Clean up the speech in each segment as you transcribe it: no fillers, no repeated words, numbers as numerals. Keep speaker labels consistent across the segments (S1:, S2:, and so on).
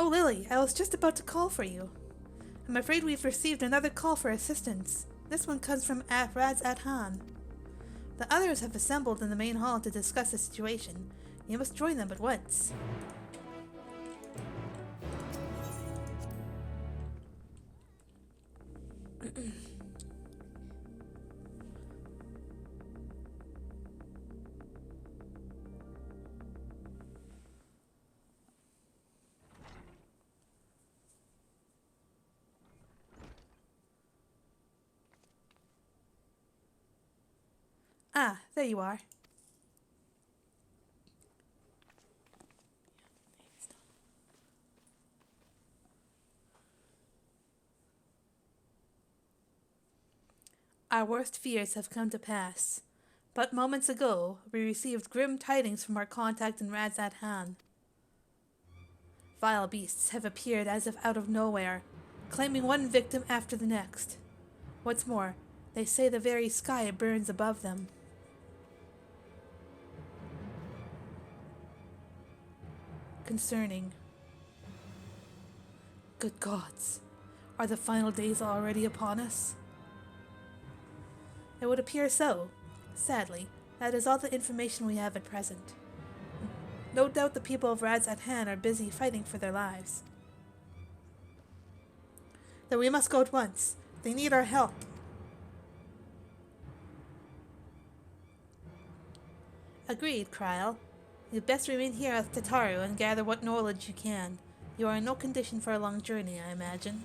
S1: Lily, I was just about to call for you. I'm afraid we've received another call for assistance. This one comes from Raz Adhan. The others have assembled in the main hall to discuss the situation. You must join them at once. Ah, there you are. Our worst fears have come to pass. But moments ago, we received grim tidings from our contact in Razat Han. Vile beasts have appeared as if out of nowhere, claiming one victim after the next. What's more, they say the very sky burns above them. Concerning. Good gods, are the final days already upon us? It would appear so. Sadly, that is all the information we have at present. No doubt the people of Raz Adhan are busy fighting for their lives. Then we must go at once. They need our help. Agreed, Kryl. You'd best remain here with Tataru and gather what knowledge you can. You are in no condition for a long journey, I imagine.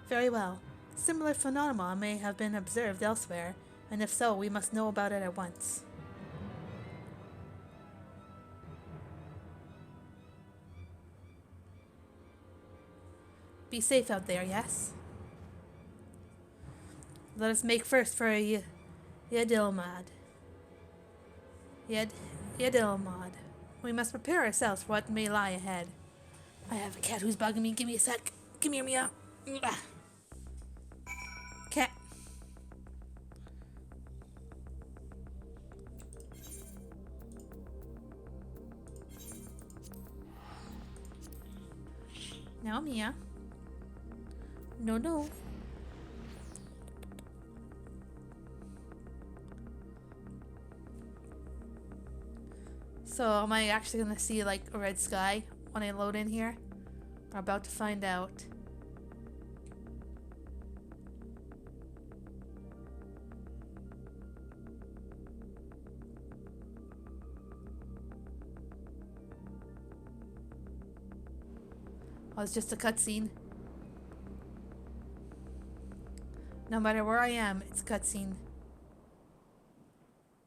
S1: Very well. Similar phenomena may have been observed elsewhere, and if so, we must know about it at once. Be safe out there, yes? Let us make first for Yedilmad. Yedilmad. We must prepare ourselves for what may lie ahead. I have a cat who's bugging me. Give me a sec. Come here, Mia. Cat. Now, Mia. No. So, am I actually gonna see like a red sky when I load in here? We're about to find out. Oh, it's just a cutscene. No matter where I am, it's cutscene.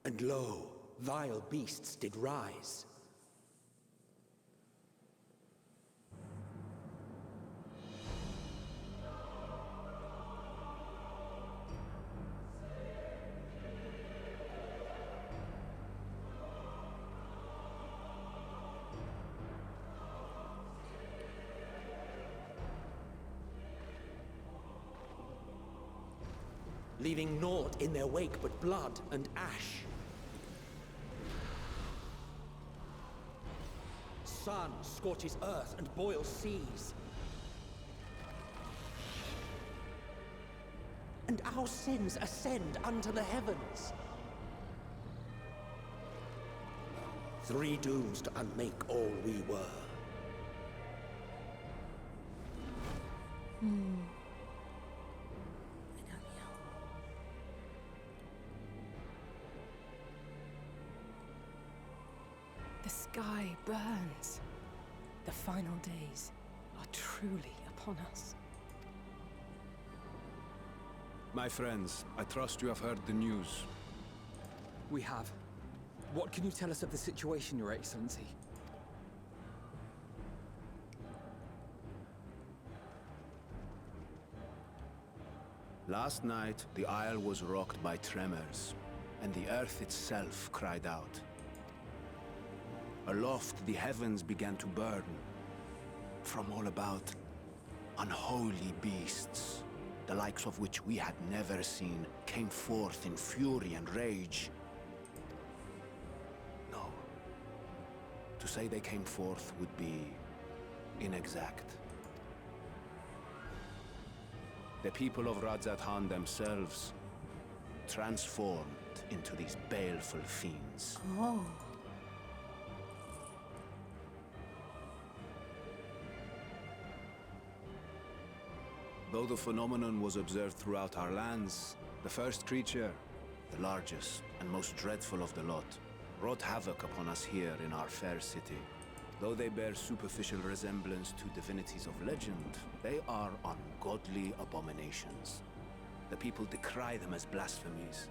S2: And lo, vile beasts did rise. Leaving naught in their wake but blood and ash. Sun scorches earth and boils seas. And our sins ascend unto the heavens. Three dooms to unmake all we were.
S3: The sky burns. The final days are truly upon us.
S4: My friends, I trust you have heard the news.
S5: We have. What can you tell us of the situation, Your Excellency?
S4: Last night, the isle was rocked by tremors, and the earth itself cried out. Aloft, the heavens began to burn. From all about, unholy beasts, the likes of which we had never seen, came forth in fury and rage. No, say they came forth would be inexact. The people of Radzat-Han themselves transformed into these baleful fiends.
S1: Oh.
S4: Though the phenomenon was observed throughout our lands, the first creature, the largest and most dreadful of the lot, wrought havoc upon us here in our fair city. Though they bear superficial resemblance to divinities of legend, they are ungodly abominations. The people decry them as blasphemies.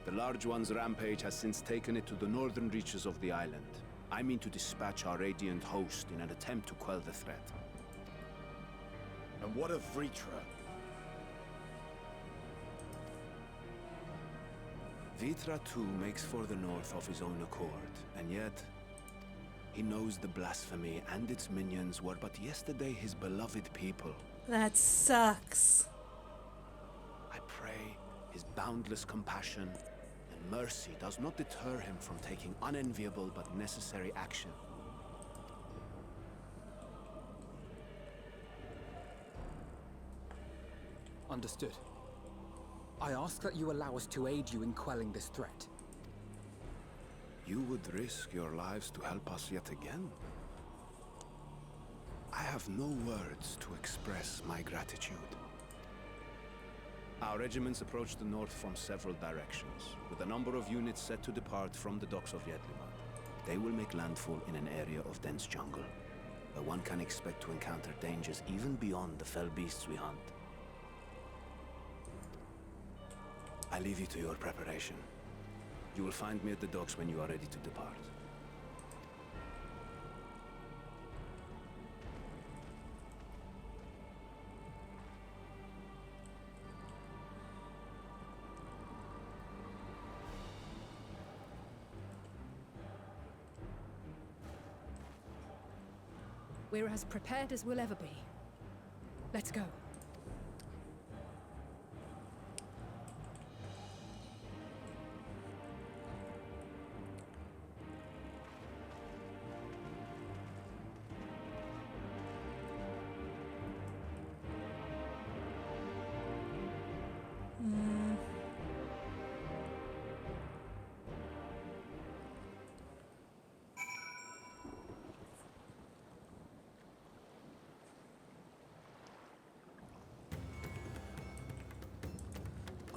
S4: The Large One's rampage has since taken it to the northern reaches of the island. I mean to dispatch our radiant host in an attempt to quell the threat.
S2: And what of Vritra?
S4: Vitra too makes for the north of his own accord, and yet he knows the blasphemy and its minions were but yesterday his beloved people.
S1: That sucks.
S4: I pray his boundless compassion and mercy does not deter him from taking unenviable but necessary action.
S5: Understood. I ask that you allow us to aid you in quelling this threat.
S4: You would risk your lives to help us yet again? I have no words to express my gratitude. Our regiments approach the north from several directions, with a number of units set to depart from the docks of Yedlimat. They will make landfall in an area of dense jungle, where one can expect to encounter dangers even beyond the fell beasts we hunt. I leave you to your preparation. You will find me at the docks when you are ready to depart.
S3: We're as prepared as we'll ever be. Let's go.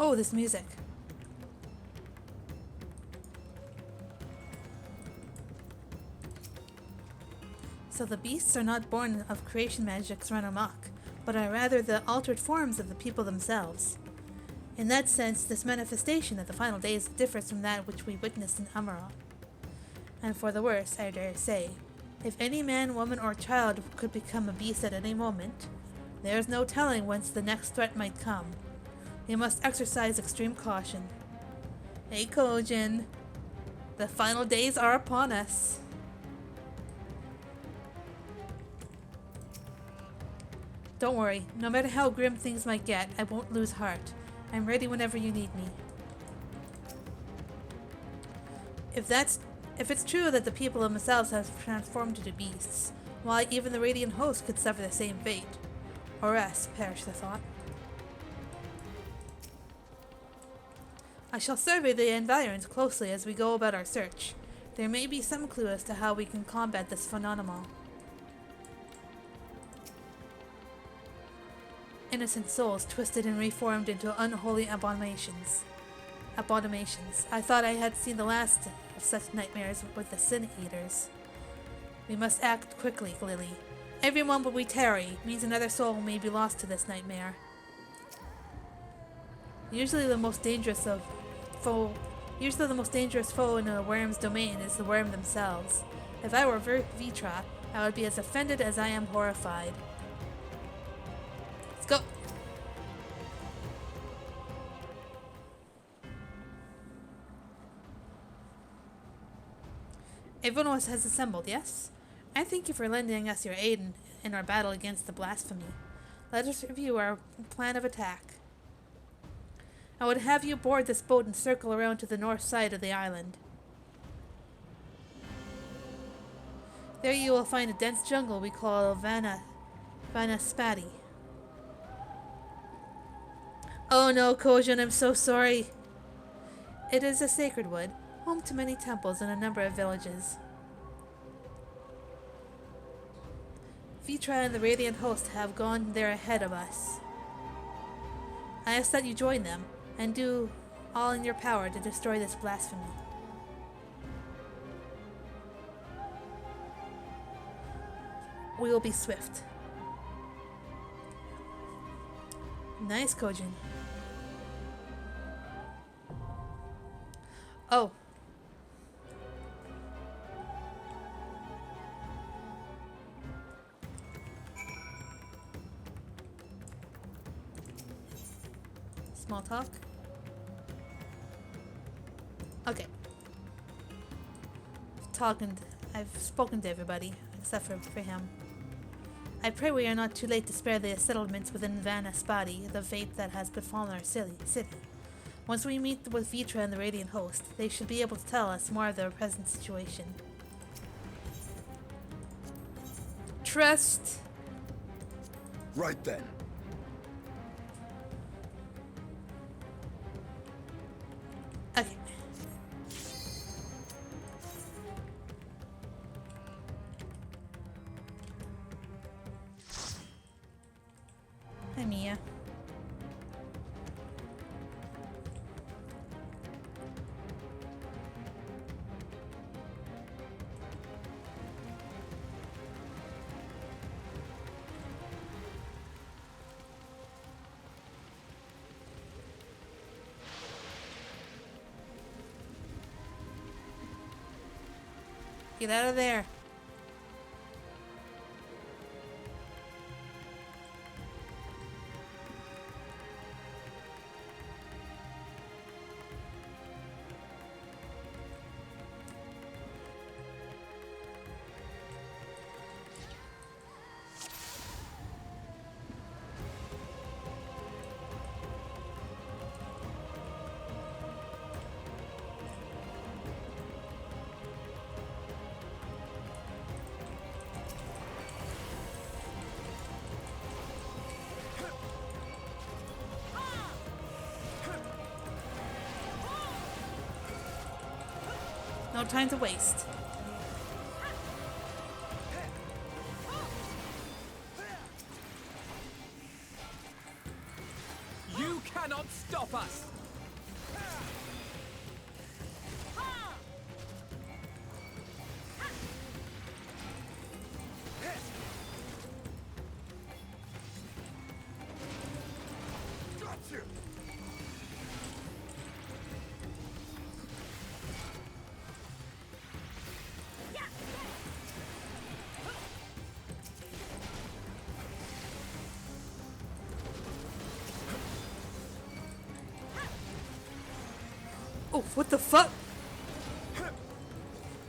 S1: Oh, this music. So the beasts are not born of creation magics run amok, but are rather the altered forms of the people themselves. In that sense, this manifestation of the final days differs from that which we witnessed in Amarok. And for the worse, I dare say. If any man, woman, or child could become a beast at any moment, there is no telling whence the next threat might come. We must exercise extreme caution. Hey, Kojin. The final days are upon us. Don't worry, no matter how grim things might get, I won't lose heart. I'm ready whenever you need me. If it's true that the people themselves have transformed into beasts, why, even the Radiant Host could suffer the same fate. Or else, perish the thought. I shall survey the environs closely as we go about our search. There may be some clue as to how we can combat this phenomenon. Innocent souls twisted and reformed into unholy abominations. I thought I had seen the last of such nightmares with the Sin Eaters. We must act quickly, Lily. Everyone but we tarry means another soul may be lost to this nightmare. Usually the most dangerous foe in a worm's domain is the worm themselves. If I were Vitra, I would be as offended as I am horrified. Let's go! Everyone has assembled, yes? I thank you for lending us your aid in our battle against the blasphemy. Let us review our plan of attack. I would have you board this boat and circle around to the north side of the island. There you will find a dense jungle we call Vanaspati. Oh no, Kojun, I'm so sorry. It is a sacred wood, home to many temples and a number of villages. Vitra and the Radiant Host have gone there ahead of us. I ask that you join them, and do all in your power to destroy this blasphemy. We will be swift. Nice, Kojin. Oh. Small talk. Okay. I've spoken to everybody, except for him. I pray we are not too late to spare the settlements within Vanaspati the fate that has befallen our city. Once we meet with Vitra and the Radiant Host, they should be able to tell us more of their present situation. Trust.
S2: Right then.
S1: Okay. Hi, Mia. Get out of there. No time to waste.
S5: You cannot stop us!
S1: Oh, what the fuck?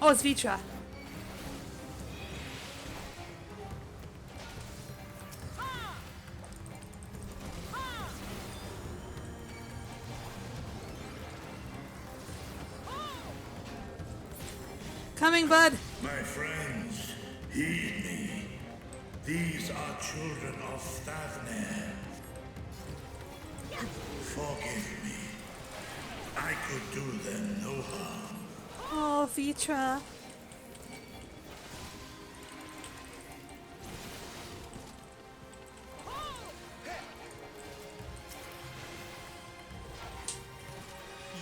S1: Oh, it's Vitra. Coming, bud.
S6: My friends, heed me. These are children of Thavner. Forgive me. I could do them no harm.
S1: Oh, Vitra.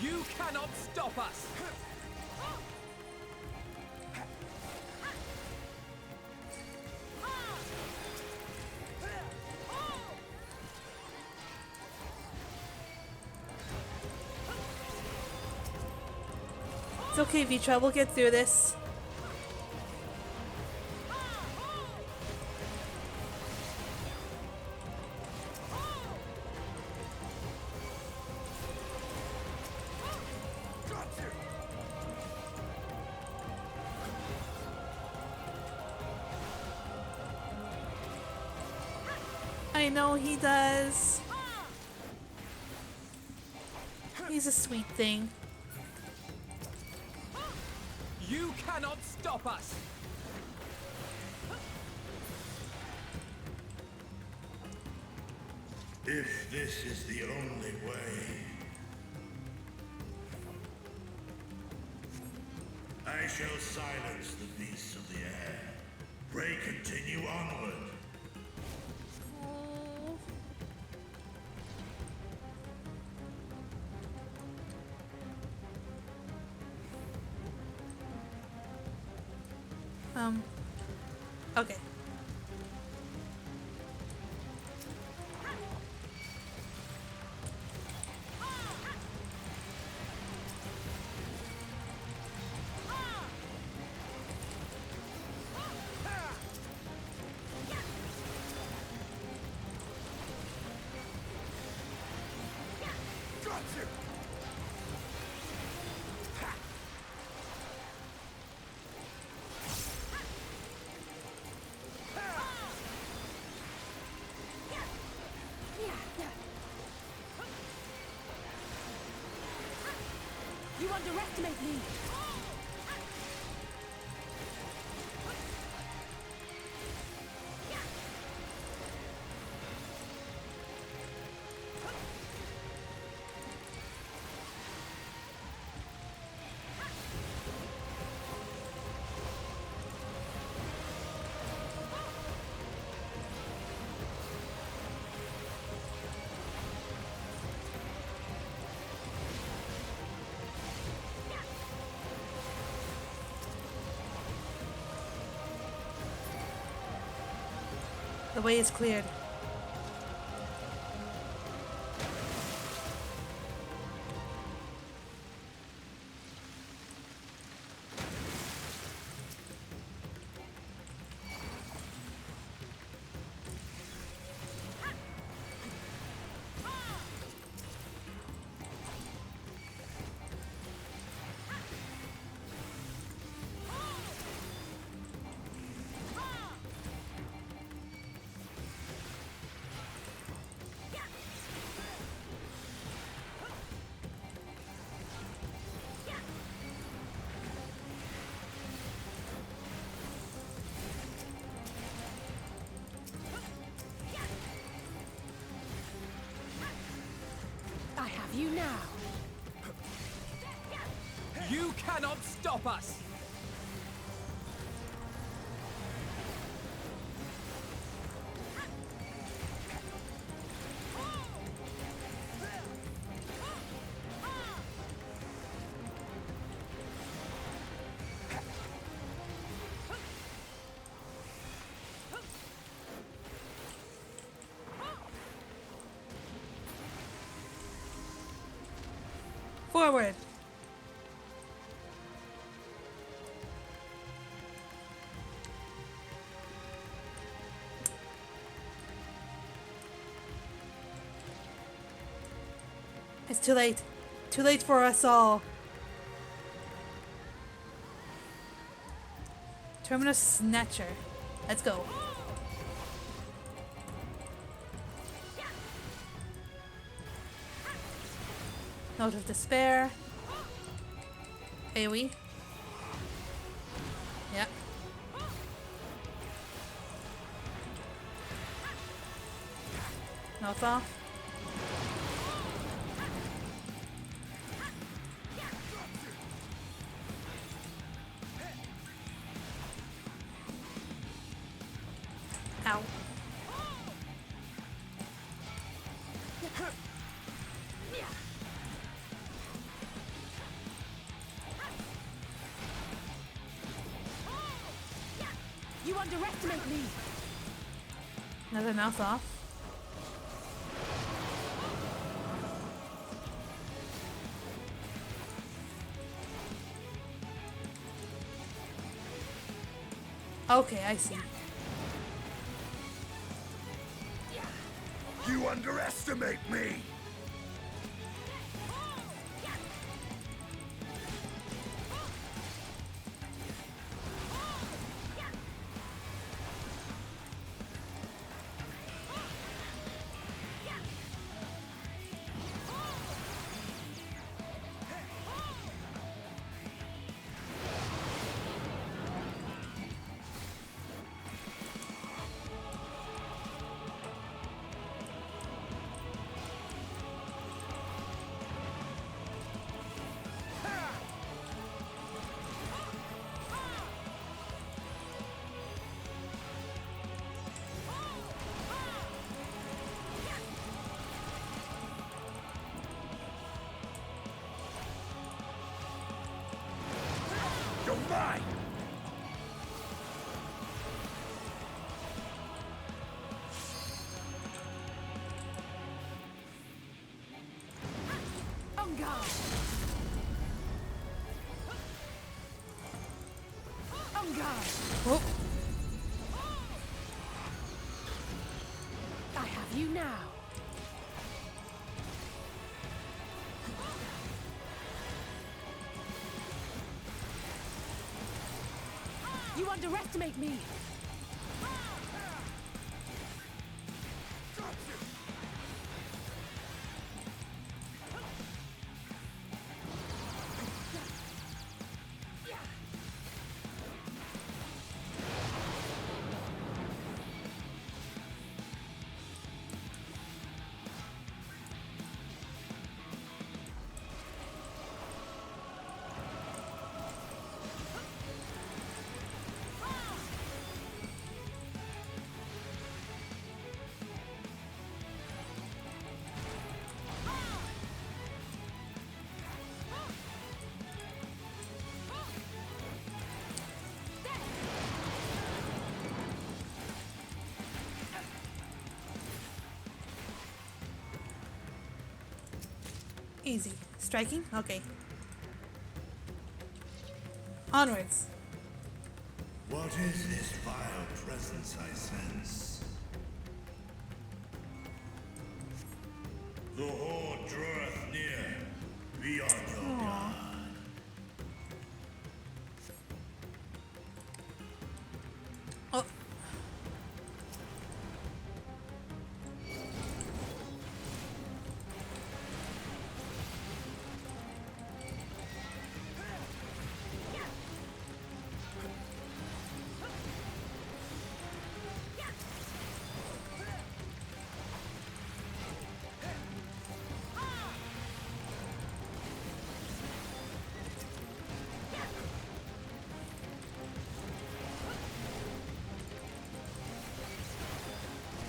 S5: You cannot stop us!
S1: It's okay, Vitra. We'll get through this. I know he does. He's a sweet thing.
S5: You cannot stop us!
S6: If this is the only way, I shall silence the beasts of the air. Pray continue onward.
S1: Okay.
S3: You underestimate me!
S1: The way is cleared.
S3: I have you now.
S5: You cannot stop us!
S1: Forward. It's too late. Too late for us all. Terminus Snatcher. Let's go. Note of Despair. AoE. Yeah. Mouth off. Ow.
S3: You underestimate me!
S1: Another mouth off. Okay, I see.
S6: You underestimate me!
S2: try!
S3: On guard! On guard!
S1: Oh,
S3: I have you now. You underestimate me.
S1: easy. Striking? Okay. Onwards.
S6: What is this vile presence I sense? The horde draweth near. Be on your guard.
S1: Oh.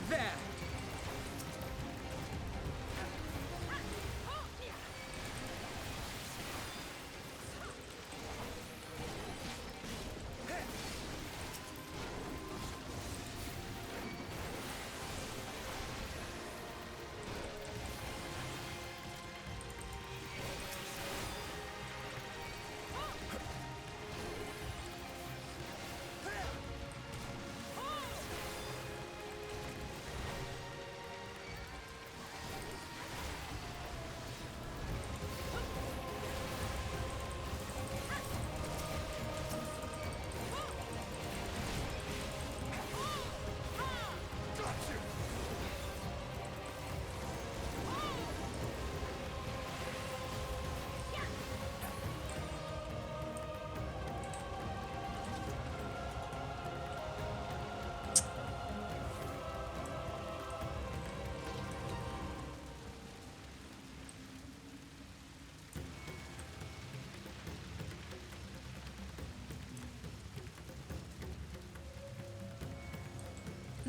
S5: There!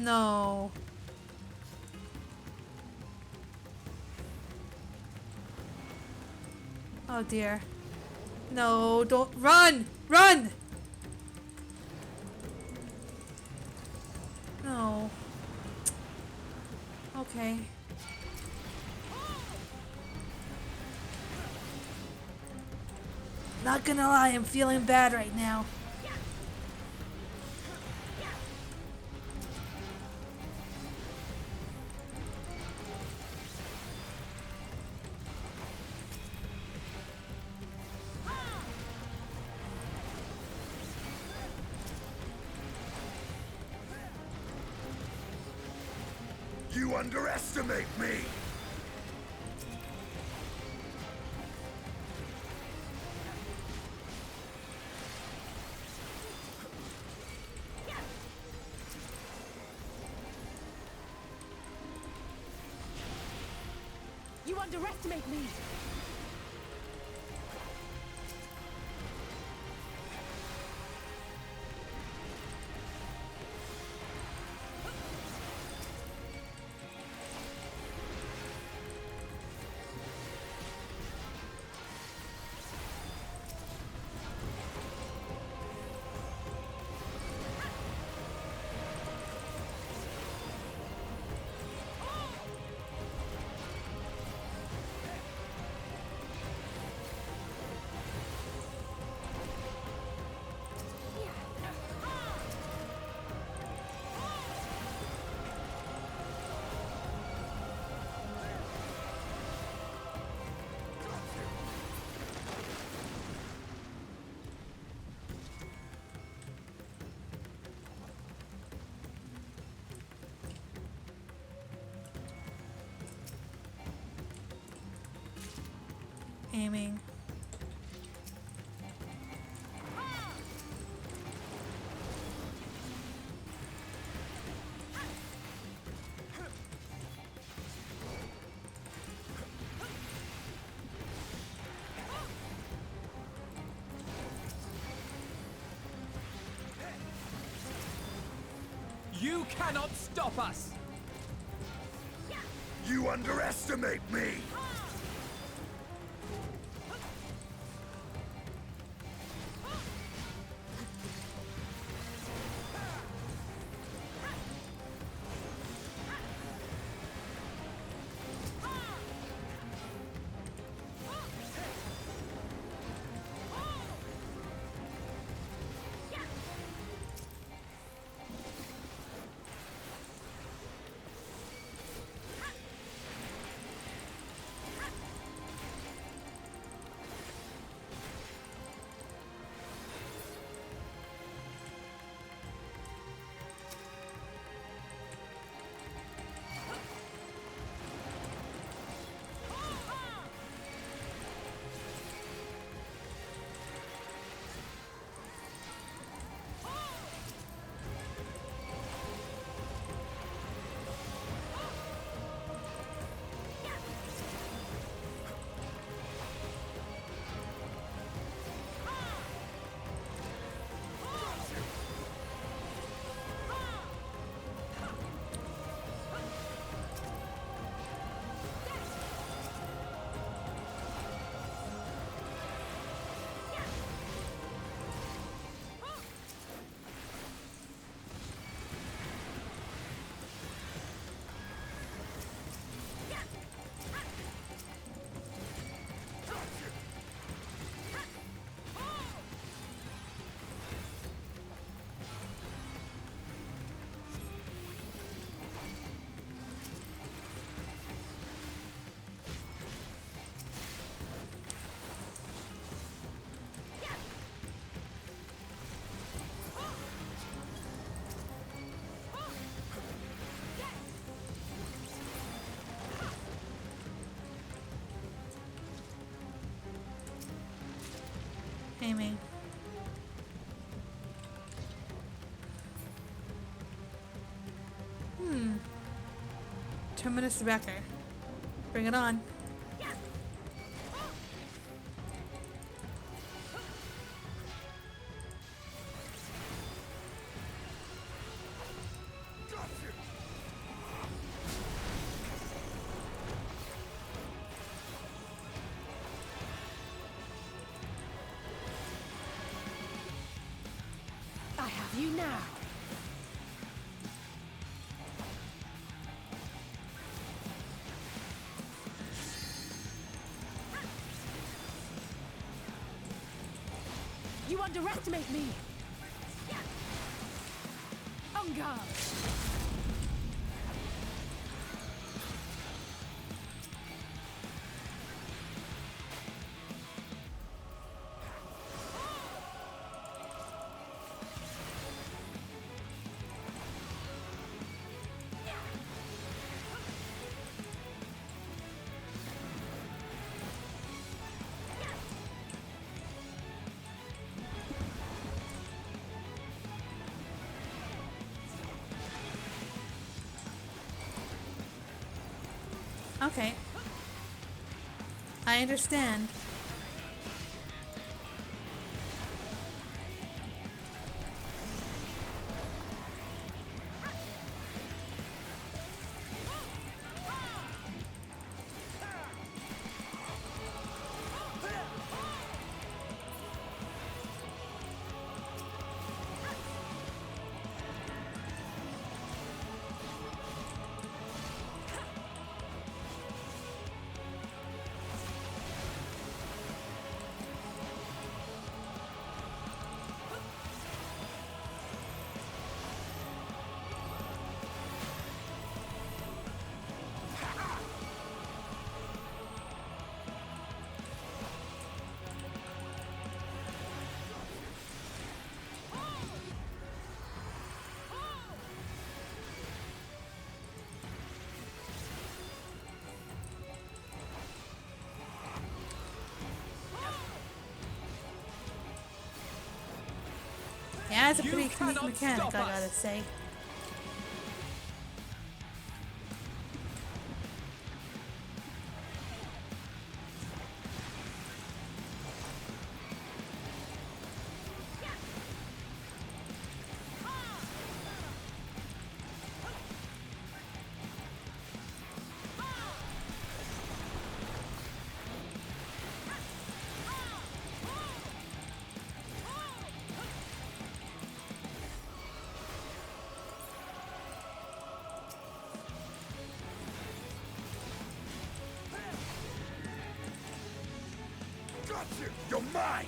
S1: No. Oh dear. No, don't run! Run! No. Okay. Not gonna lie, I'm feeling bad right now.
S6: You underestimate me!
S3: You underestimate me.
S1: Aiming.
S5: You cannot stop us!
S6: You underestimate me!
S1: Aiming. Terminus Wrecker. Bring it on.
S3: I have you now. You underestimate me. On guard.
S1: Okay. I understand. Yeah, it's a
S5: You
S1: pretty neat
S5: cannot
S1: mechanic, I
S5: stop
S1: gotta
S5: us.
S1: say.
S6: Got you! You're mine!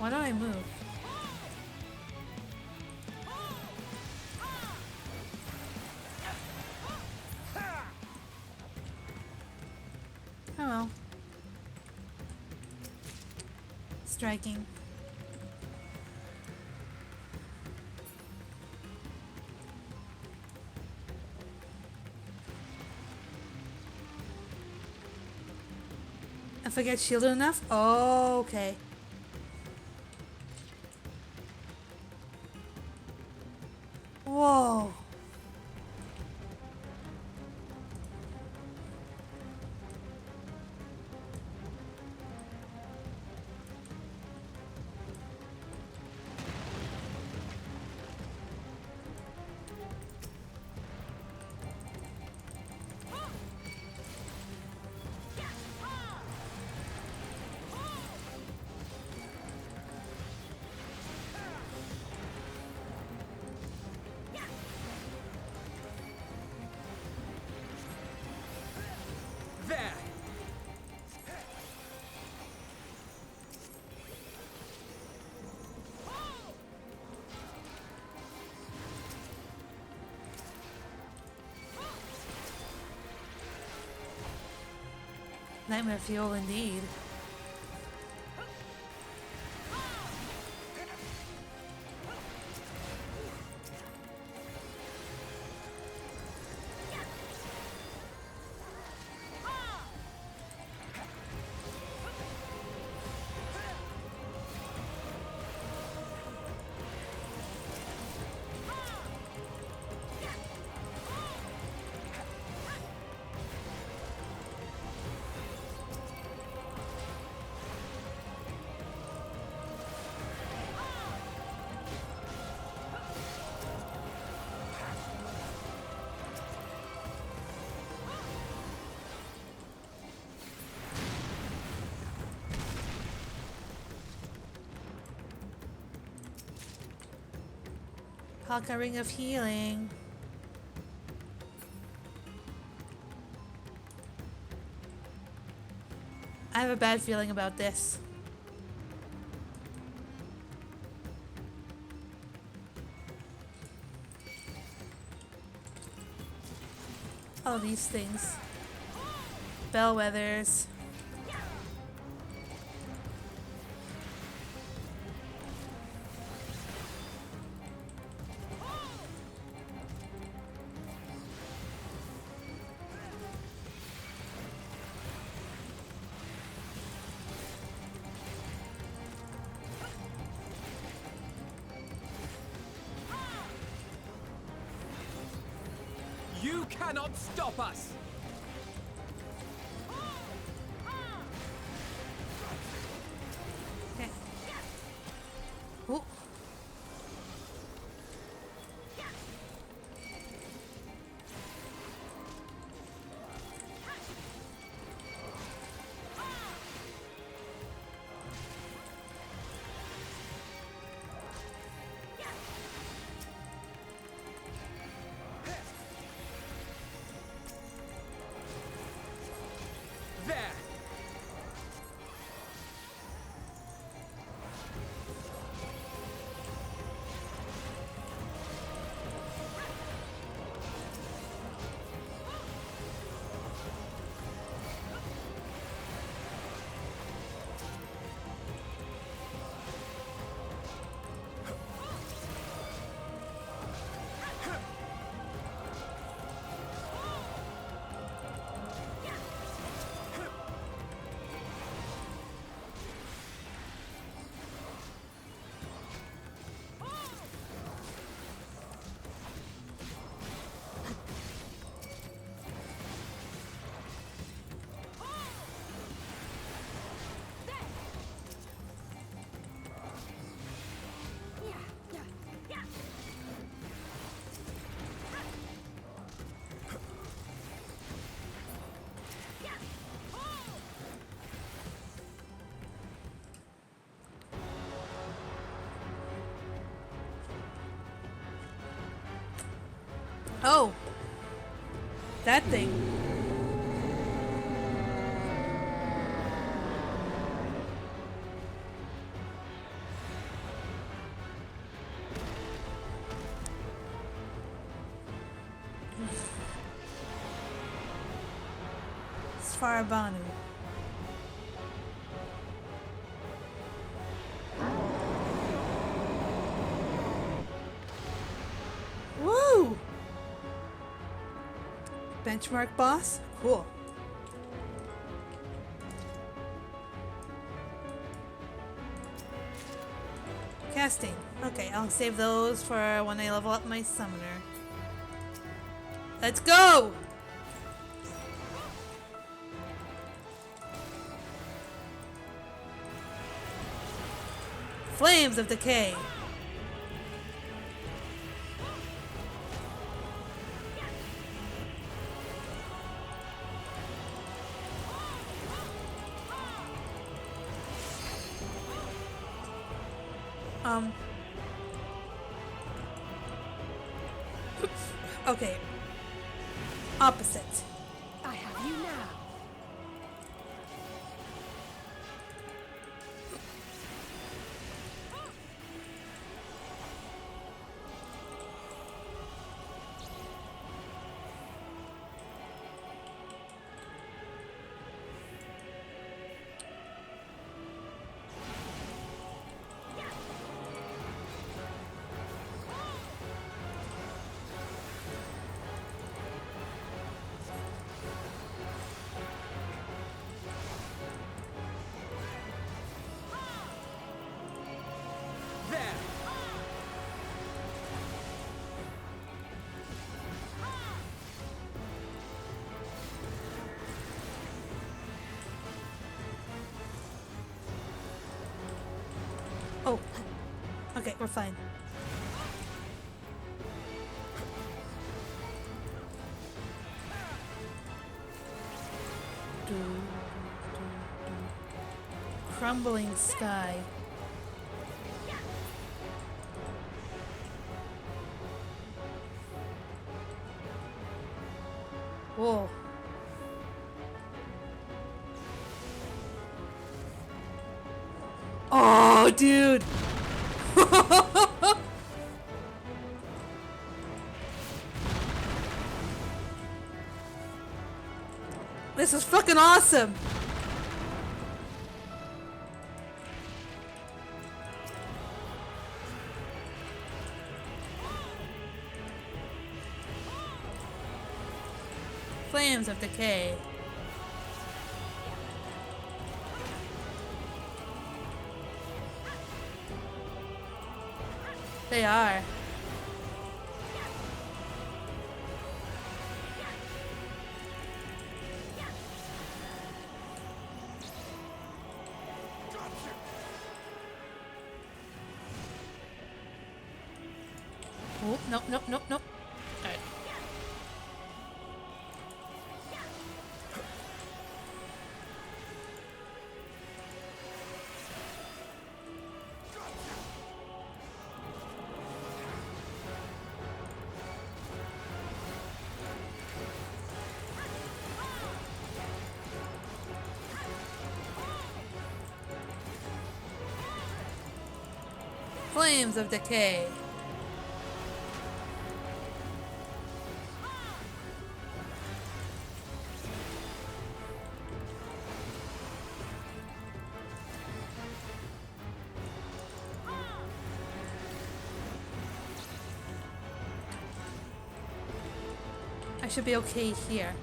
S1: Why don't I move? Oh well. Striking. If I get shielded enough? Oh, okay. Whoa.
S5: There!
S1: Nightmare fuel indeed. Palka Ring of Healing. I have a bad feeling about this. All these things. Bellwethers.
S5: You cannot stop us!
S1: Okay. Oh. Oh! That thing. Svarabanu. Woo! Benchmark boss? Cool. Casting. Okay, I'll save those for when I level up my summoner. Let's go! Flames of Decay. Okay. Opposite.
S3: I have you now.
S1: Oh. Okay, we're fine. Crumbling sky. Whoa. Oh, dude. This is fucking awesome. Flames of Decay. They are. Oh, no, no, no, no. Alright. Flames of Decay. I should be okay here.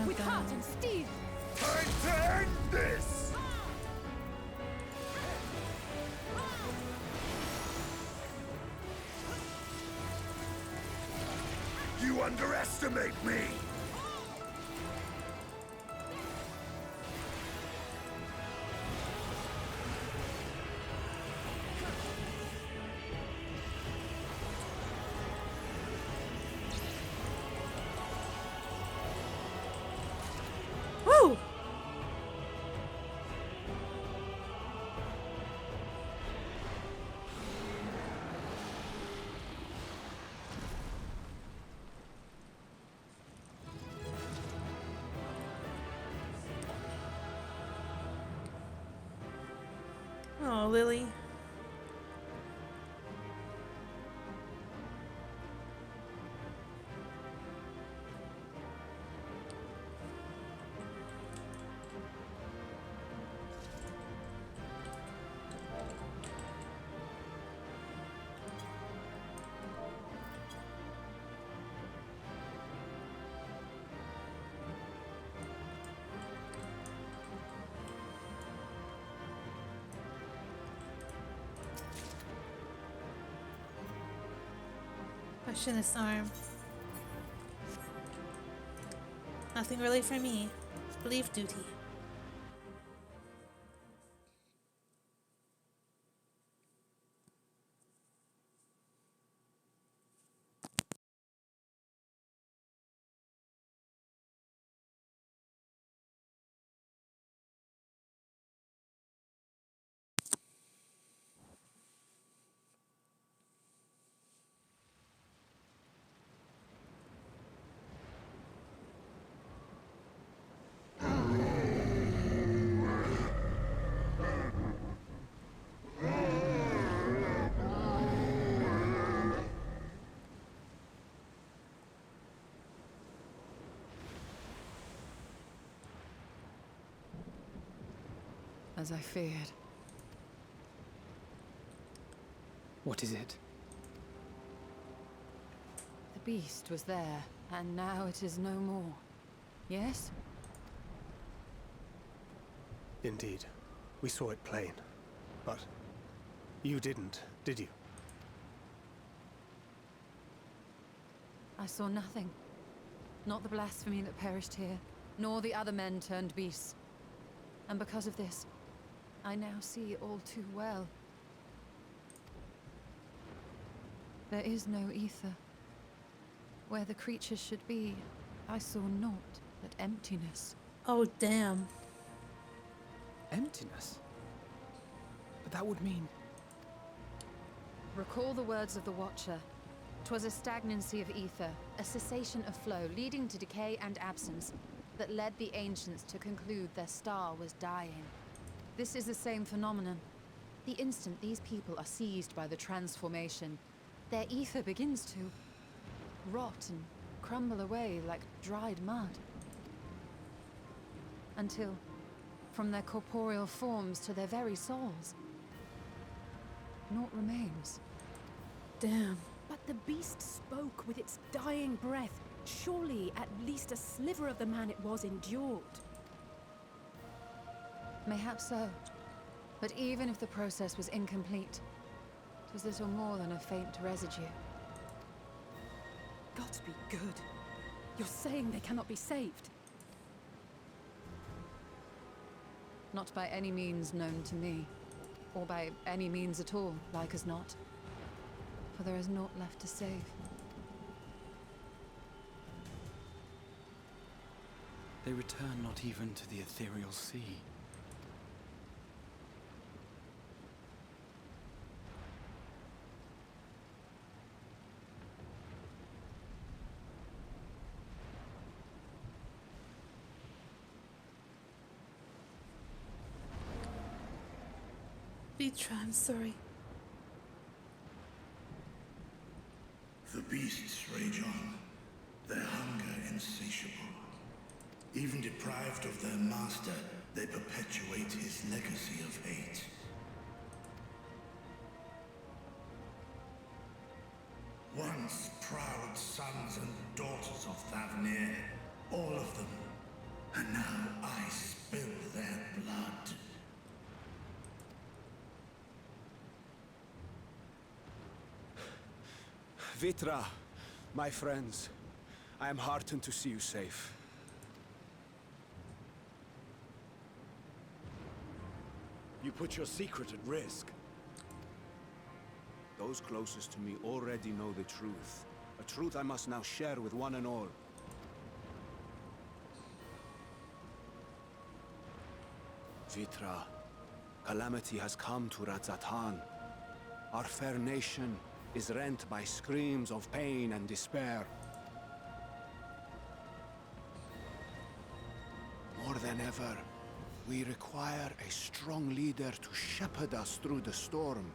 S3: With heart and steel.
S6: Time to end this! You underestimate me!
S1: Lily. Machinist arm. Nothing really for me. It's belief duty.
S3: As I feared.
S5: What is it?
S3: The beast was there, and now it is no more. Yes?
S7: Indeed. We saw it plain. But you didn't, did you?
S3: I saw nothing. Not the blasphemy that perished here, nor the other men turned beasts. And because of this, I now see all too well. There is no ether. Where the creatures should be, I saw naught but emptiness.
S1: Oh, damn.
S5: Emptiness? But that would mean...
S3: Recall the words of the Watcher. 'Twas a stagnancy of ether, a cessation of flow, leading to decay and absence, that led the ancients to conclude their star was dying. This is the same phenomenon. The instant these people are seized by the transformation, their ether begins to rot and crumble away like dried mud. Until, from their corporeal forms to their very souls, naught remains.
S1: Damn.
S8: But the beast spoke with its dying breath. Surely at least a sliver of the man it was endured.
S3: Mayhaps so. But even if the process was incomplete, it was little more than a faint residue.
S8: Gods be good. You're saying they cannot be saved?
S3: Not by any means known to me. Or by any means at all, like as not. For there is naught left to save.
S5: They return not even to the ethereal sea.
S1: Vitra, I'm sorry.
S6: The beasts rage on, their hunger insatiable. Even deprived of their master, they perpetuate his legacy of hate. Once proud sons and daughters of Thavnir, all of them, and now I spill their blood.
S4: Vitra, my friends, I am heartened to see you safe.
S2: You put your secret at risk.
S4: Those closest to me already know the truth. A truth I must now share with one and all. Vitra, calamity has come to Radzatan. Our fair nation is rent by screams of pain and despair. More than ever, We require a strong leader to shepherd us through the storm.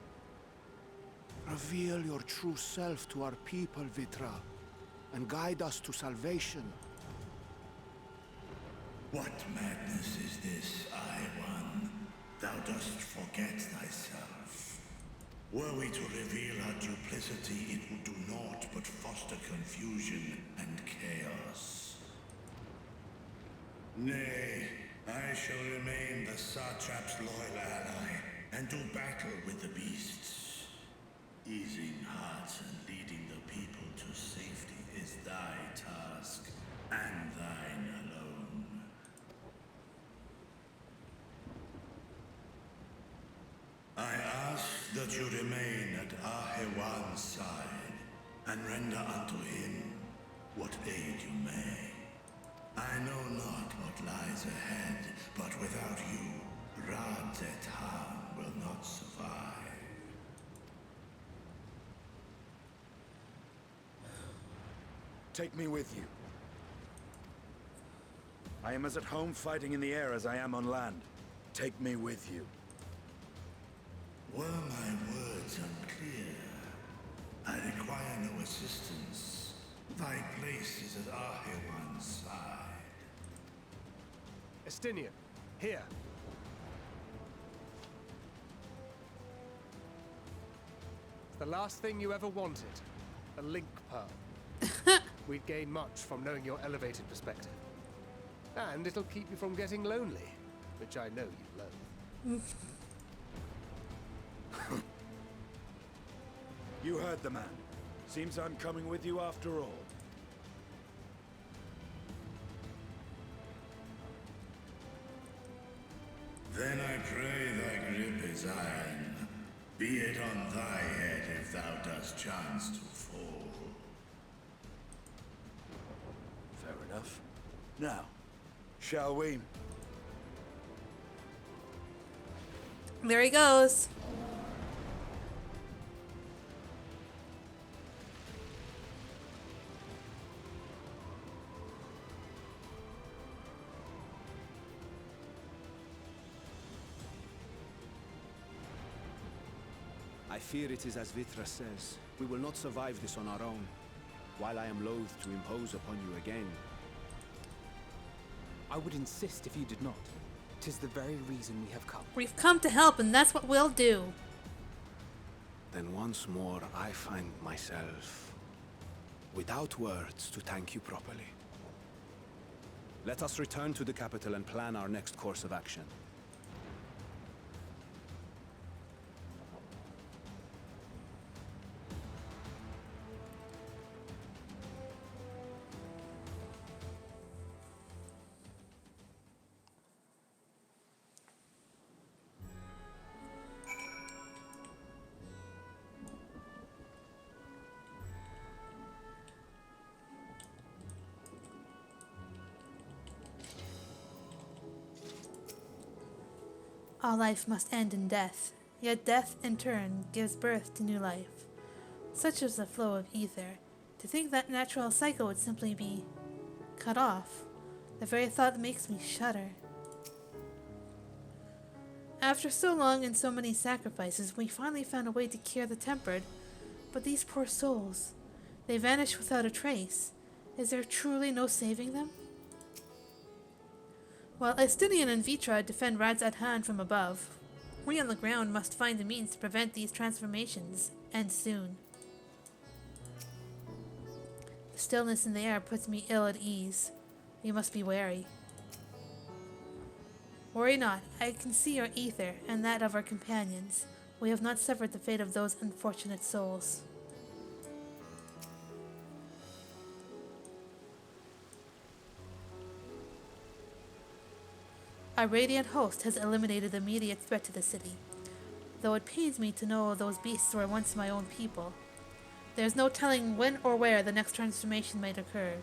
S4: Reveal your true self to our people, Vitra, and guide us to salvation.
S6: What madness is this, I-One? Thou dost forget thyself. Were we to reveal our duplicity, it would do naught but foster confusion and chaos. Nay, I shall remain the Satrap's loyal ally, and do battle with the beasts. Easing hearts and leading the people to safety is thy task, and thine alone. I ask that you remain at Ahewan's side, and render unto him what aid you may. I know not what lies ahead, but without you, Rad-et-Han will not survive.
S9: Take me with you. I am as at home fighting in the air as I am on land. Take me with you.
S6: Were my words unclear? I require no assistance. Thy place is at Ahewan's side.
S7: Estinian, here. It's the last thing you ever wanted. A link pearl. We'd gain much from knowing your elevated perspective. And it'll keep you from getting lonely, which I know you loathe.
S9: You heard the man. Seems I'm coming with you after all.
S6: Then I pray thy grip is iron. Be it on thy head if thou dost chance to fall.
S9: Fair enough. Now, shall we?
S1: There he goes.
S4: I fear it is as Vitra says. We will not survive this on our own. While I am loath to impose upon you again.
S5: I would insist if you did not. 'Tis the very reason we have come.
S1: We've come to help, and that's what we'll do.
S4: Then once more I find myself without words to thank you properly. Let us return to the capital and plan our next course of action.
S1: All life must end in death, yet death in turn gives birth to new life. Such is the flow of ether. To think that natural cycle would simply be cut off, the very thought makes me shudder. After so long and so many sacrifices, we finally found a way to cure the tempered. But these poor souls, they vanish without a trace. Is there truly no saving them? While Estinian and Vitra defend Rad-et-Han from above, we on the ground must find a means to prevent these transformations, and soon. The stillness in the air puts me ill at ease. We must be wary. Worry not, I can see your ether and that of our companions. We have not suffered the fate of those unfortunate souls. Our radiant host has eliminated the immediate threat to the city, though it pains me to know those beasts were once my own people. There is no telling when or where the next transformation might occur.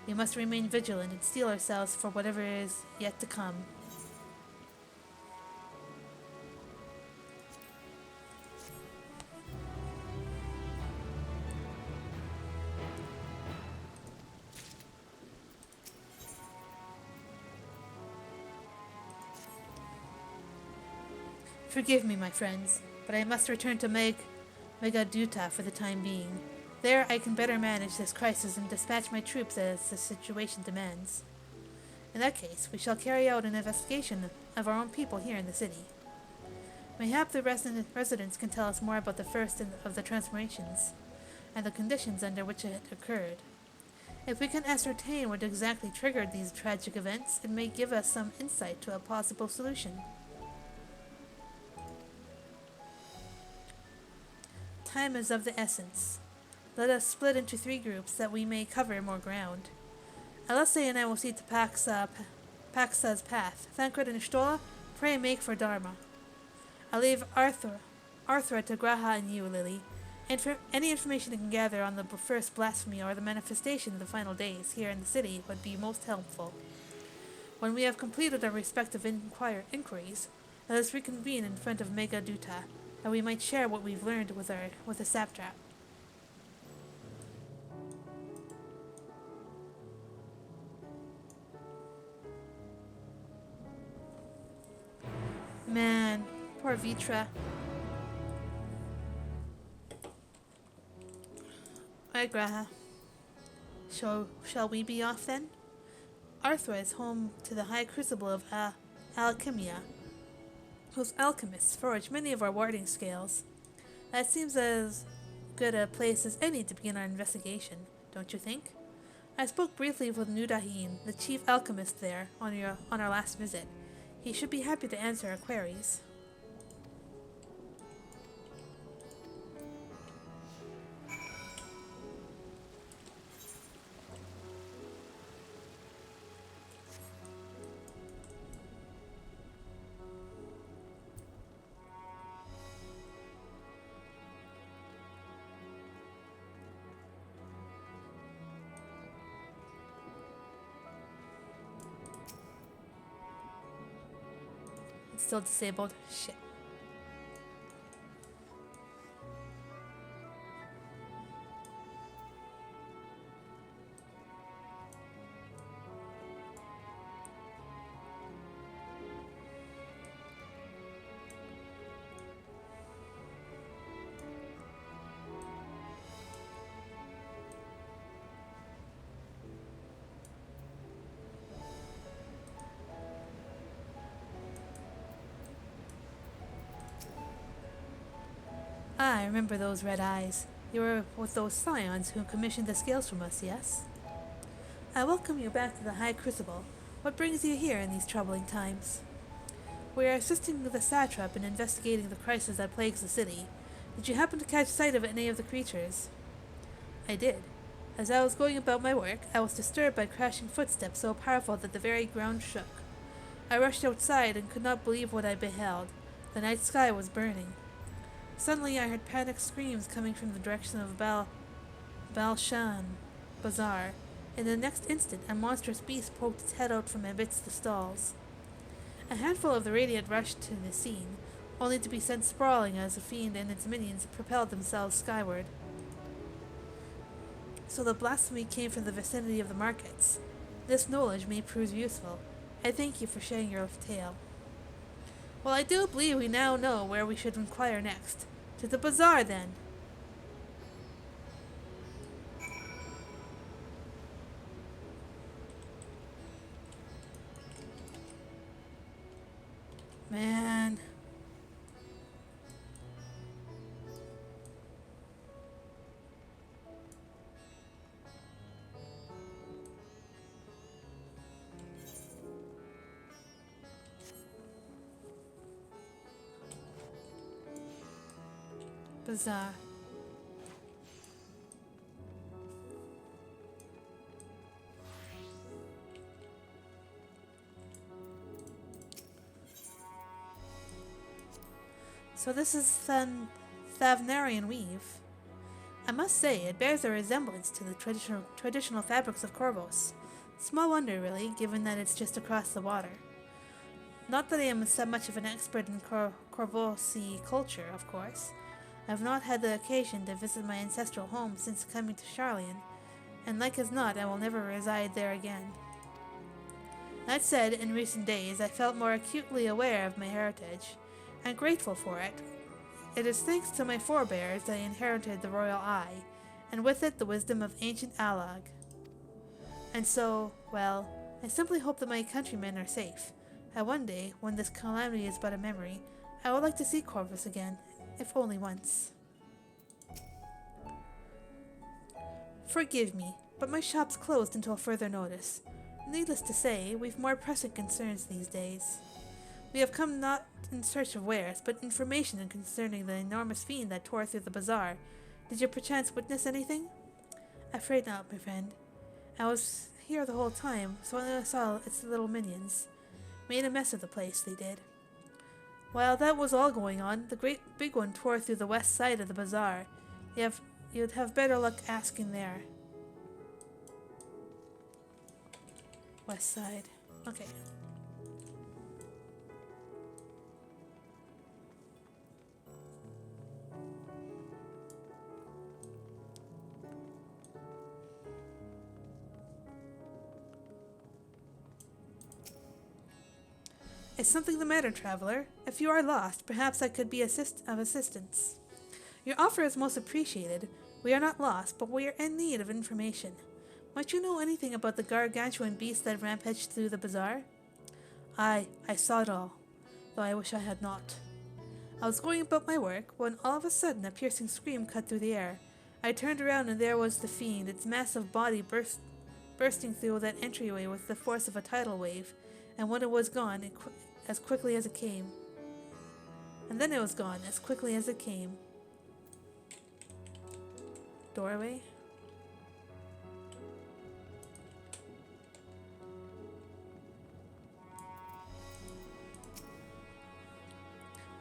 S1: We must remain vigilant and steel ourselves for whatever is yet to come. Forgive me, my friends, but I must return to Megaduta for the time being. There I can better manage this crisis and dispatch my troops as the situation demands. In that case, we shall carry out an investigation of our own people here in the city. Mayhap the residents can tell us more about the first of the transformations, and the conditions under which it occurred. If we can ascertain what exactly triggered these tragic events, it may give us some insight to a possible solution. Time is of the essence. Let us split into 3 groups that we may cover more ground. Alesse and I will see to Paxa's path. Thancred and Ishtola, pray make for Dharma. I'll leave Arthra to Graha and you, Lily. And for any information you can gather on the first blasphemy or the manifestation of the final days here in the city would be most helpful. When we have completed our respective inquiries, let us reconvene in front of Megaduta, that we might share what we've learned with the satrap. Man, poor Vitra. Alright, Graha. Shall we be off then? Arthra is home to the High Crucible of Alchemia, whose alchemists forge many of our warding scales. That seems as good a place as any to begin our investigation, don't you think? I spoke briefly with Nudahin, the chief alchemist there, on our last visit. He should be happy to answer our queries. Still disabled. Shit. Ah, I remember those red eyes. You were with those scions who commissioned the scales from us, yes? I welcome you back to the High Crucible. What brings you here in these troubling times? We are assisting the satrap in investigating the crisis that plagues the city. Did you happen to catch sight of any of the creatures? I did. As I was going about my work, I was disturbed by crashing footsteps so powerful that the very ground shook. I rushed outside and could not believe what I beheld. The night sky was burning. Suddenly I heard panicked screams coming from the direction of Balshan Bazaar. In the next instant, a monstrous beast poked its head out from amidst the stalls. A handful of the Radiant rushed to the scene, only to be sent sprawling as the fiend and its minions propelled themselves skyward. So the blasphemy came from the vicinity of the markets. This knowledge may prove useful. I thank you for sharing your tale. Well, I do believe we now know where we should inquire next. To the bazaar, then. Man. Bazaar. So this is Thavnarian weave. I must say, it bears a resemblance to the traditional fabrics of Corvos. Small wonder, really, given that it's just across the water. Not that I am so much of an expert in Corvosi culture, of course. I have not had the occasion to visit my ancestral home since coming to Charlian, and like as not, I will never reside there again. That said, in recent days, I felt more acutely aware of my heritage. and grateful for it. It is thanks to my forebears that I inherited the royal eye, and with it the wisdom of ancient Alag. And so, well, I simply hope that my countrymen are safe. And one day, when this calamity is but a memory, I would like to see Corvus again, if only once. Forgive me, but my shop's closed until further notice. Needless to say, we've more pressing concerns these days. We have come not in search of wares, but information concerning the enormous fiend that tore through the bazaar. Did you perchance witness anything? Afraid not, my friend. I was here the whole time, so I saw its little minions. Made a mess of the place, they did. While that was all going on, the great big one tore through the west side of the bazaar. You'd have better luck asking there. West side. Okay. Is something the matter, traveler? If you are lost, perhaps I could be of assistance. Your offer is most appreciated. We are not lost, but we are in need of information. Might you know anything about the gargantuan beast that rampaged through the bazaar? I saw it all, though I wish I had not. I was going about my work when all of a sudden a piercing scream cut through the air. I turned around and there was the fiend, its massive body bursting through that entryway with the force of a tidal wave, and when it was gone, as quickly as it came. And then it was gone as quickly as it came. Doorway?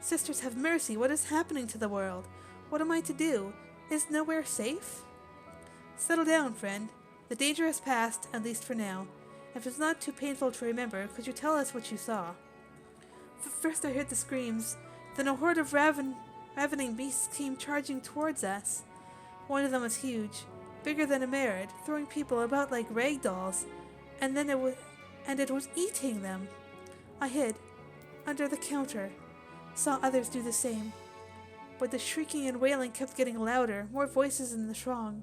S1: Sisters, have mercy! What is happening to the world? What am I to do? Is nowhere safe? Settle down, friend. The danger has passed, at least for now. If it's not too painful to remember, could you tell us what you saw? First I heard the screams, then a horde of ravening beasts came charging towards us. One of them was huge, bigger than a Merid, throwing people about like rag dolls, and it was eating them. I hid, under the counter, saw others do the same. But the shrieking and wailing kept getting louder, more voices in the throng.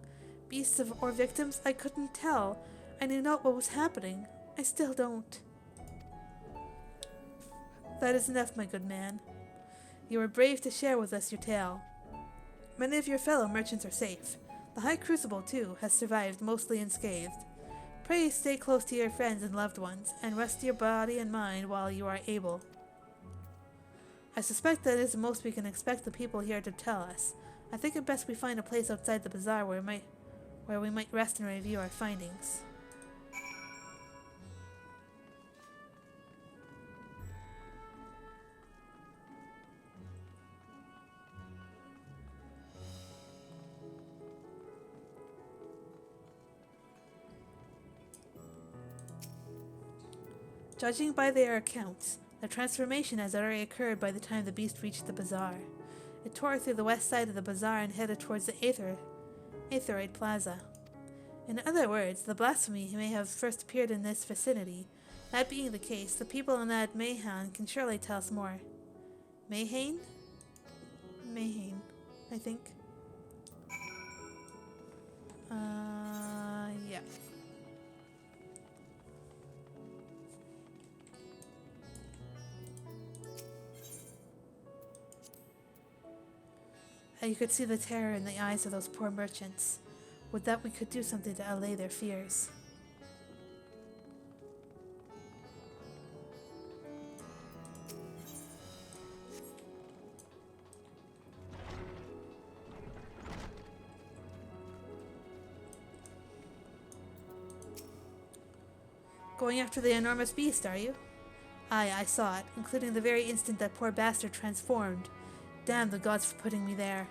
S1: Beasts or victims, I couldn't tell. I knew not what was happening. I still don't. That is enough, my good man. You were brave to share with us your tale. Many of your fellow merchants are safe. The High Crucible, too, has survived mostly unscathed. Pray stay close to your friends and loved ones, and rest your body and mind while you are able. I suspect that is the most we can expect the people here to tell us. I think it best we find a place outside the bazaar where we might rest and review our findings. Judging by their accounts, the transformation has already occurred by the time the beast reached the bazaar. It tore through the west side of the bazaar and headed towards the Aetheroid Plaza. In other words, the blasphemy may have first appeared in this vicinity. That being the case, the people in that Mayhan can surely tell us more. Mayhane? Mayhane, I think. Yeah. You could see the terror in the eyes of those poor merchants. Would that we could do something to allay their fears. Going after the enormous beast, are you? Aye, I saw it, including the very instant that poor bastard transformed. Damn the gods for putting me there.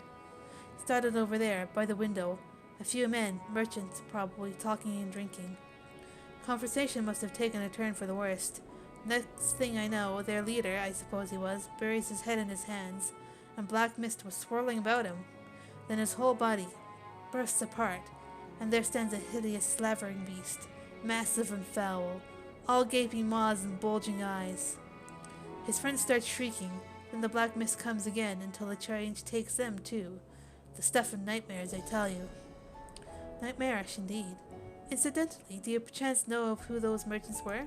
S1: Started over there, by the window. A few men, merchants probably, talking and drinking. Conversation must have taken a turn for the worst. Next thing I know, their leader, I suppose he was, buries his head in his hands, and black mist was swirling about him. Then his whole body bursts apart, and there stands a hideous slavering beast, massive and foul, all gaping maws and bulging eyes. His friends start shrieking, Then the black mist comes again until the change takes them too. The stuff of nightmares, I tell you. Nightmarish indeed. Incidentally, do you perchance know of who those merchants were?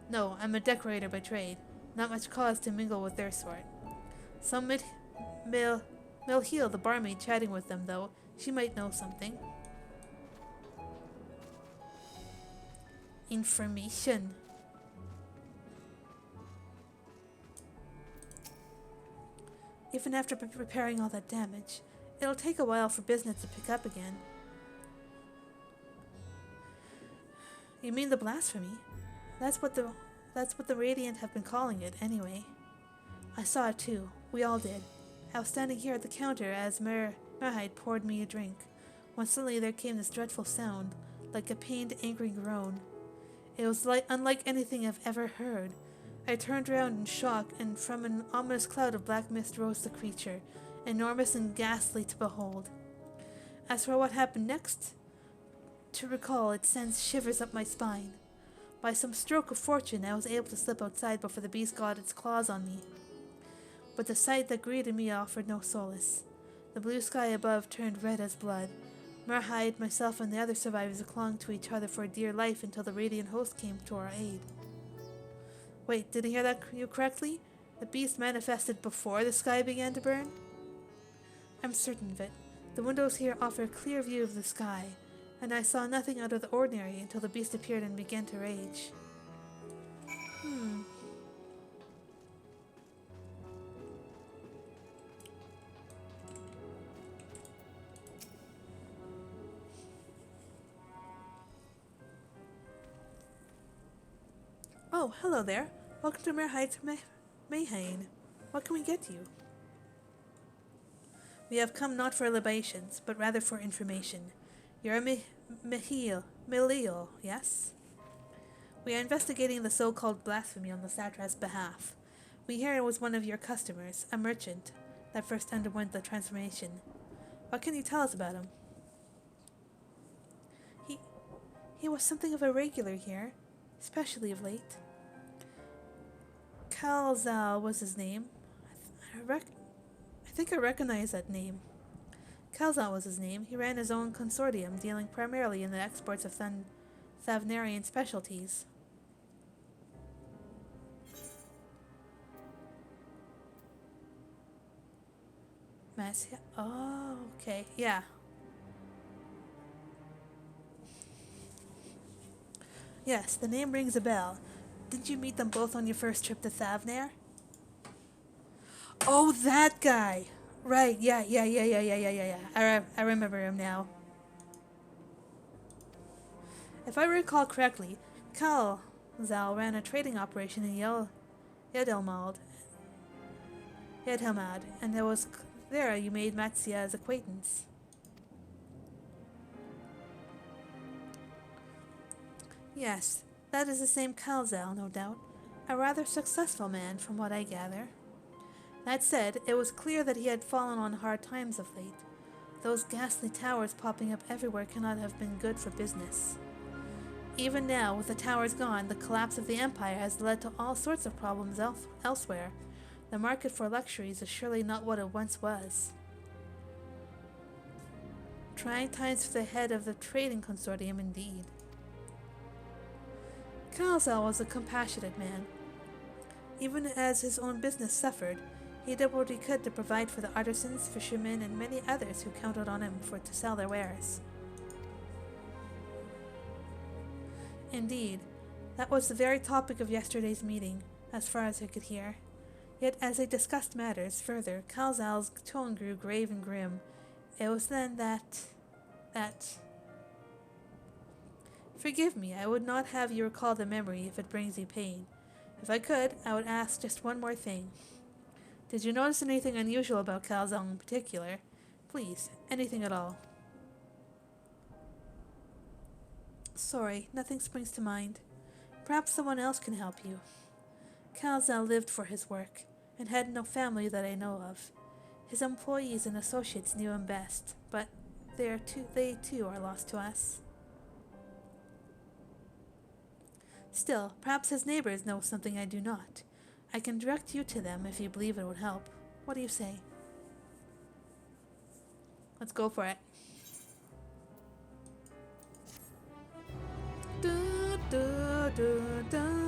S1: No, I'm a decorator by trade. Not much cause to mingle with their sort. Some Milheal, the barmaid, chatting with them, though. She might know something. Information. Even after repairing all that damage, it'll take a while for business to pick up again. You mean the blasphemy? That's what the Radiant have been calling it, anyway. I saw it too. We all did. I was standing here at the counter as Merhide poured me a drink, when suddenly there came this dreadful sound, like a pained, angry groan. It was unlike anything I've ever heard. I turned around in shock, and from an ominous cloud of black mist rose the creature, enormous and ghastly to behold. As for what happened next, to recall, it sends shivers up my spine. By some stroke of fortune, I was able to slip outside before the beast got its claws on me. But the sight that greeted me offered no solace. The blue sky above turned red as blood. Merhide, myself, and the other survivors clung to each other for dear life until the Radiant host came to our aid. Wait, did I hear that you correctly? The beast manifested before the sky began to burn? I'm certain of it. The windows here offer a clear view of the sky, and I saw nothing out of the ordinary until the beast appeared and began to rage. Oh, hello there. Welcome to Merhide's Mayhain. What can we get you? We have come not for libations, but rather for information. You're a Milheal, yes? We are investigating the so-called blasphemy on the Satrap's behalf. We hear it was one of your customers, a merchant, that first underwent the transformation. What can you tell us about him? He was something of a regular here, especially of late. Kalzal was his name. I think I recognize that name. Kalzal was his name. He ran his own consortium, dealing primarily in the exports of Thavnarian specialties. Oh, okay. Yeah. Yes, the name rings a bell. Didn't you meet them both on your first trip to Thavnar? Oh, that guy! Right, yeah. I remember him now. If I recall correctly, Kalzal ran a trading operation in Yedelmad, and it was there you made Matsia's acquaintance. Yes, that is the same Kalzal, no doubt. A rather successful man, from what I gather. That said, it was clear that he had fallen on hard times of late. Those ghastly towers popping up everywhere cannot have been good for business. Even now, with the towers gone, the collapse of the Empire has led to all sorts of problems elsewhere. The market for luxuries is surely not what it once was. Trying times for the head of the trading consortium indeed. Kalzal was a compassionate man. Even as his own business suffered, he did what he could to provide for the artisans, fishermen, and many others who counted on him to sell their wares. Indeed, that was the very topic of yesterday's meeting, as far as I could hear. Yet as they discussed matters further, Kalzal's tone grew grave and grim. It was then that... Forgive me, I would not have you recall the memory if it brings you pain. If I could, I would ask just one more thing. Did you notice anything unusual about Kalzal in particular? Please, anything at all. Sorry, nothing springs to mind. Perhaps someone else can help you. Kalzal lived for his work, and had no family that I know of. His employees and associates knew him best, but they too are lost to us. Still, perhaps his neighbors know something I do not. I can direct you to them if you believe it would help. What do you say? Let's go for it. Du, du, du, du.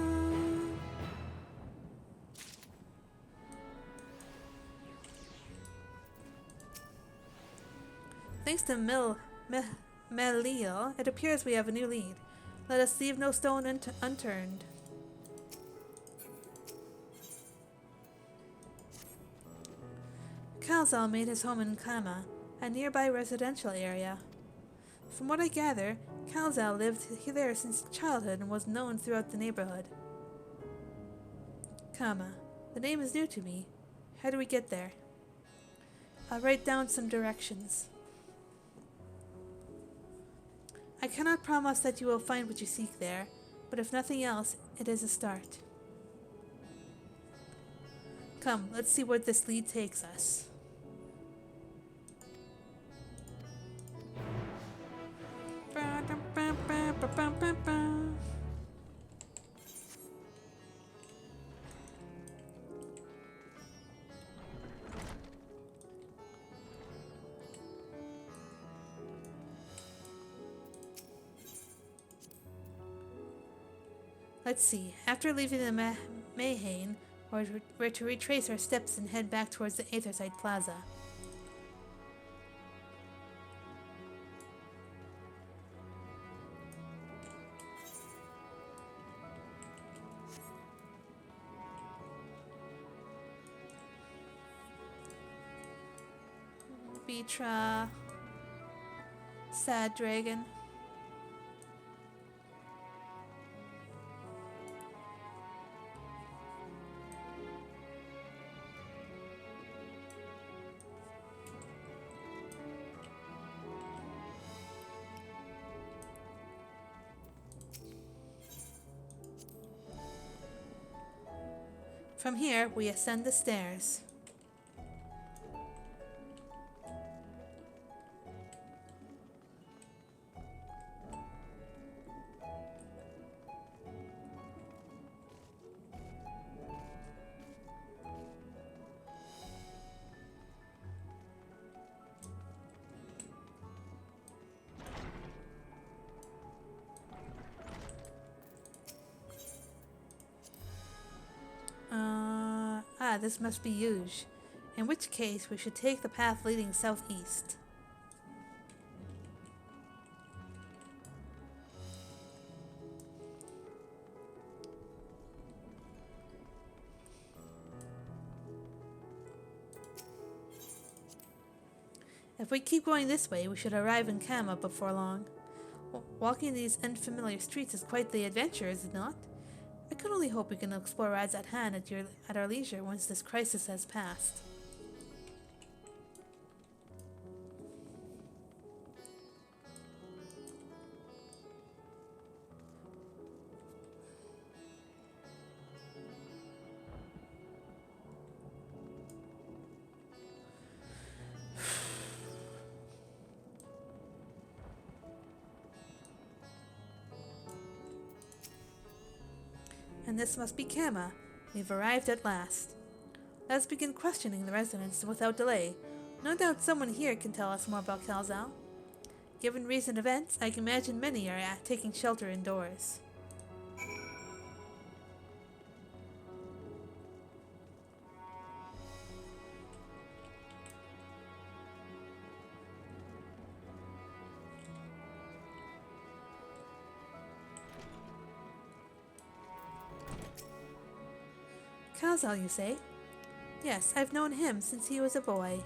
S1: Thanks to Melil, it appears we have a new lead. Let us leave no stone unturned. Kalzal made his home in Kama, a nearby residential area. From what I gather, Kalzal lived there since childhood and was known throughout the neighborhood. Kama. The name is new to me. How do we get there? I'll write down some directions. I cannot promise that you will find what you seek there, but if nothing else, it is a start. Come, let's see where this lead takes us. Let's see. After leaving the Mayhain, we're to retrace our steps and head back towards the Aethersite Plaza. Vitra. Sad Dragon. From here, we ascend the stairs. This must be Yuge, in which case we should take the path leading southeast. If we keep going this way, we should arrive in Kama before long. Walking these unfamiliar streets is quite the adventure, is it not? I can only hope we can explore Rad's at hand at our leisure once this crisis has passed. And this must be Kama. We've arrived at last. Let's begin questioning the residents without delay. No doubt someone here can tell us more about Kalzal. Given recent events, I can imagine many are taking shelter indoors. Kalzal, you say? Yes, I've known him since he was a boy.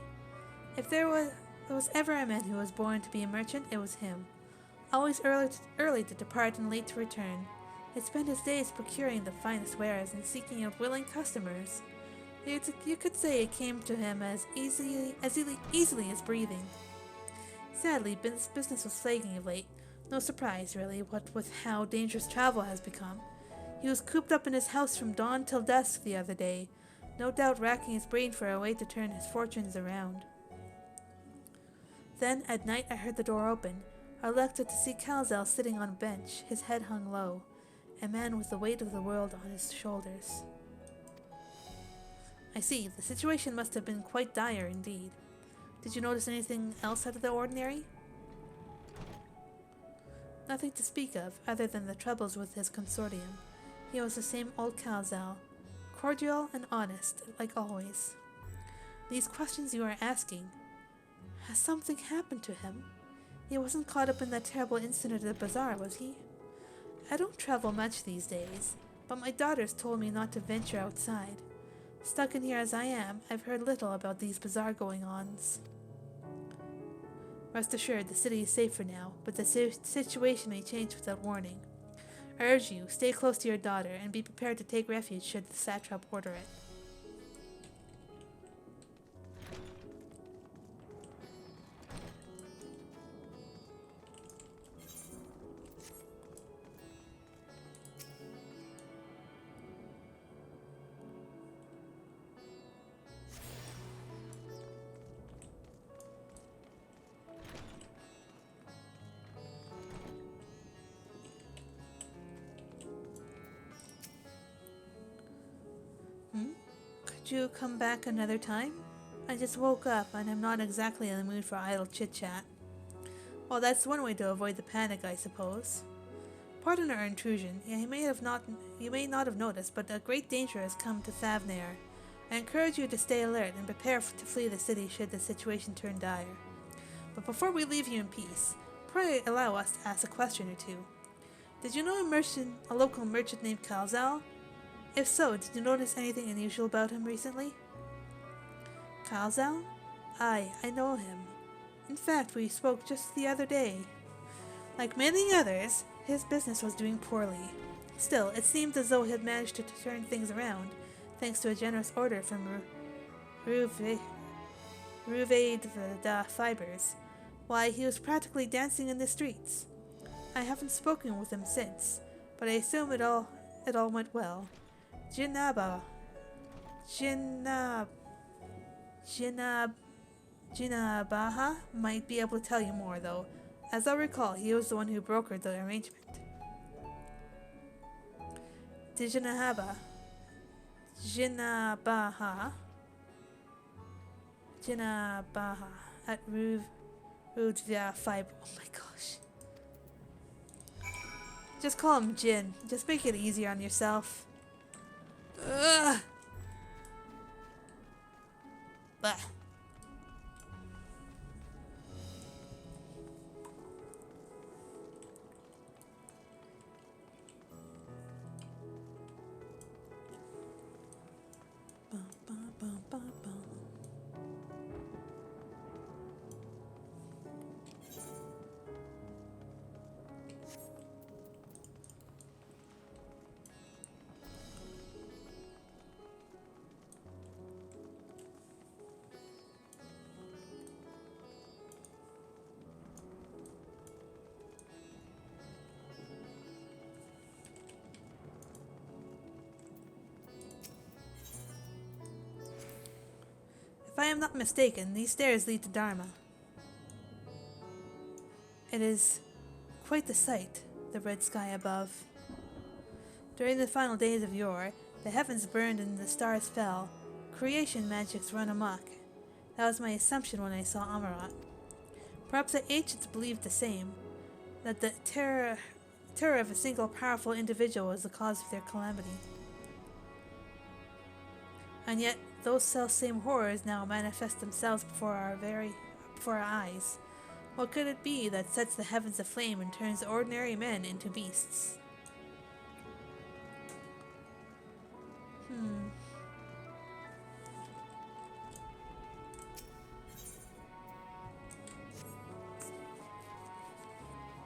S1: If there was ever a man who was born to be a merchant, it was him. Always early to depart and late to return. He spent his days procuring the finest wares and seeking out willing customers. You could say it came to him as easily as breathing. Sadly, business was flagging of late. No surprise, really, what with how dangerous travel has become. He was cooped up in his house from dawn till dusk the other day, no doubt racking his brain for a way to turn his fortunes around. Then, at night, I heard the door open. I looked up to see Kalzal sitting on a bench, his head hung low, a man with the weight of the world on his shoulders. I see. The situation must have been quite dire indeed. Did you notice anything else out of the ordinary? Nothing to speak of, other than the troubles with his consortium. He was the same old Kalzal, cordial and honest, like always. These questions you are asking, has something happened to him? He wasn't caught up in that terrible incident at the bazaar, was he? I don't travel much these days, but my daughters told me not to venture outside. Stuck in here as I am, I've heard little about these bazaar going-ons. Rest assured, the city is safe for now, but the situation may change without warning. I urge you, stay close to your daughter, and be prepared to take refuge should the satrap order it. Could you come back another time? I just woke up and I'm not exactly in the mood for idle chit-chat. Well, that's one way to avoid the panic, I suppose. Pardon our intrusion. You may not have noticed, but a great danger has come to Thavnair. I encourage you to stay alert and prepare to flee the city should the situation turn dire. But before we leave you in peace, pray allow us to ask a question or two. Did you know a local merchant named Kalzal? If so, did you notice anything unusual about him recently? Kalzal? Aye, I know him. In fact, we spoke just the other day. Like many others, his business was doing poorly. Still, it seemed as though he had managed to turn things around, thanks to a generous order from Ruvaid the Fibers. Why, he was practically dancing in the streets. I haven't spoken with him since, but I assume it all went well. Jinabaha might be able to tell you more, though. As I recall, he was the one who brokered the arrangement. Jinabaha at Rudvia Fiber. Oh my gosh. Just call him Jin. Just make it easier on yourself. Ugh. Bah. If I am not mistaken, these stairs lead to Dharma. It is quite the sight, the red sky above. During the final days of yore, the heavens burned and the stars fell. Creation magics run amok. That was my assumption when I saw Amarat. Perhaps the ancients believed the same, that the terror of a single powerful individual was the cause of their calamity. And yet, those self-same horrors now manifest themselves before our eyes. What could it be that sets the heavens aflame and turns ordinary men into beasts?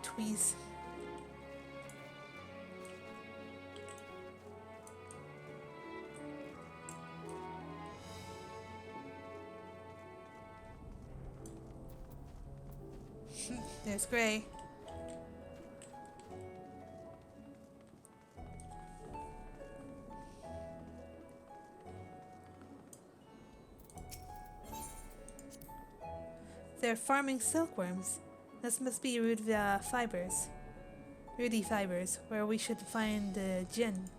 S1: Tweeze. There's Gray. They're farming silkworms. This must be Rudy Fibers, where we should find Jin.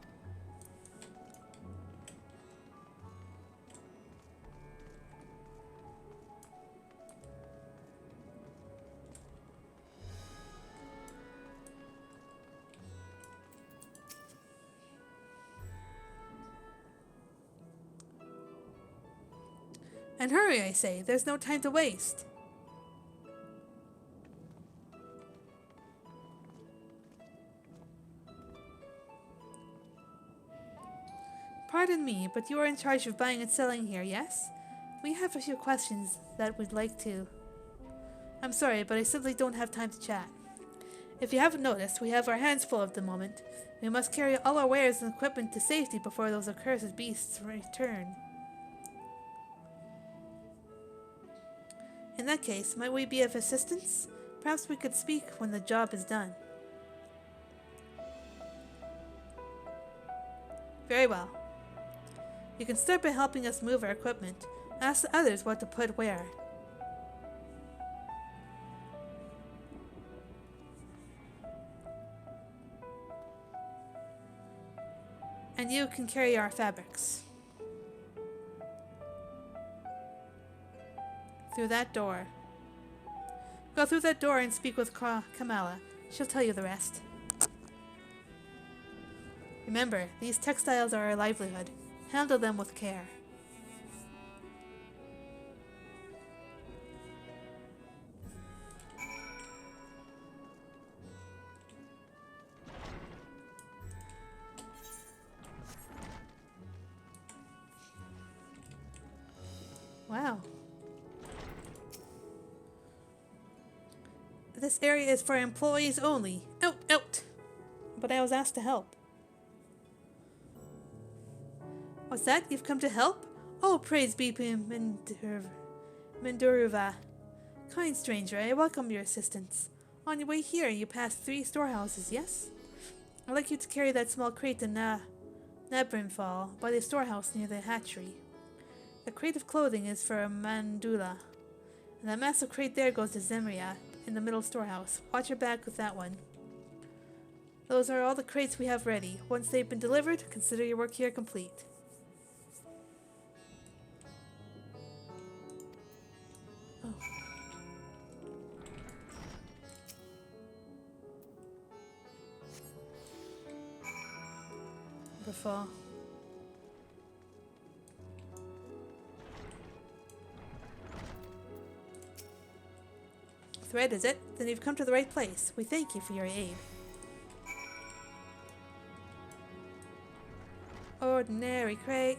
S1: And hurry, I say, there's no time to waste. Pardon me, but you are in charge of buying and selling here, yes? We have a few questions that we'd like to... I'm sorry, but I simply don't have time to chat. If you haven't noticed, we have our hands full at the moment. We must carry all our wares and equipment to safety before those accursed beasts return. In that case, might we be of assistance? Perhaps we could speak when the job is done. Very well. You can start by helping us move our equipment. Ask the others what to put where. And you can carry our fabrics. Through that door. Go through that door and speak with Kamala. She'll tell you the rest. Remember, these textiles are our livelihood. Handle them with care. Wow. This area is for employees only. Out, out! But I was asked to help. What's that? You've come to help? Oh, praise be Menduruva. Kind stranger, I welcome your assistance. On your way here, you passed 3 storehouses, yes? I'd like you to carry that small crate to Nabrinfall by the storehouse near the hatchery. The crate of clothing is for Mandula, and that massive crate there goes to Zemria in the middle storehouse. Watch your back with that one. Those are all the crates we have ready. Once they've been delivered, consider your work here complete. Oh. Before. Thread, is it? Then you've come to the right place. We thank you for your aid. Ordinary crate.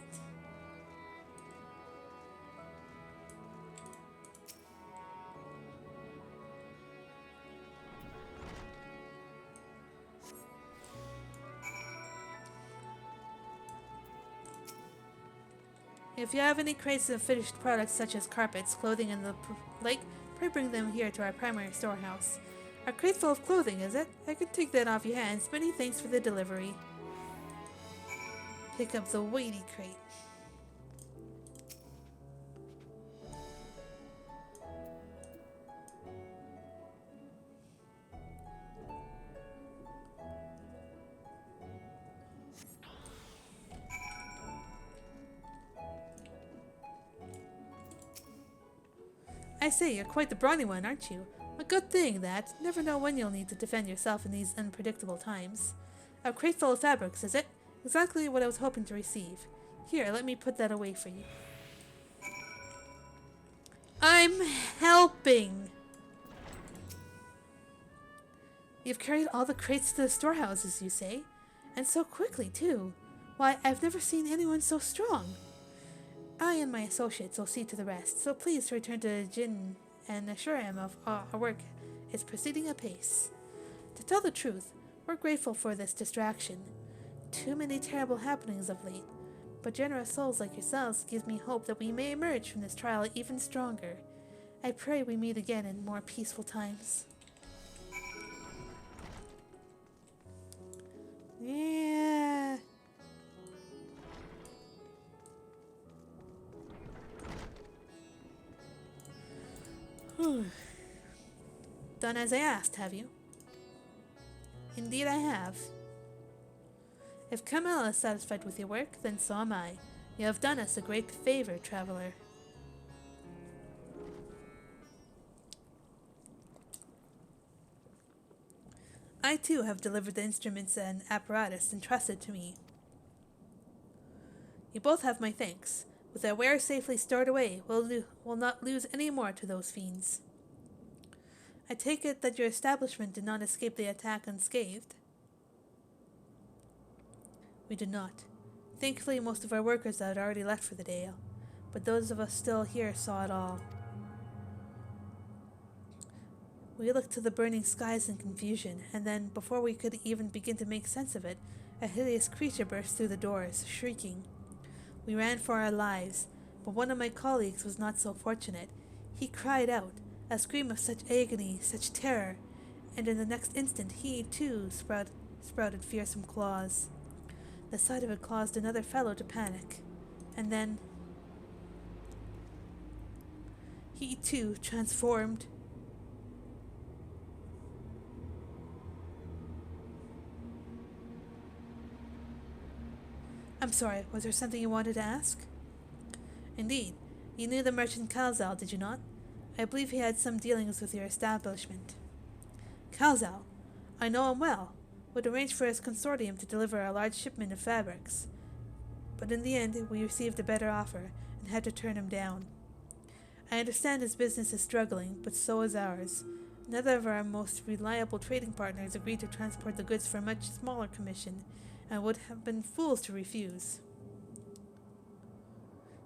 S1: If you have any crates of finished products such as carpets, clothing in the lake, pray bring them here to our primary storehouse. A crate full of clothing, is it? I can take that off your hands. Many thanks for the delivery. Pick up the weighty crate. I say, you're quite the brawny one, aren't you? A good thing, that. Never know when you'll need to defend yourself in these unpredictable times. A crate full of fabrics, is it? Exactly what I was hoping to receive. Here, let me put that away for you. I'm helping! You've carried all the crates to the storehouses, you say? And so quickly, too. Why, I've never seen anyone so strong. I and my associates will see to the rest, so please return to Jin and assure him of our work is proceeding apace. To tell the truth, we're grateful for this distraction. Too many terrible happenings of late, but generous souls like yourselves gives me hope that we may emerge from this trial even stronger. I pray we meet again in more peaceful times. Yeah. Done as I asked, have you? Indeed I have. If Kamala is satisfied with your work, then so am I. You have done us a great favor, traveler. I too have delivered the instruments and apparatus entrusted to me. You both have my thanks. With our wares safely stored away, we'll not lose any more to those fiends. I take it that your establishment did not escape the attack unscathed. We did not. Thankfully, most of our workers had already left for the day, but those of us still here saw it all. We looked to the burning skies in confusion, and then, before we could even begin to make sense of it, a hideous creature burst through the doors, shrieking. We ran for our lives, but one of my colleagues was not so fortunate. He cried out, a scream of such agony, such terror, and in the next instant he, too, sprouted fearsome claws. The sight of it caused another fellow to panic, and then he, too, transformed. I'm sorry, was there something you wanted to ask? Indeed. You knew the merchant Kalzal, did you not? I believe he had some dealings with your establishment. Kalzal? I know him well. Would arrange for his consortium to deliver a large shipment of fabrics. But in the end, we received a better offer and had to turn him down. I understand his business is struggling, but so is ours. Another of our most reliable trading partners agreed to transport the goods for a much smaller commission, and would have been fools to refuse.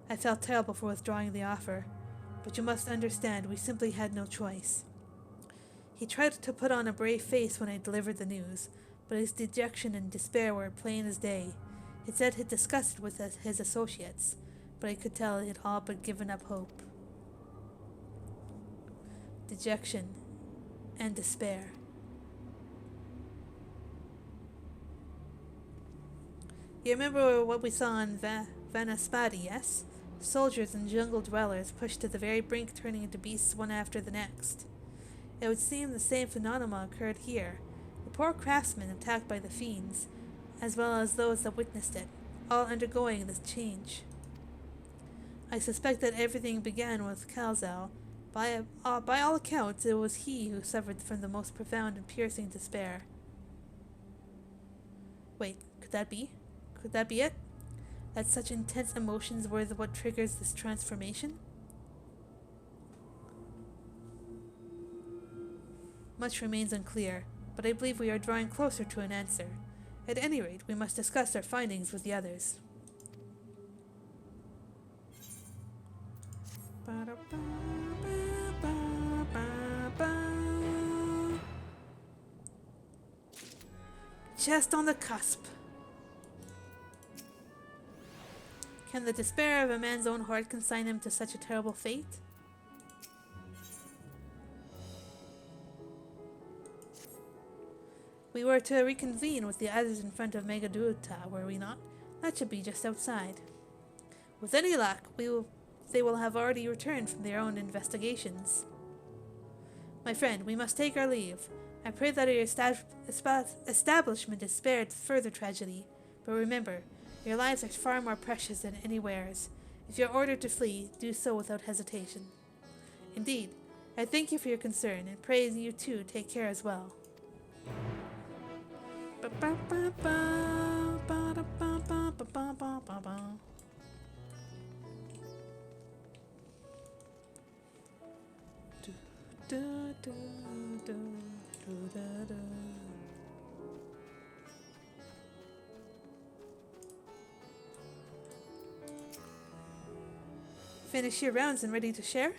S1: I felt terrible for withdrawing the offer, but you must understand we simply had no choice. He tried to put on a brave face when I delivered the news, but his dejection and despair were plain as day. He said he'd discussed it with his associates, but I could tell he had all but given up hope. Dejection and despair. You remember what we saw in Vanaspati, yes? Soldiers and jungle dwellers pushed to the very brink, turning into beasts one after the next. It would seem the same phenomena occurred here. The poor craftsmen attacked by the fiends, as well as those that witnessed it, all undergoing this change. I suspect that everything began with Kalzal. By all accounts, it was he who suffered from the most profound and piercing despair. Wait, could that be? Could that be it? That such intense emotions were what triggers this transformation? Much remains unclear, but I believe we are drawing closer to an answer. At any rate, we must discuss our findings with the others. Just on the cusp. Can the despair of a man's own heart consign him to such a terrible fate? We were to reconvene with the others in front of Megaduta, were we not? That should be just outside. With any luck, they will have already returned from their own investigations. My friend, we must take our leave. I pray that your establishment is spared further tragedy. But remember, your lives are far more precious than any wares. If you are ordered to flee, do so without hesitation. Indeed, I thank you for your concern, and pray you too take care as well. Finish your rounds and ready to share?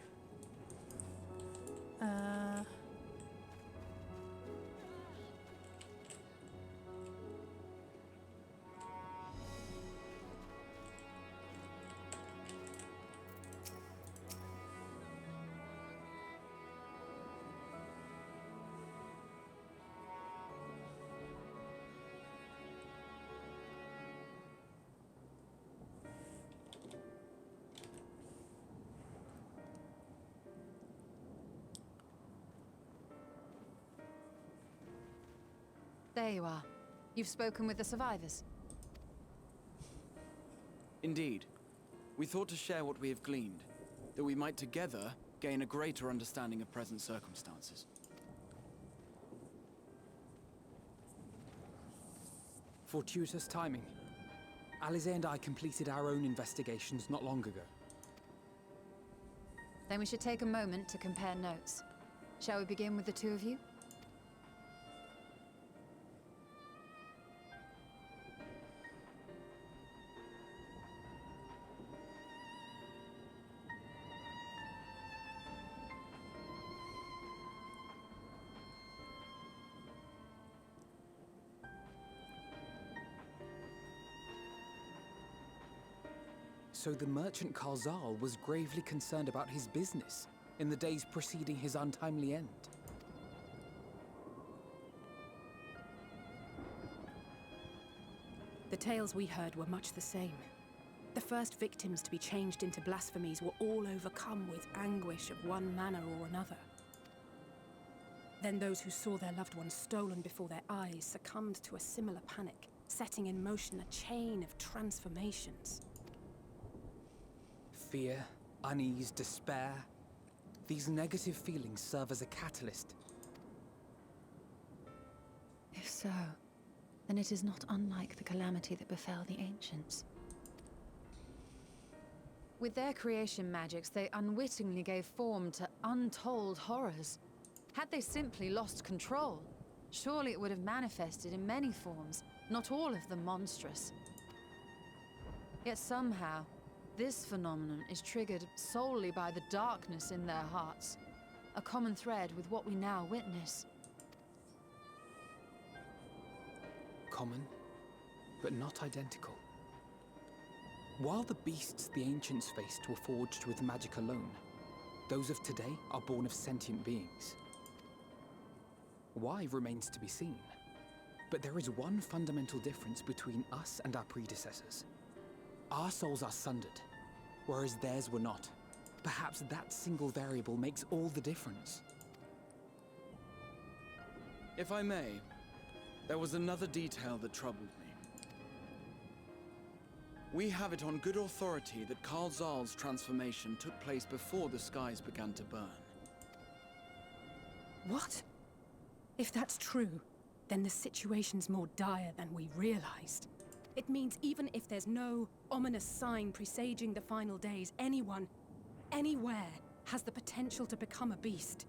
S3: There you are. You've spoken with the survivors.
S10: Indeed. We thought to share what we have gleaned, that we might together gain a greater understanding of present circumstances.
S5: Fortuitous timing. Alize and I completed our own investigations not long ago.
S3: Then we should take a moment to compare notes. Shall we begin with the two of you?
S5: So the merchant Karzal was gravely concerned about his business in the days preceding his untimely end.
S8: The tales we heard were much the same. The first victims to be changed into blasphemies were all overcome with anguish of one manner or another. Then those who saw their loved ones stolen before their eyes succumbed to a similar panic, setting in motion a chain of transformations.
S5: Fear, unease, despair. These negative feelings serve as a catalyst.
S3: If so, then it is not unlike the calamity that befell the ancients. With their creation magics, they unwittingly gave form to untold horrors. Had they simply lost control, surely it would have manifested in many forms, not all of them monstrous. Yet somehow, this phenomenon is triggered solely by the darkness in their hearts, a common thread with what we now witness.
S5: Common, but not identical. While the beasts the ancients faced were forged with magic alone, those of today are born of sentient beings. Why remains to be seen, but there is one fundamental difference between us and our predecessors. Our souls are sundered, whereas theirs were not. Perhaps that single variable makes all the difference.
S10: If I may, there was another detail that troubled me. We have it on good authority that Karzal's transformation took place before the skies began to burn.
S8: What? If that's true, then the situation's more dire than we realized. It means even if there's no ominous sign presaging the final days, anyone, anywhere, has the potential to become a beast.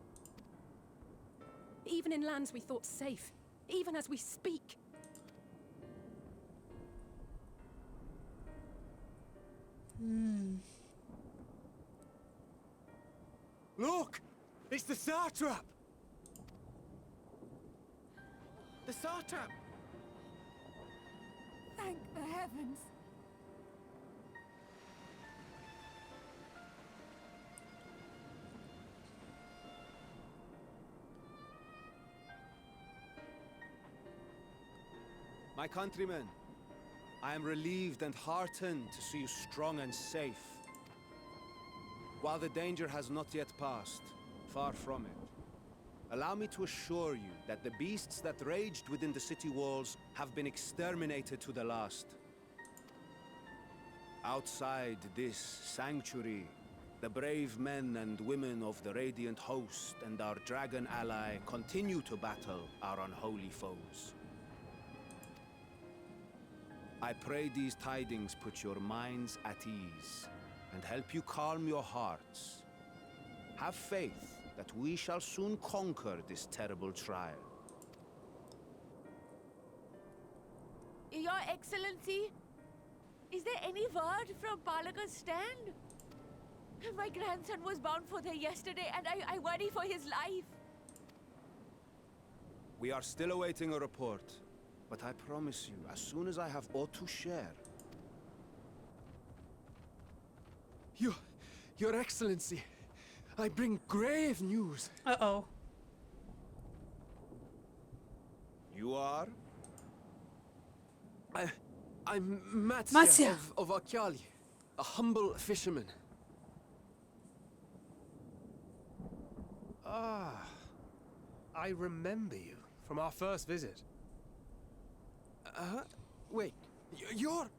S8: Even in lands we thought safe, even as we speak.
S7: Look! It's the Satrap! The Satrap!
S8: Thank the heavens.
S4: My countrymen, I am relieved and heartened to see you strong and safe. While the danger has not yet passed, far from it, allow me to assure you that the beasts that raged within the city walls have been exterminated to the last. Outside this sanctuary, the brave men and women of the Radiant Host and our dragon ally continue to battle our unholy foes. I pray these tidings put your minds at ease and help you calm your hearts. Have faith that we shall soon conquer this terrible trial.
S11: Your Excellency, is there any word from Balaka's stand? My grandson was bound for there yesterday, and I worry for his life.
S4: We are still awaiting a report, but I promise you, as soon as I have aught to share...
S7: Your Excellency, I bring grave news.
S1: Uh-oh.
S4: You are?
S7: I'm Matsya,
S1: Matsya.
S7: of Akyali, a humble fisherman. Ah, I remember you from our first visit. Wait, you're...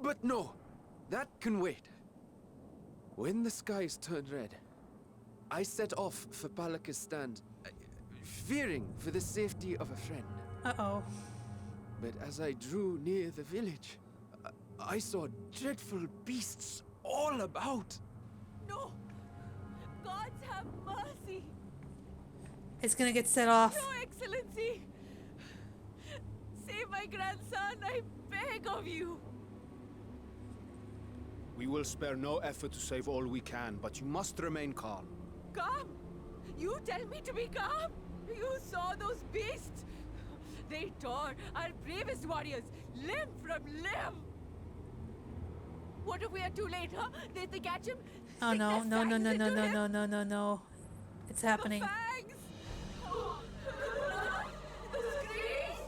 S7: But no, that can wait. When the skies turned red, I set off for Balaka's stand, fearing for the safety of a friend.
S1: Uh-oh.
S10: but as I drew near the village, I saw dreadful beasts all about.
S11: No! Gods have mercy!
S1: It's gonna get set off.
S11: Your Excellency! Save my grandson, I beg of you!
S4: We will spare no effort to save all we can, but you must remain calm.
S11: Calm? You tell me to be calm? You saw those beasts? They tore our bravest warriors limb from limb! What if we are too late, huh? They catch him?
S1: Oh
S11: Stick
S1: no,
S11: their
S1: no, no,
S11: fangs
S1: no,
S11: into
S1: no, no,
S11: him?
S1: no, no, no, no. It's happening.
S11: The fangs! Oh, the blood! The screams!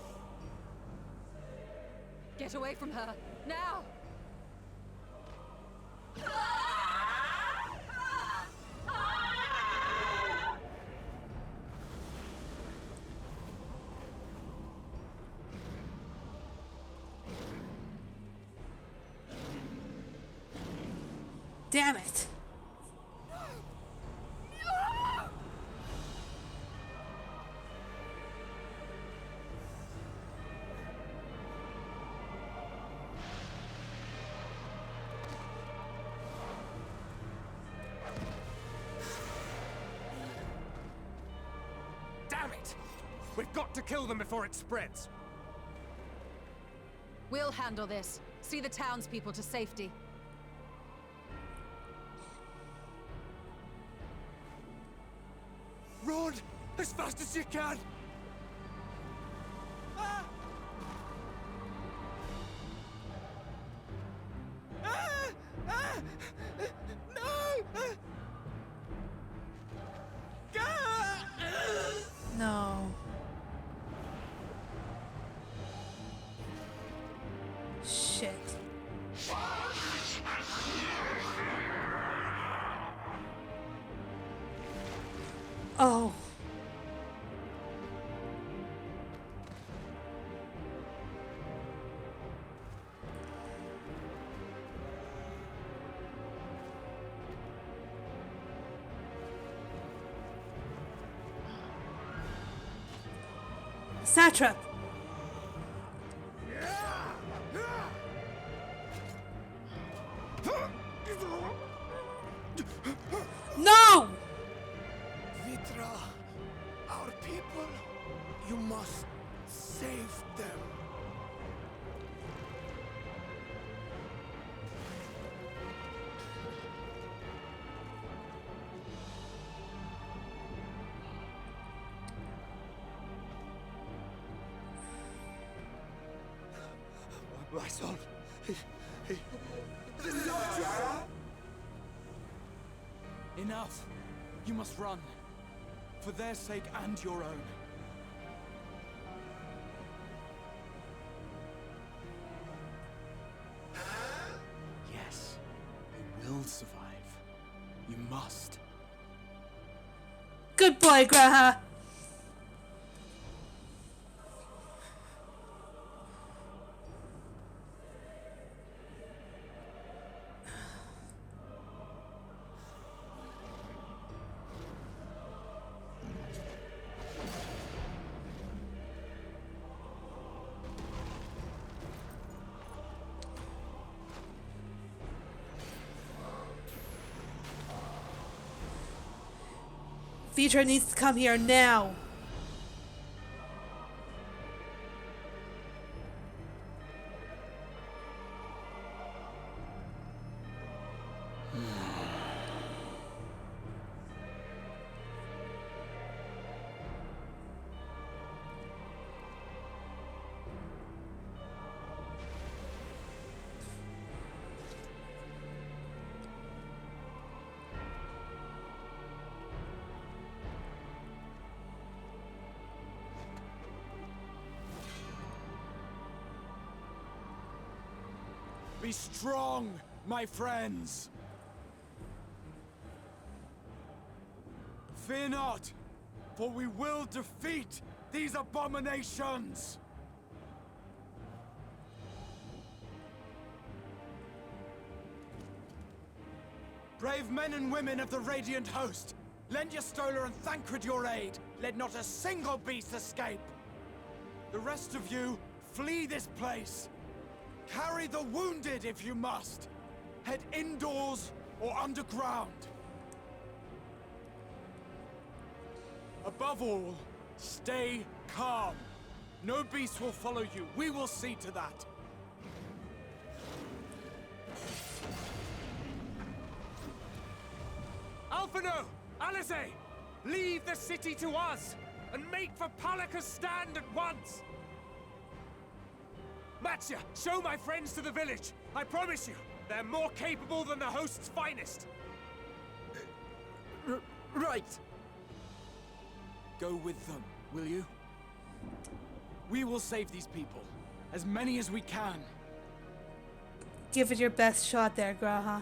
S3: Get away from her, now!
S1: Damn it!
S7: Damn it! We've got to kill them before it spreads.
S3: We'll handle this. See the townspeople to safety.
S10: Run as fast as you can! Ah! Ah! Ah! No! Ah!
S1: No. Shit. Oh. Satrap. No!
S2: Vitra, our people, you must save them. My son,
S10: Enough! You must run. For their sake and your own. Yes, you will survive. You must.
S1: Good boy, Graha. Vitra needs to come here now.
S10: Be strong, my friends! Fear not, for we will defeat these abominations! Brave men and women of the Radiant Host, lend your Stola and Thancred your aid. Let not a single beast escape. The rest of you, Flee this place! Carry the wounded if you must! Head indoors or underground! Above all, stay calm. No beast will follow you. We will see to that.
S7: Alphino! Alice! Leave the city to us, and make for Palaka's stand at once! Matsya, show my friends to the village. I promise you, they're more capable than the host's finest.
S10: Right. Go with them, will you? We will save these people. As many as we can.
S1: Give it your best shot there, Graha.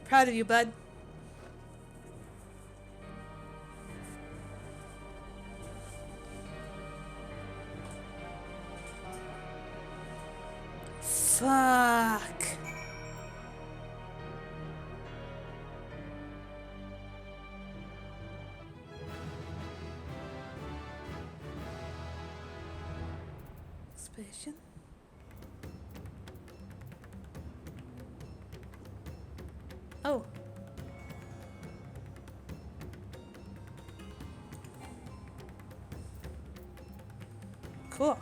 S1: Proud of you, bud. Fuck. Expedition. Oh. Cool.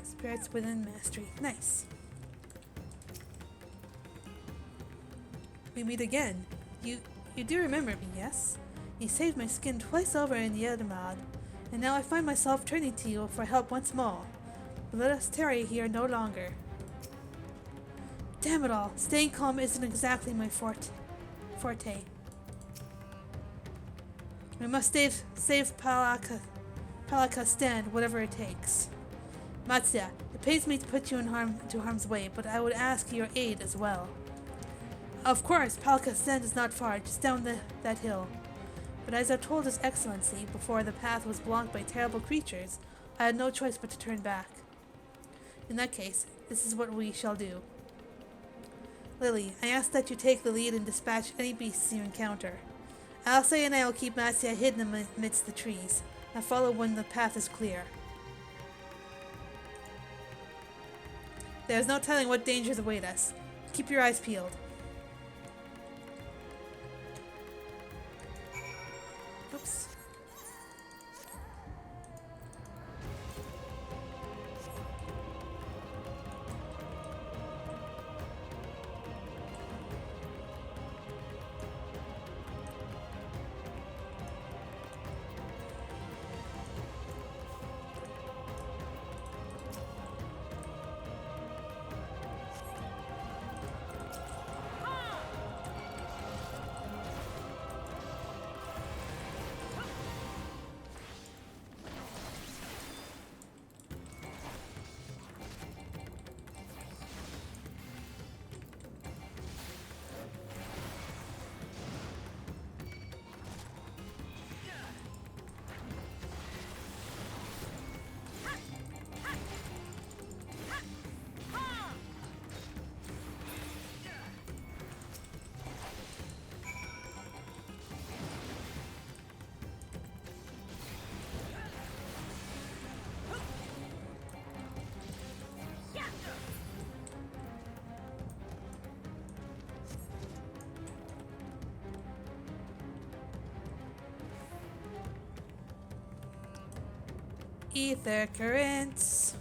S1: Spirits within mastery. Nice. We meet again. You do remember me, yes? You saved my skin twice over in Yedamad, and now I find myself turning to you for help once more. But let us tarry here no longer. Damn it all, staying calm isn't exactly my forte. We must save Palaka's stand, whatever it takes. Matsya, it pains me to put you into harm's way, but I would ask your aid as well. Of course, Palaka's stand is not far, just down that hill. But as I told His Excellency before, the path was blocked by terrible creatures. I had no choice but to turn back. In that case, this is what we shall do. Lily, I ask that you take the lead and dispatch any beasts you encounter. Alce and I will keep Matsya hidden amidst the trees, and follow when the path is clear. There is no telling what dangers await us. Keep your eyes peeled. Oops. Ether currents.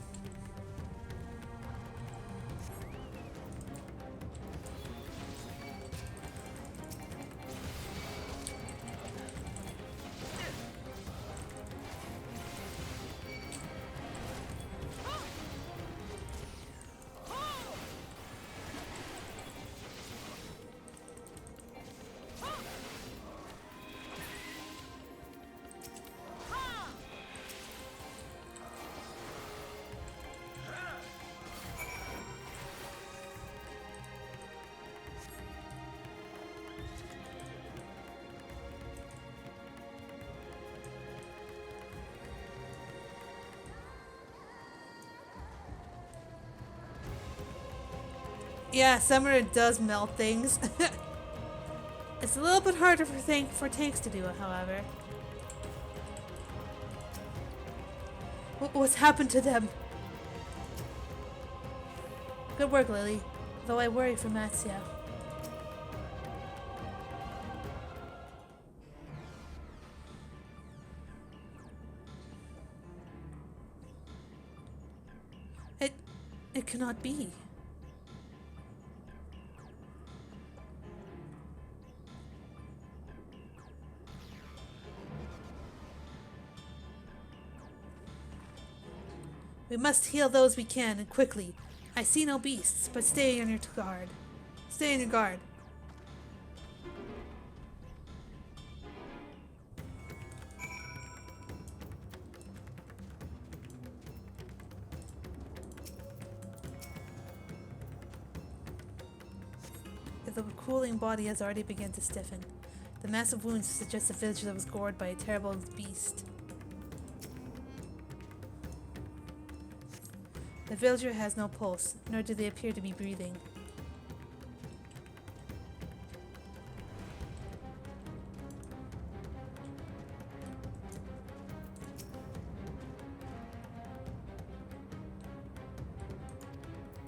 S1: Yeah, Summoner does melt things. It's a little bit harder for tanks to do, however. What's happened to them? Good work, Lily. Though I worry for Matsia. It cannot be. We must heal those we can, and quickly. I see no beasts, but stay on your guard. Stay on your guard. The cooling body has already begun to stiffen. The massive wounds suggest a villager was gored by a terrible beast. The villager has no pulse, nor do they appear to be breathing.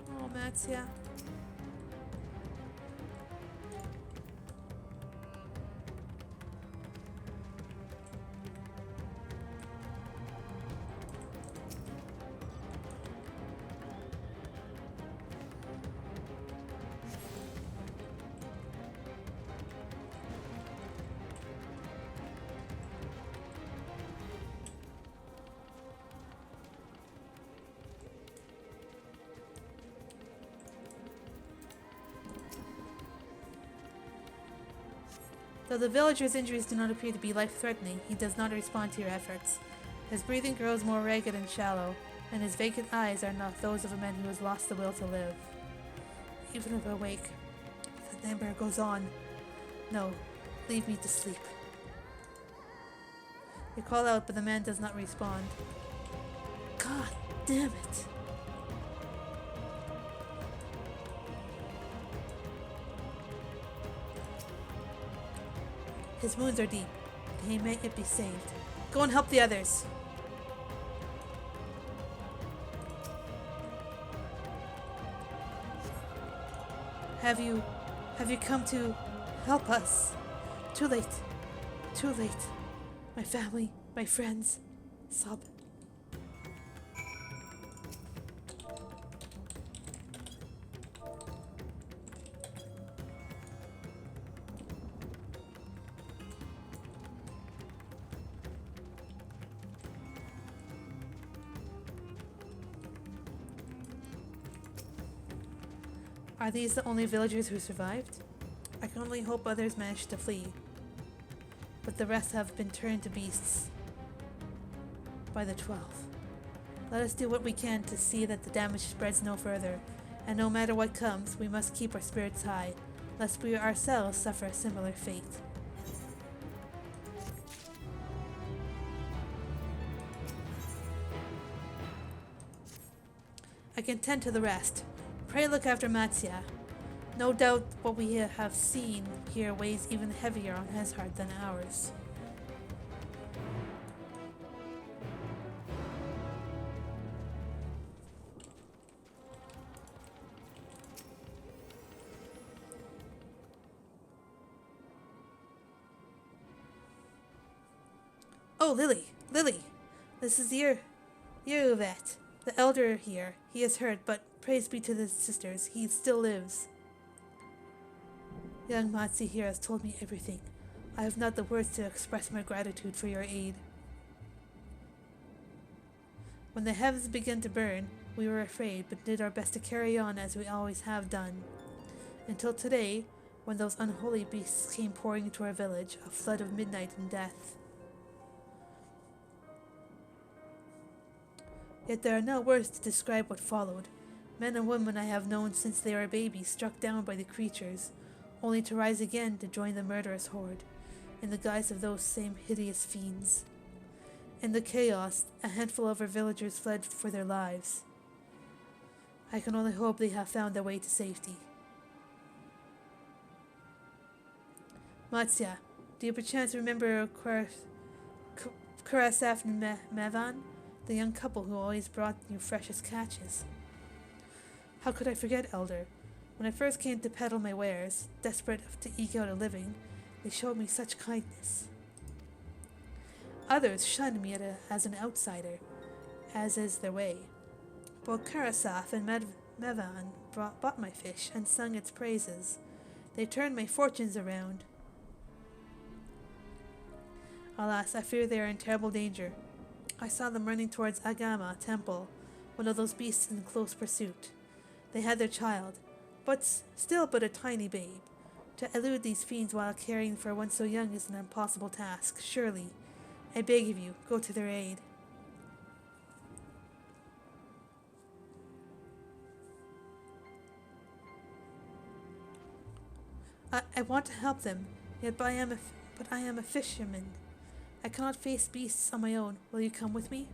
S1: Oh, Matsia. Though the villager's injuries do not appear to be life-threatening, he does not respond to your efforts. His breathing grows more ragged and shallow, and his vacant eyes are not those of a man who has lost the will to live. Even if awake, the nightmare goes on. No, leave me to sleep. You call out, but the man does not respond. God damn it! His wounds are deep. He may yet be saved. Go and help the others. Have you come to help us? Too late. Too late. My family, my friends. Sob. Are these the only villagers who survived? I can only hope others managed to flee. But the rest have been turned to beasts by the 12. Let us do what we can to see that the damage spreads no further, and no matter what comes, we must keep our spirits high, lest we ourselves suffer a similar fate. I can tend to the rest. Pray look after Matsia. No doubt what we have seen here weighs even heavier on his heart than ours. Oh, Lily! Lily! This is Yeruvet, the elder here. He is hurt, but praise be to the sisters, he still lives. Young Matsi here has told me everything. I have not the words to express my gratitude for your aid. When the heavens began to burn, we were afraid, but did our best to carry on as we always have done. Until today, when those unholy beasts came pouring into our village, a flood of midnight and death. Yet there are no words to describe what followed. Men and women I have known since they were babies struck down by the creatures, only to rise again to join the murderous horde, in the guise of those same hideous fiends. In the chaos, a handful of our villagers fled for their lives. I can only hope they have found their way to safety. Matsia, do you perchance remember Kurasaf Mevan, the young couple who always brought you freshest catches. How could I forget, Elder? When I first came to peddle my wares, desperate to eke out a living, they showed me such kindness. Others shunned me as an outsider, as is their way. Both Karasaf and Mevan bought my fish and sung its praises. They turned my fortunes around. Alas, I fear they are in terrible danger. I saw them running towards Agama Temple, one of those beasts in close pursuit. They had their child, but still but a tiny babe. To elude these fiends while caring for one so young is an impossible task. Surely, I beg of you, go to their aid. I want to help them, but I am a fisherman. I cannot face beasts on my own. Will you come with me?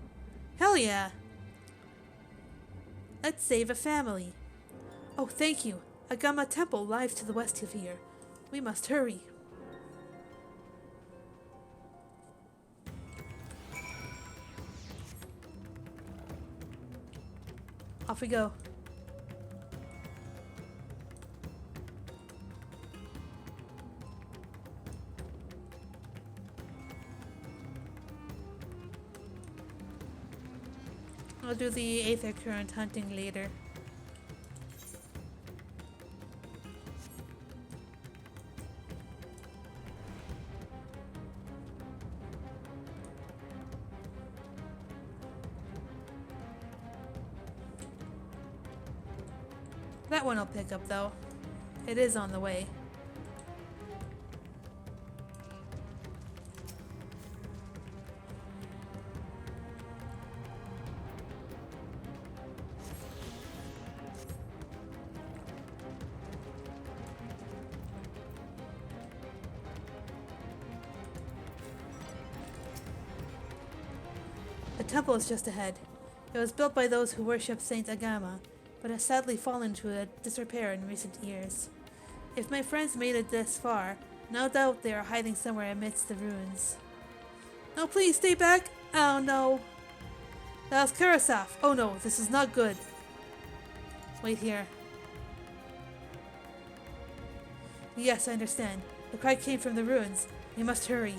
S1: Hell yeah! Let's save a family. Oh, thank you. Agama Temple lies to the west of here. We must hurry. Off we go. I'll do the Aether Current hunting later. That one I'll pick up though. It is on the way. The temple is just ahead. It was built by those who worship Saint Agama, but has sadly fallen to disrepair in recent years. If my friends made it this far, no doubt they are hiding somewhere amidst the ruins. No, please stay back! Oh no! That was Karasaf! Oh no, this is not good. Wait here. Yes, I understand. The cry came from the ruins. We must hurry.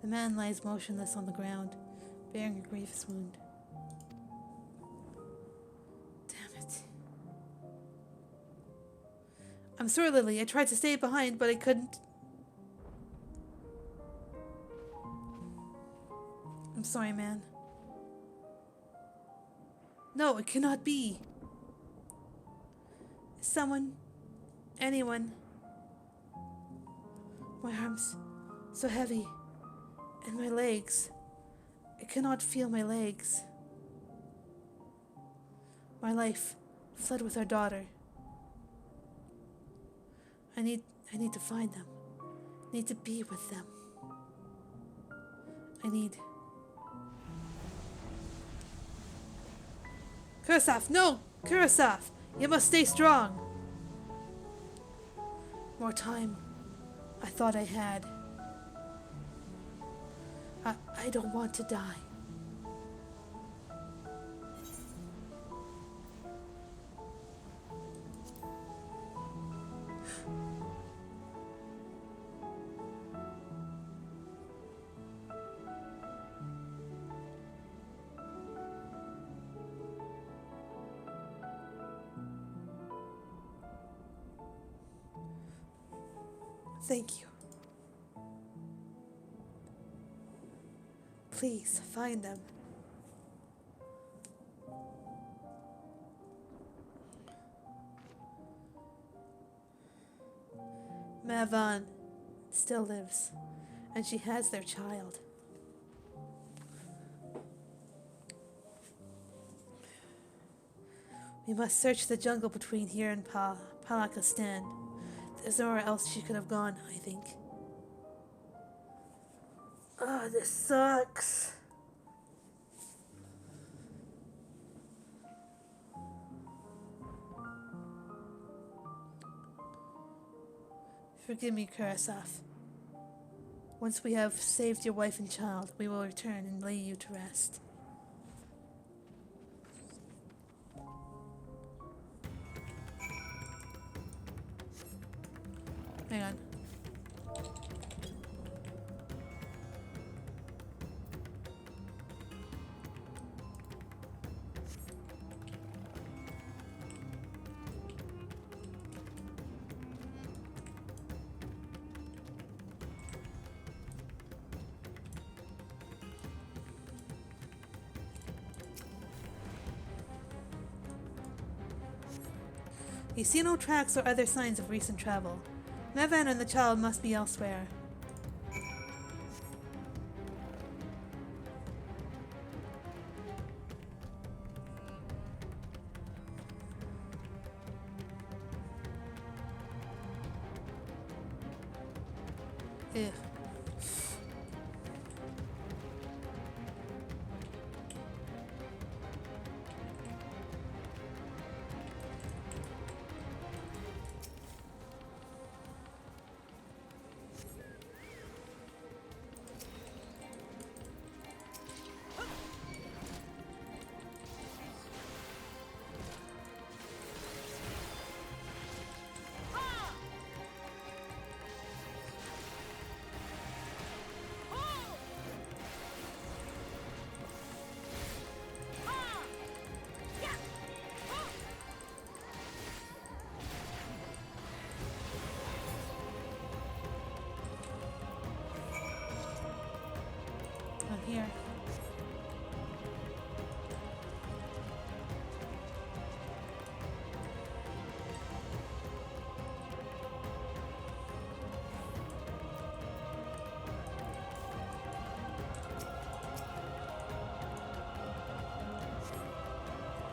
S1: The man lies motionless on the ground, bearing a grievous wound. Damn it. I'm sorry, Lily. I tried to stay behind, but I couldn't. I'm sorry, man. No, it cannot be. Someone, anyone. My arms, so heavy. And my legs. I cannot feel my legs. My life fled with our daughter. I need to find them. I need to be with them. I need... Kurasaf, no! Kurasaf! You must stay strong! More time I thought I had. I don't want to die. Thank you. Please, find them. Mavan still lives, and she has their child. We must search the jungle between here and Palakistan. There's nowhere else she could have gone, I think. Oh, this sucks. Forgive me, Karasaf. Once we have saved your wife and child, we will return and lay you to rest. Hang on. You see no tracks or other signs of recent travel. Mavan and the child must be elsewhere. Ugh. Here.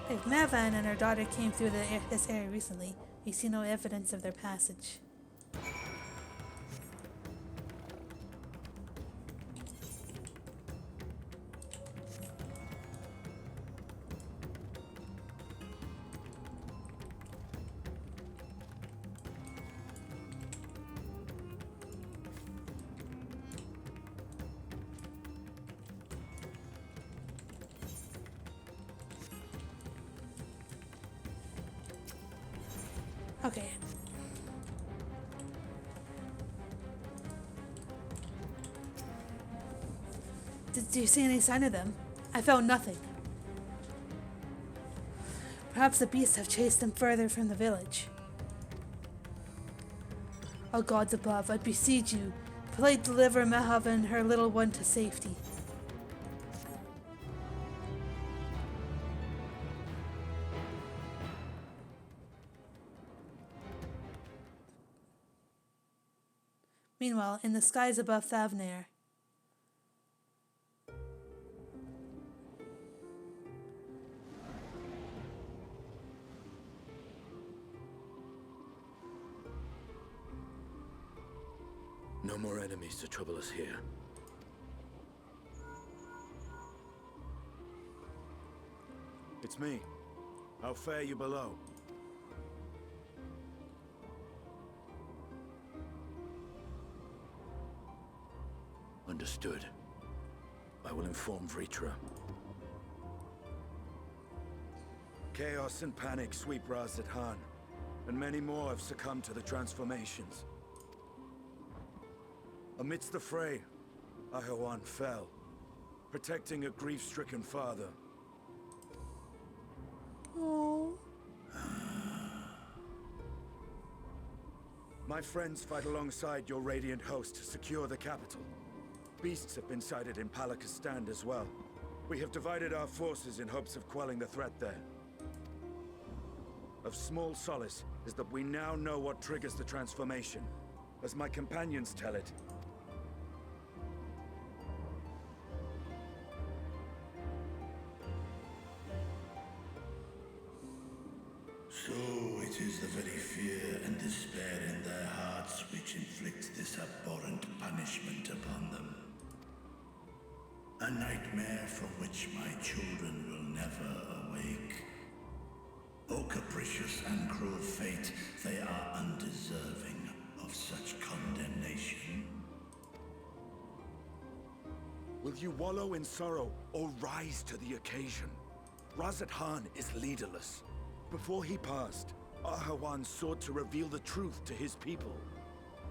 S1: If Mavan and her daughter came through this area recently, we see no evidence of their passage. Okay. Do you see any sign of them? I found nothing. Perhaps the beasts have chased them further from the village. O gods above, I beseech you, please deliver Mahav and her little one to safety. Meanwhile, in the skies above Thavnair,
S9: No more enemies to trouble us here. It's me. How fare you below? Understood. I will inform Vritra. Chaos and panic sweep Raz Khan, and many more have succumbed to the transformations. Amidst the fray, Ahawan fell, protecting a grief-stricken father.
S1: Oh.
S9: My friends fight alongside your Radiant host to secure the capital. Beasts have been sighted in Palakistan as well. We have divided our forces in hopes of quelling the threat there. Of small solace is that we now know what triggers the transformation. As my companions tell it,
S6: so it is the very fear and despair in their hearts which inflict this abhorrent punishment upon them. A nightmare from which my children will never awake. O capricious and cruel fate, they are undeserving of such condemnation.
S9: will you wallow in sorrow or rise to the occasion? Raz Khan is leaderless. Before he passed, Ahawan sought to reveal the truth to his people.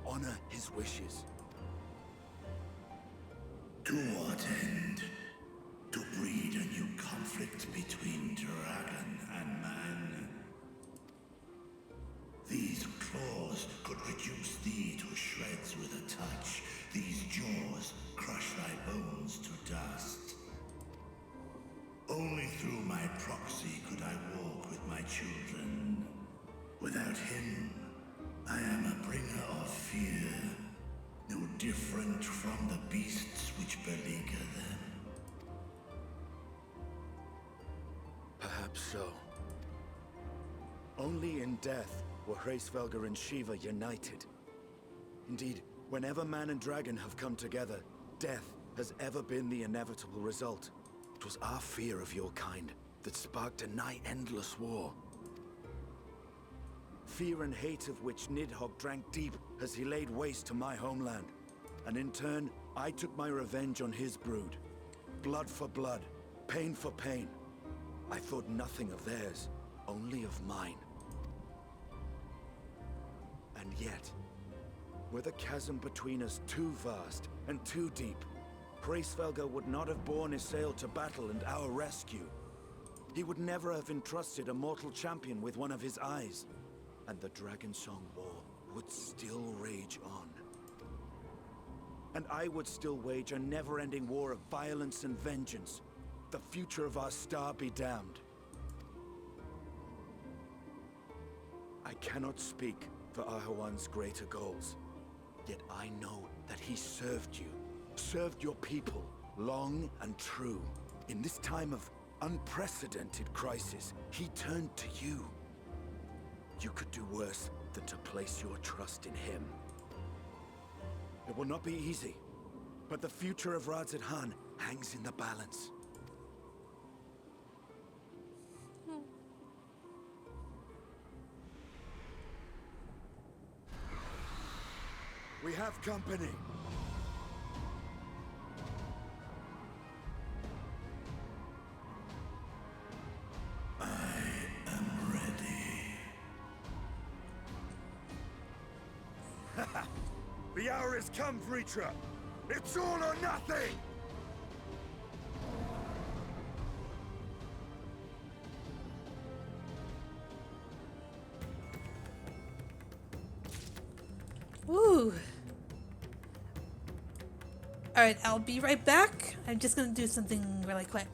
S9: Honor his wishes.
S6: To what end? To breed a new conflict between dragon and man? These claws could reduce thee to shreds with a touch. These jaws crush thy bones to dust. Only through my proxy could I walk with my children. Without him, I am a bringer of fear, no different from the beasts which beleaguer them.
S9: Perhaps so. Only in death were Hraesvelgr and Shiva united. Indeed, whenever man and dragon have come together, death has ever been the inevitable result. It was our fear of your kind that sparked a nigh-endless war. Fear and hate of which Nidhogg drank deep as he laid waste to my homeland. And in turn, I took my revenge on his brood. Blood for blood, pain for pain. I thought nothing of theirs, only of mine. And yet, were the chasm between us too vast and too deep, Hraesvelgr would not have borne Isael to battle and our rescue. He would never have entrusted a mortal champion with one of his eyes. And the Dragonsong War would still rage on. And I would still wage a never-ending war of violence and vengeance. The future of our star be damned. I cannot speak for Ahawan's greater goals. Yet I know that he served you, served your people, long and true. In this time of unprecedented crisis, he turned to you. You could do worse than to place your trust in him. It will not be easy, but the future of Raz Khan hangs in the balance. We have company. The hour has come, Vritra! It's all or nothing!
S1: Ooh. Alright, I'll be right back. I'm just gonna do something really quick.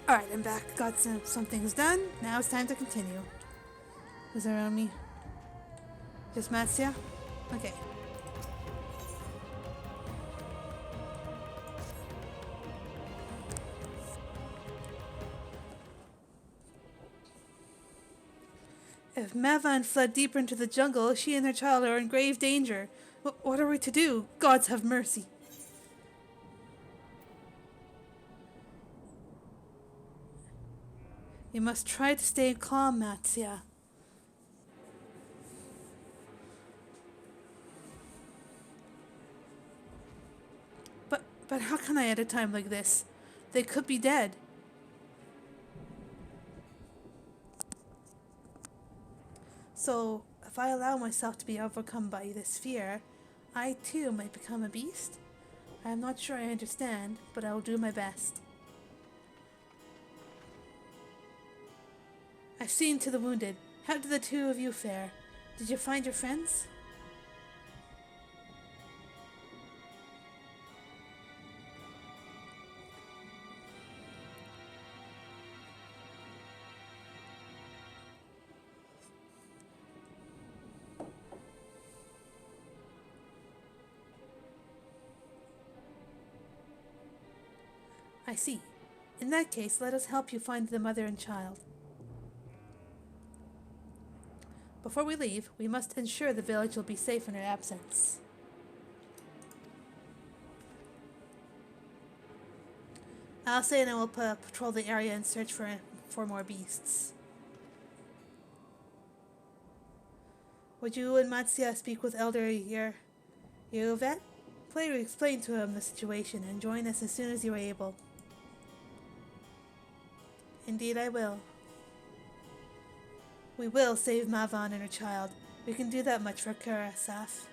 S1: Alright, I'm back. Got some things done. Now it's time to continue. Who's around me? Just Matsuya? Okay. If Mavan fled deeper into the jungle, she and her child are in grave danger. What are we to do? Gods have mercy. You must try to stay calm, Matsuya. But how can I at a time like this? They could be dead. So, if I allow myself to be overcome by this fear, I too might become a beast? I am not sure I understand, but I will do my best. I've seen to the wounded. How did the two of you fare? Did you find your friends? I see. In that case, let us help you find the mother and child. Before we leave, we must ensure the village will be safe in our absence. Alce and I will patrol the area and search for more beasts. Would you and Matsuya speak with Elder Yerovet? Please explain to him the situation and join us as soon as you are able. Indeed I will. We will save Mavan and her child. We can do that much for Kurasaf.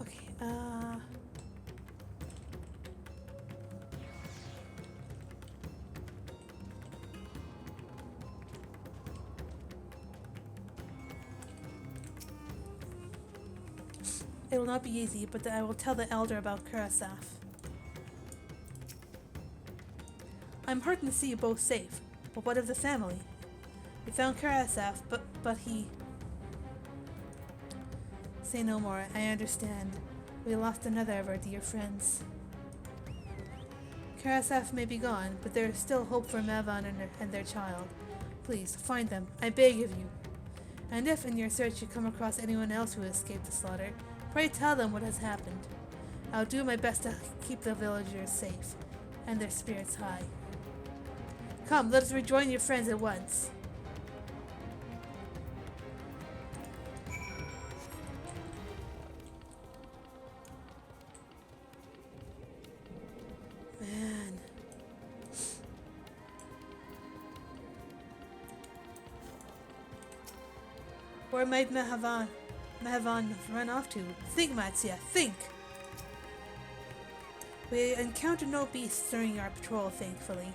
S1: Okay, it will not be easy, but I will tell the elder about Kurasaf. I'm heartened to see you both safe, but what of the family? We found Kurasaf, but he... Say no more, I understand. We lost another of our dear friends. Kurasaf may be gone, but there is still hope for Mavan and their child. Please, find them, I beg of you. And if in your search you come across anyone else who escaped the slaughter, pray tell them what has happened. I'll do my best to keep the villagers safe, and their spirits high. Come, let us rejoin your friends at once. Man. Where might Mahavan run off to? Think, Matsuya, think! We encountered no beasts during our patrol, thankfully.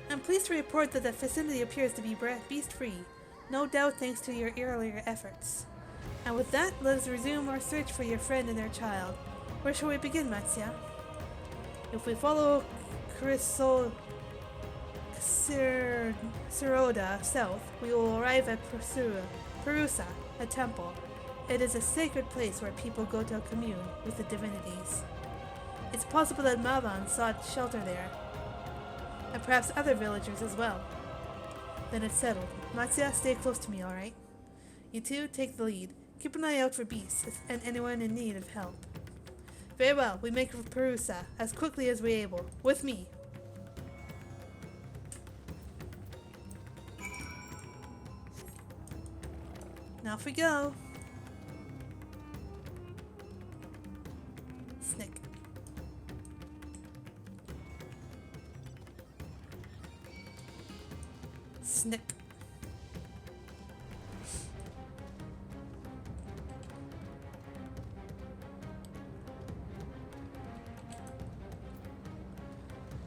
S1: I'm pleased to report that the vicinity appears to be beast-free, no doubt thanks to your earlier efforts. And with that, let us resume our search for your friend and their child. Where shall we begin, Matsuya? If we follow Siroda south, we will arrive at Perusa, a temple. It is a sacred place where people go to commune with the divinities. It's possible that Mavan sought shelter there, and perhaps other villagers as well. Then it's settled. Matsuya, stay close to me, alright? You two, take the lead. Keep an eye out for beasts and anyone in need of help. Very well, we make for Perusa as quickly as we're able. With me. Now off we go. Snick. Snick.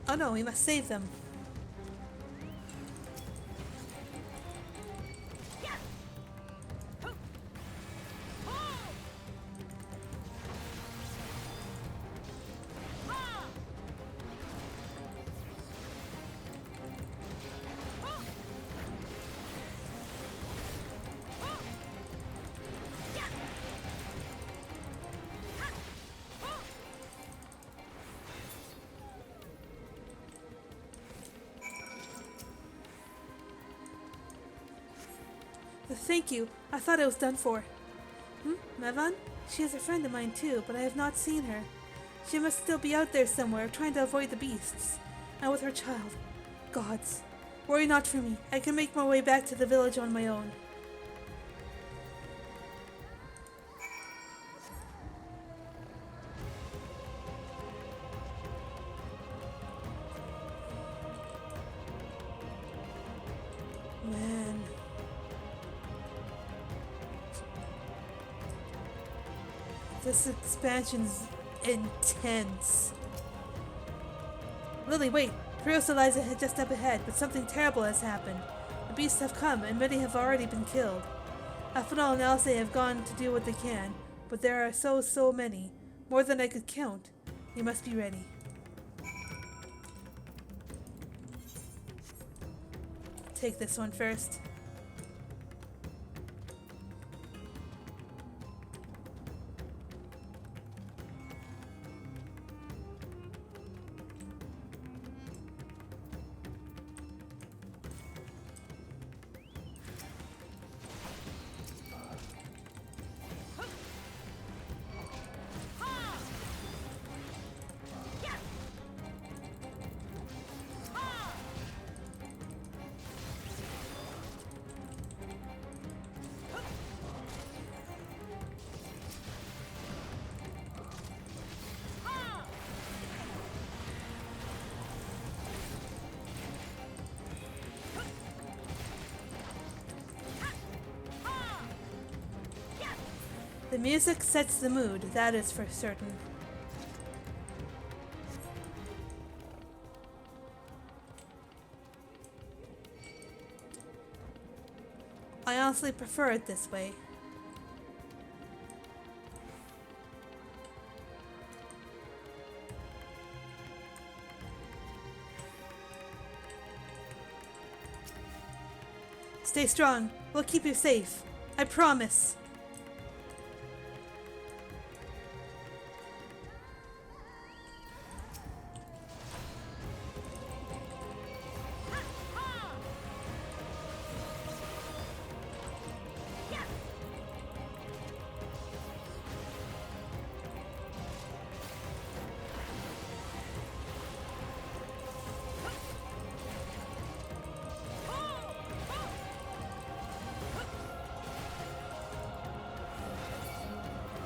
S1: Oh no, we must save them. Thank you. I thought I was done for. Mevan? She is a friend of mine too, but I have not seen her. She must still be out there somewhere, trying to avoid the beasts. And with her child. Gods. Worry not for me. I can make my way back to the village on my own. Man. This expansion's intense. Lily, wait! Furiosa lies just up ahead, but something terrible has happened. The beasts have come, and many have already been killed. Aphrodite and Elsa have gone to do what they can, but there are so many. More than I could count. You must be ready. Take this one first. The music sets the mood, that is for certain. I honestly prefer it this way. Stay strong. We'll keep you safe. I promise.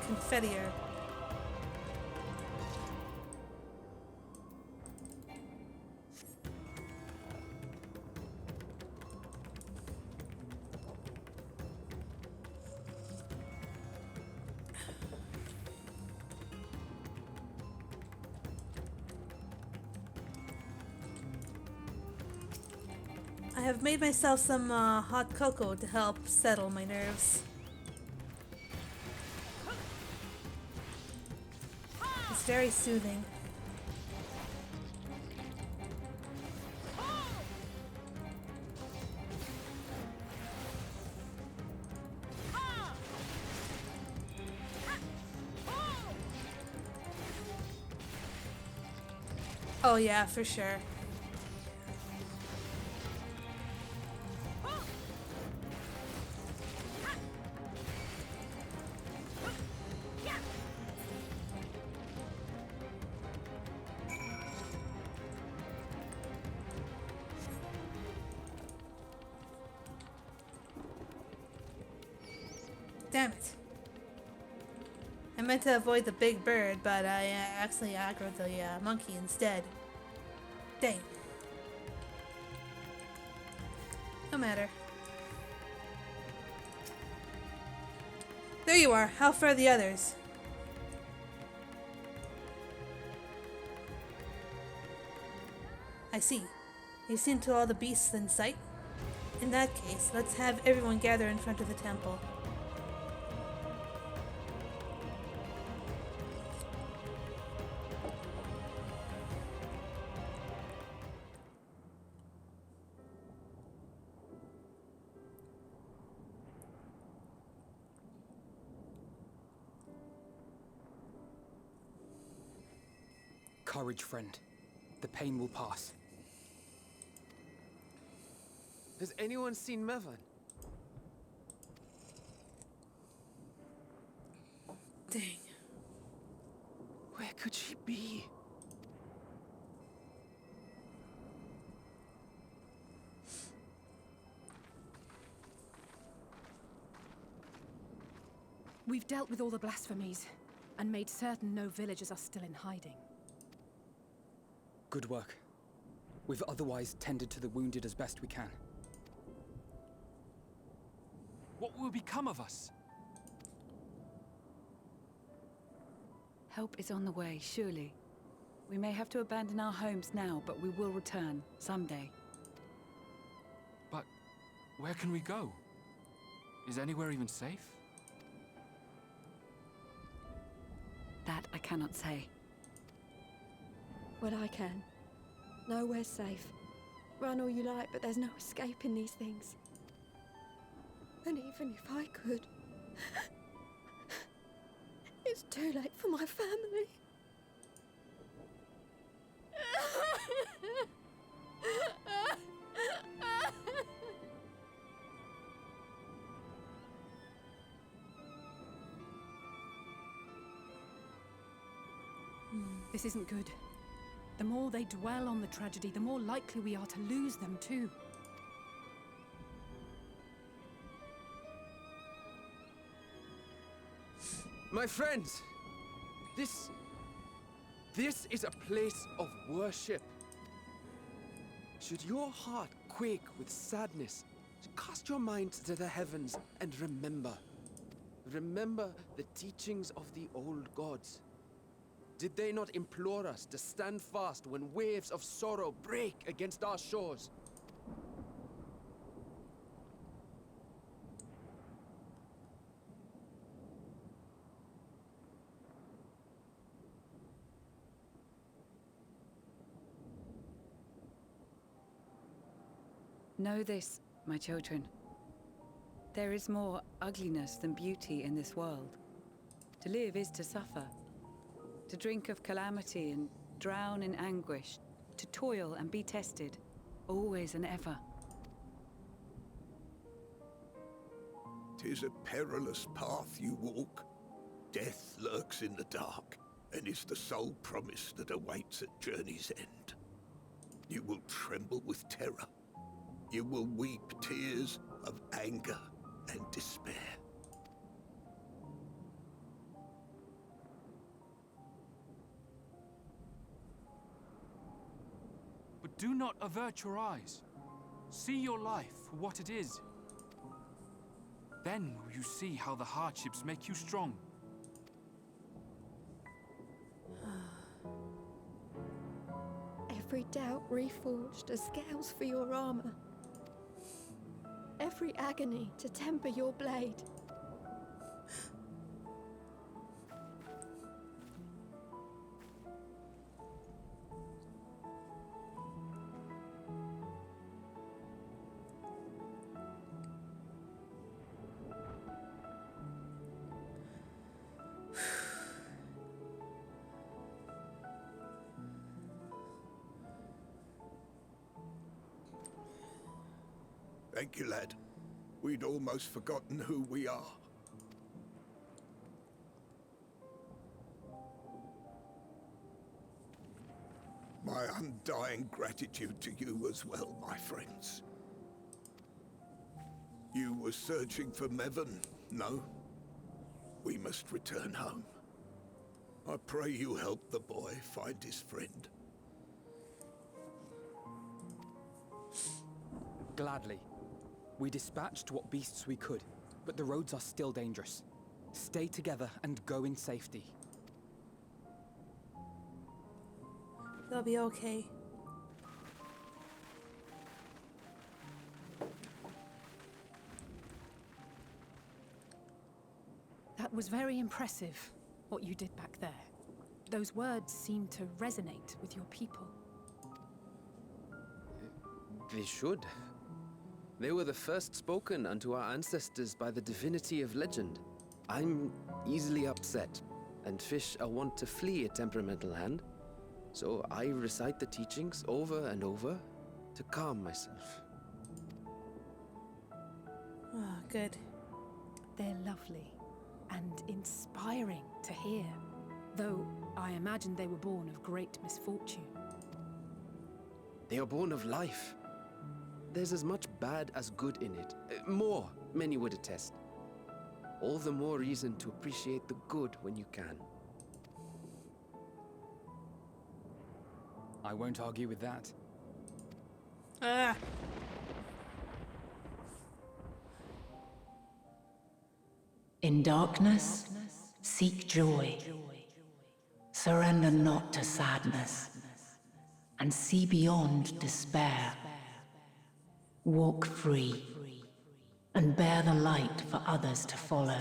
S1: Confettier. I have made myself some hot cocoa to help settle my nerves. It's very soothing. Oh yeah, for sure. Damn it. I meant to avoid the big bird, but I actually aggroed the monkey instead. Dang. No matter. There you are. How fare the others? I see. You've seen to all the beasts in sight? In that case, let's have everyone gather in front of the temple.
S5: Courage, friend. The pain will pass.
S7: Has anyone seen Mevan?
S10: she be?
S8: We've dealt with all the blasphemies, and made certain no villagers are still in hiding.
S5: Good work. We've otherwise tended to the wounded as best we can.
S10: What will become of us?
S12: Help is on the way, surely. We may have to abandon our homes now, but we will return someday.
S10: But where can we go? Is anywhere even safe?
S12: That I cannot say.
S13: Well, I can. Nowhere's safe. Run all you like, but there's no escaping these things. And even if I could, it's too late for my family.
S8: This isn't good. The more they dwell on the tragedy, the more likely we are to lose them too.
S14: My friends, this is a place of worship. Should your heart quake with sadness, cast your mind to the heavens and remember. Remember the teachings of the old gods. Did they not implore us to stand fast when waves of sorrow break against our shores?
S12: Know this, my children. There is more ugliness than beauty in this world. To live is to suffer. To drink of calamity and drown in anguish. To toil and be tested, always and ever.
S6: 'Tis a perilous path you walk. Death lurks in the dark, and is the sole promise that awaits at journey's end. You will tremble with terror. You will weep tears of anger and despair.
S10: But do not avert your eyes. See your life for what it is. Then will you see how the hardships make you strong.
S13: Every doubt reforged as scales for your armor. Every agony to temper your blade.
S6: Thank you, lad. We'd almost forgotten who we are. My undying gratitude to you as well, my friends. You were searching for Mevon, no? We must return home. I pray you help the boy find his friend.
S5: Gladly. We dispatched what beasts we could, but the roads are still dangerous. Stay together and go in safety.
S1: They'll be okay.
S8: That was very impressive, what you did back there. Those words seem to resonate with your people.
S14: They should. They were the first spoken unto our ancestors by the divinity of legend. I'm easily upset, and fish are wont to flee a temperamental hand. So I recite the teachings over and over to calm myself.
S1: Oh, good.
S8: They're lovely and inspiring to hear. Though I imagine they were born of great misfortune.
S14: They are born of life. There's as much bad as good in it. More, many would attest. All the more reason to appreciate the good when you can.
S5: I won't argue with that.
S1: Ah.
S15: In darkness, seek joy. Surrender not to sadness, and see beyond despair. Walk free, and bear the light for others to follow.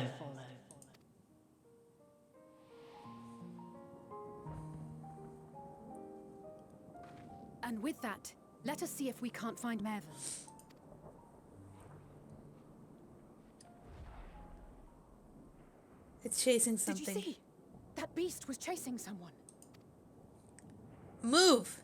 S8: And with that, let us see if we can't find Mervyn.
S1: It's chasing something.
S8: Did you see? That beast was chasing someone.
S1: Move!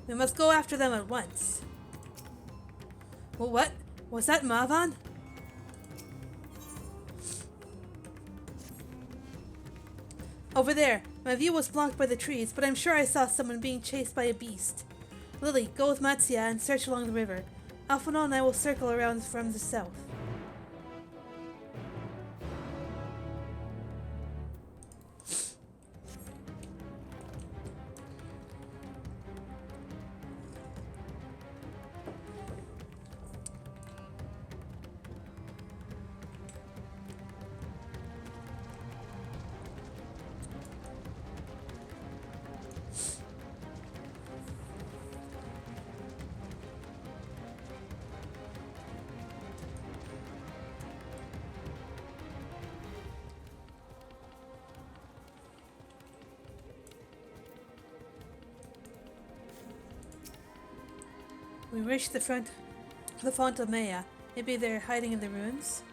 S1: We must go after them at once. Well, what? Was that Mavan? Over there. My view was blocked by the trees, but I'm sure I saw someone being chased by a beast. Lily, go with Matsia and search along the river. Alphonse and I will circle around from the south. We reached the font of Maya. Maybe they're hiding in the ruins?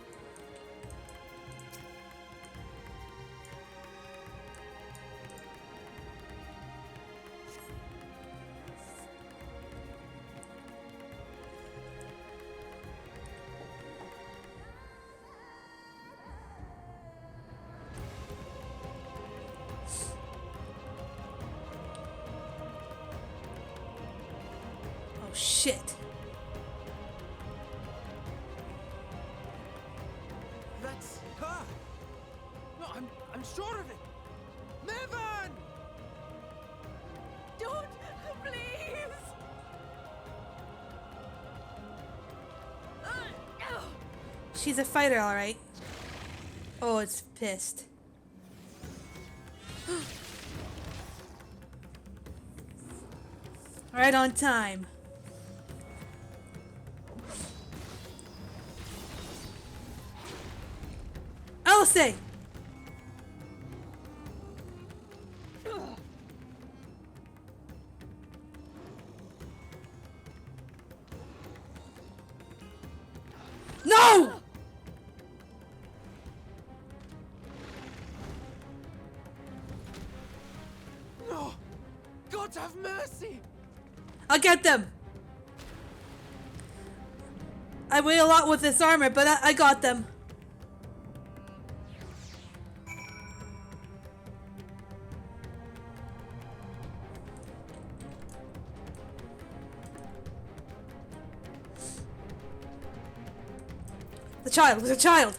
S1: Oh shit.
S14: That's her! No, I'm sure of it! Mervyn!
S11: Don't, please!
S1: She's a fighter, alright. Oh, it's pissed. Right on time. Alice! No!
S14: No! God have mercy!
S1: I'll get them! I weigh a lot with this armor, but I got them. The child was a child!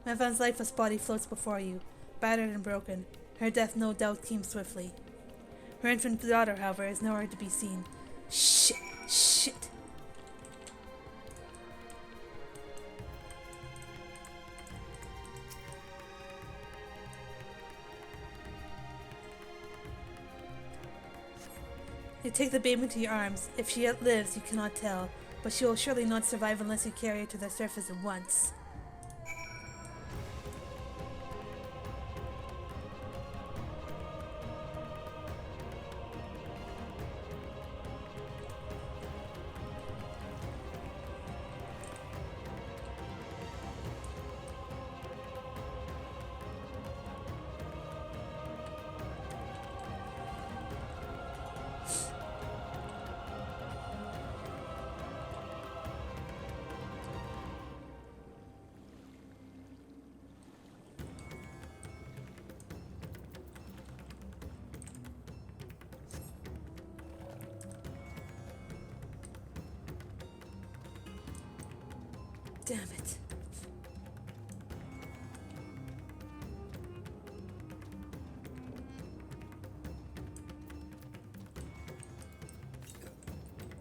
S1: Mevan's lifeless body floats before you, battered and broken. Her death no doubt came swiftly. Her infant daughter, however, is nowhere to be seen. Shit! Shit! You take the babe into your arms. If she yet lives, you cannot tell, but she will surely not survive unless you carry her to the surface at once. Damn it.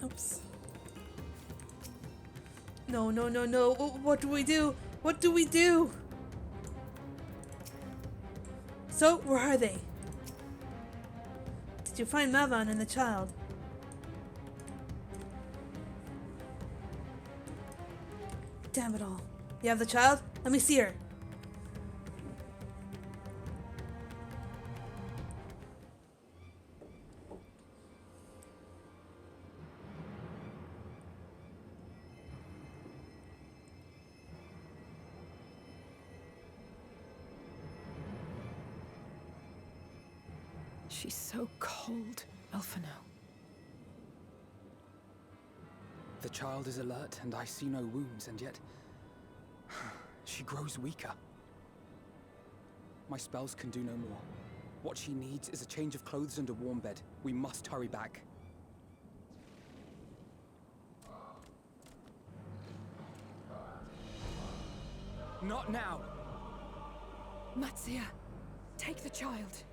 S1: Oops. No, no, no, no. What do we do? What do we do? So, where are they? Did you find Mavan and the child? Damn it all. You have the child? Let me see her.
S8: She's so cold, Elfino.
S5: The child is alert, and I see no wounds, and yet she grows weaker. My spells can do no more. What she needs is a change of clothes and a warm bed. We must hurry back. Not now!
S8: Matsia, take the child.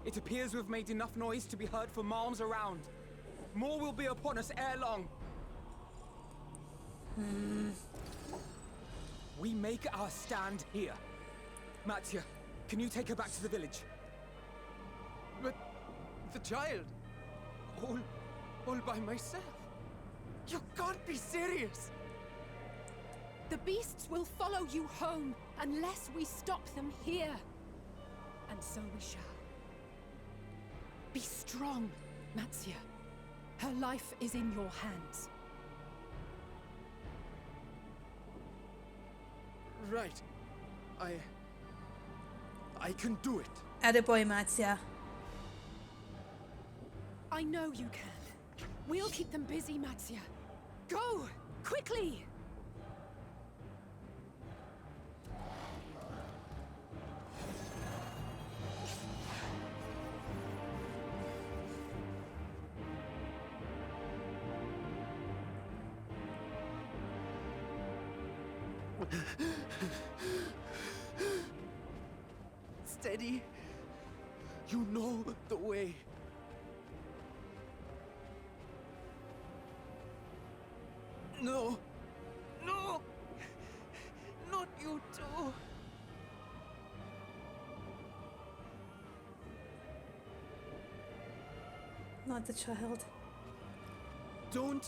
S5: It appears we've made enough noise to be heard for miles around. More will be upon us ere long. We make our stand here. Mattia, can you take her back to the village?
S14: But the child, all by myself. You can't be serious.
S8: The beasts will follow you home unless we stop them here. And so we shall. Be strong, Matsia. Her life is in your hands.
S14: Right. I can do it.
S1: Attaboy, Matsia.
S8: I know you can. We'll keep them busy, Matsia. Go! Quickly!
S14: Steady. You know the way. No. No! Not you too.
S1: Not the child.
S14: Don't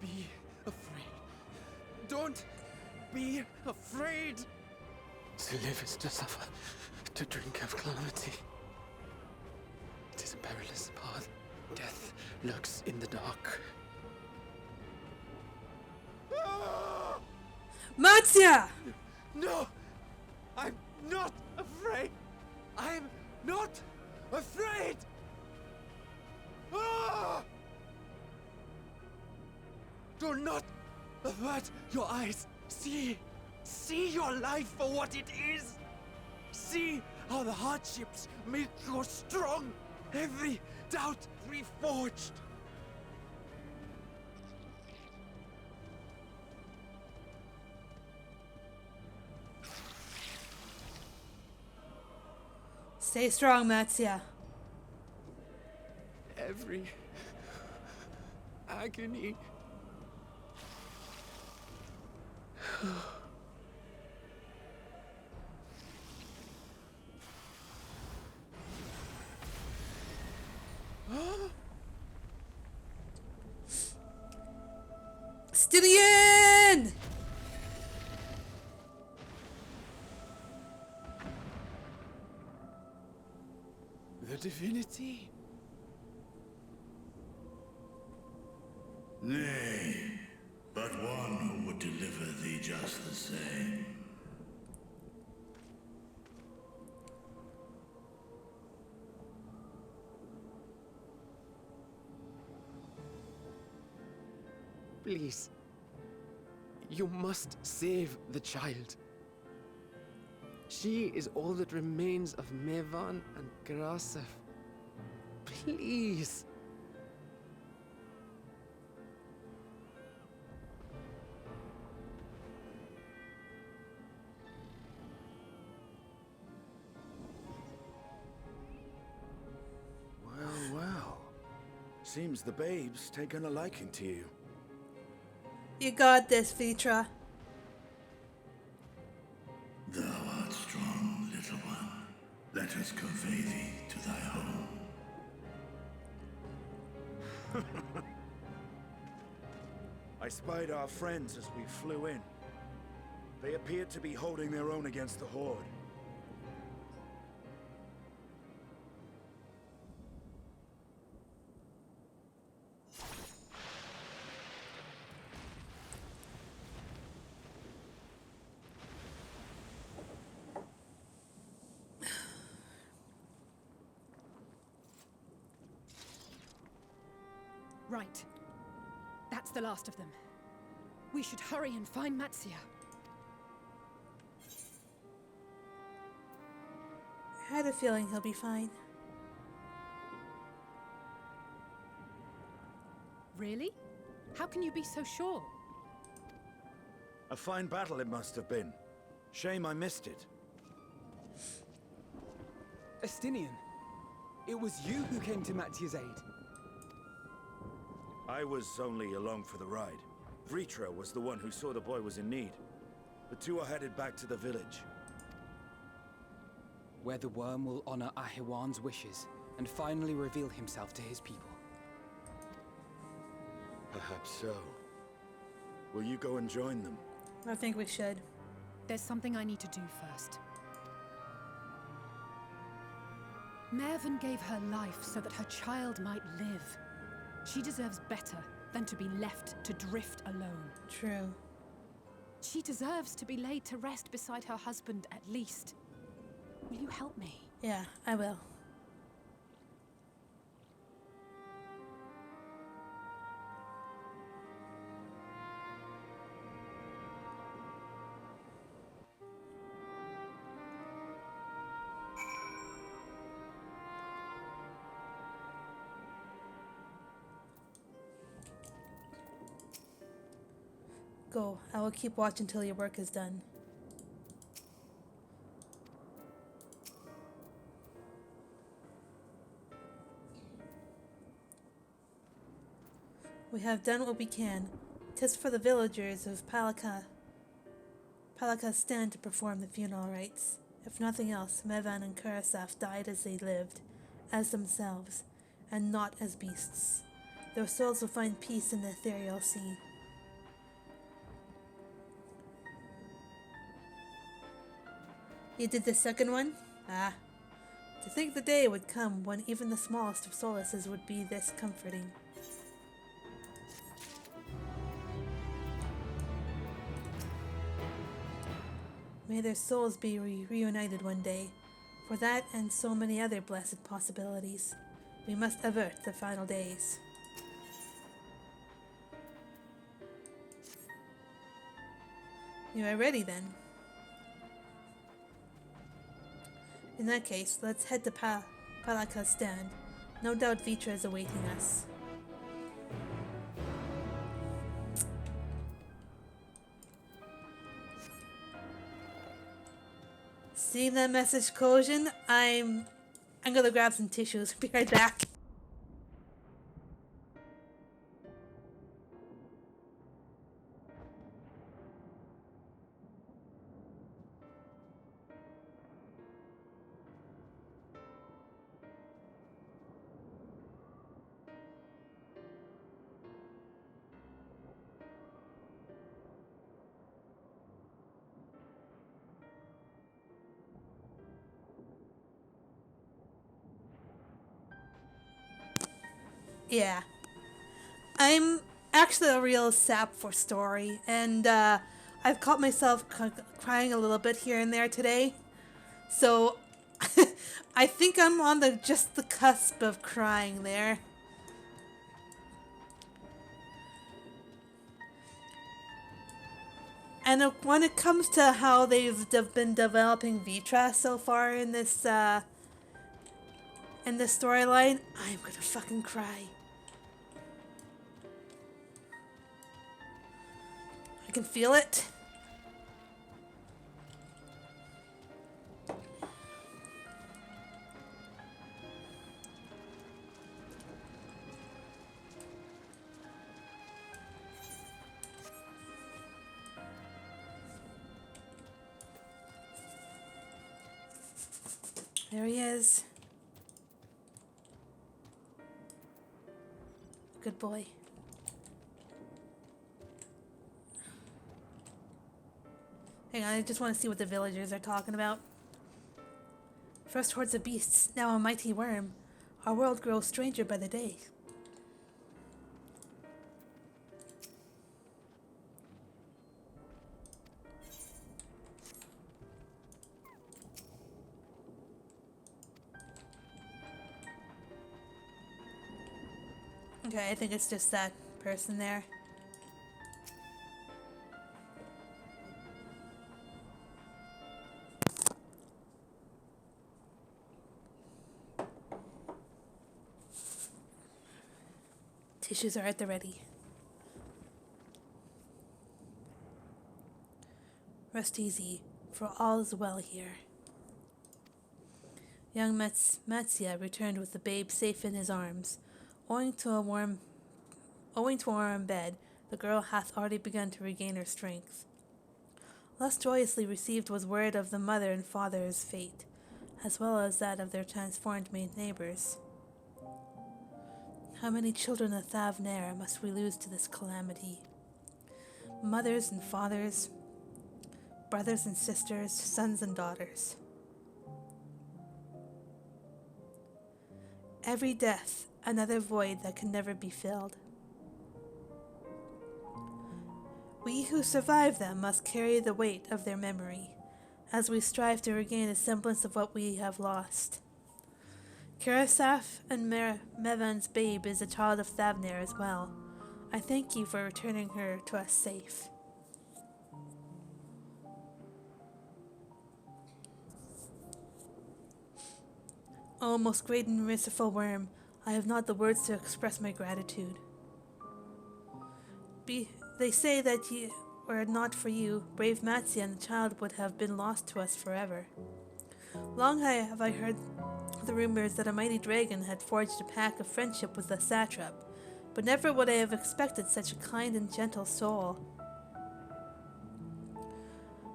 S14: be afraid. Don't be afraid.
S16: To live is to suffer, to drink of calamity. It is a perilous path. Death lurks in the dark.
S1: Matsia!
S14: No! I'm not afraid! I'm not afraid! Ah! Do not avert your eyes. See your life for what it is. See how the hardships make you strong. Every doubt reforged.
S1: Stay strong, Matsia.
S14: Every agony.
S1: Stylian!
S14: The divinity?
S6: Nay, but one who would deliver thee just the same.
S14: Please. You must save the child. She is all that remains of Mevan and Grasef. Please.
S9: Well, well. Seems the babe's taken a liking to you.
S1: You got this, Vitra.
S6: Thou art strong, little one. Let us convey thee to thy home.
S9: I spied our friends as we flew in. They appeared to be holding their own against the Horde.
S8: Right. That's the last of them. We should hurry and find Matsia.
S1: I had a feeling he'll be fine.
S8: Really? How can you be so sure?
S9: A fine battle it must have been. Shame I missed it.
S5: Estinian, it was you who came to Matia's aid.
S9: I was only along for the ride. Vritra was the one who saw the boy was in need. The two are headed back to the village.
S5: Where the worm will honor Ahiwan's wishes and finally reveal himself to his people.
S9: Perhaps so. Will you go and join them?
S1: I think we should.
S8: There's something I need to do first. Mervyn gave her life so that her child might live. She deserves better than to be left to drift alone.
S1: True.
S8: She deserves to be laid to rest beside her husband at least. Will you help me?
S1: Yeah, I will. Go. I will keep watch until your work is done. We have done what we can. 'Tis for the villagers of Palaka's stand to perform the funeral rites. If nothing else, Mevan and Kurasaf died as they lived, as themselves, and not as beasts. Their souls will find peace in the ethereal sea. You did the second one? Ah. To think the day would come when even the smallest of solaces would be this comforting. May their souls be reunited one day. For that and so many other blessed possibilities, we must avert the final days. You are ready then? In that case, let's head to Palaka's stand. No doubt Vitra is awaiting us. See that message, Kojin? I'm gonna grab some tissues. Be right back. Yeah. I'm actually a real sap for story, and I've caught myself crying a little bit here and there today. So I think I'm on just the cusp of crying there. And when it comes to how they've been developing Vitra so far in this storyline, I'm gonna fucking cry. I can feel it. There he is. Good boy. Hang on, I just want to see what the villagers are talking about. First hordes of beasts, now a mighty worm. Our world grows stranger by the day. Okay, I think it's just that person there. Tissues are at the ready. Rest easy, for all is well here. Young Matsia returned with the babe safe in his arms. Owing to a warm bed, the girl hath already begun to regain her strength. Less joyously received was word of the mother and father's fate, as well as that of their transformed neighbors. How many children of Thavnair must we lose to this calamity? Mothers and fathers, brothers and sisters, sons and daughters. Every death, another void that can never be filled. We who survive them must carry the weight of their memory, as we strive to regain a semblance of what we have lost. Karasaf and Mevan's babe is a child of Thavnair as well. I thank you for returning her to us safe. O most great and merciful worm, I have not the words to express my gratitude. They say that were it not for you, brave Matsia and the child would have been lost to us forever. Long have I heard the rumors that a mighty dragon had forged a pact of friendship with the satrap, but never would I have expected such a kind and gentle soul.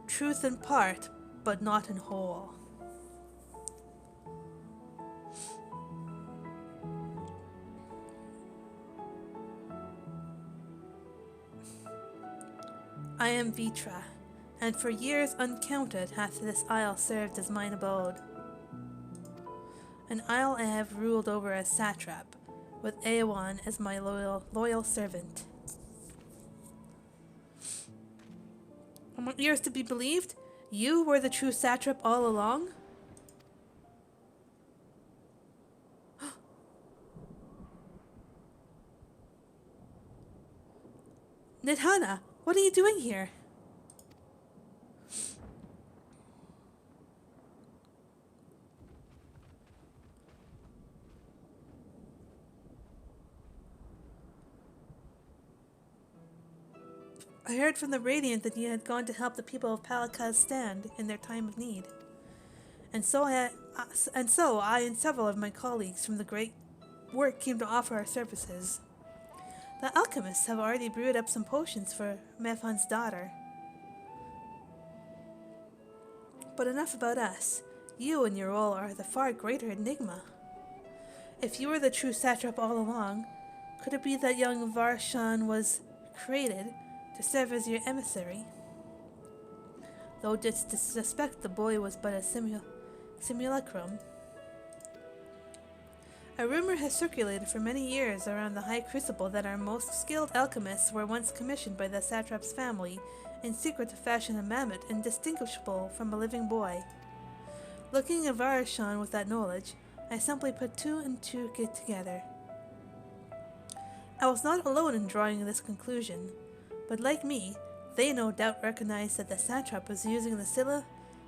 S1: Truth in part, but not in whole. I am Vitra, and for years uncounted hath this isle served as mine abode. An isle I have ruled over as satrap, with Eowyn as my loyal servant. Am yours to be believed? You were the true satrap all along? Nidhana, what are you doing here? I heard from the Radiant that you had gone to help the people of Palaka's stand in their time of need. And so I and several of my colleagues from the Great Work came to offer our services. The alchemists have already brewed up some potions for Mephan's daughter. But enough about us. You and your role are the far greater enigma. If you were the true satrap all along, could it be that young Varshan was created to serve as your emissary? Though didst suspect the boy was but a simulacrum. A rumor has circulated for many years around the High Crucible that our most skilled alchemists were once commissioned by the satrap's family in secret to fashion a mammoth indistinguishable from a living boy. Looking at Varashan with that knowledge, I simply put two and two together. I was not alone in drawing this conclusion, but like me, They no doubt recognized that the satrap was using the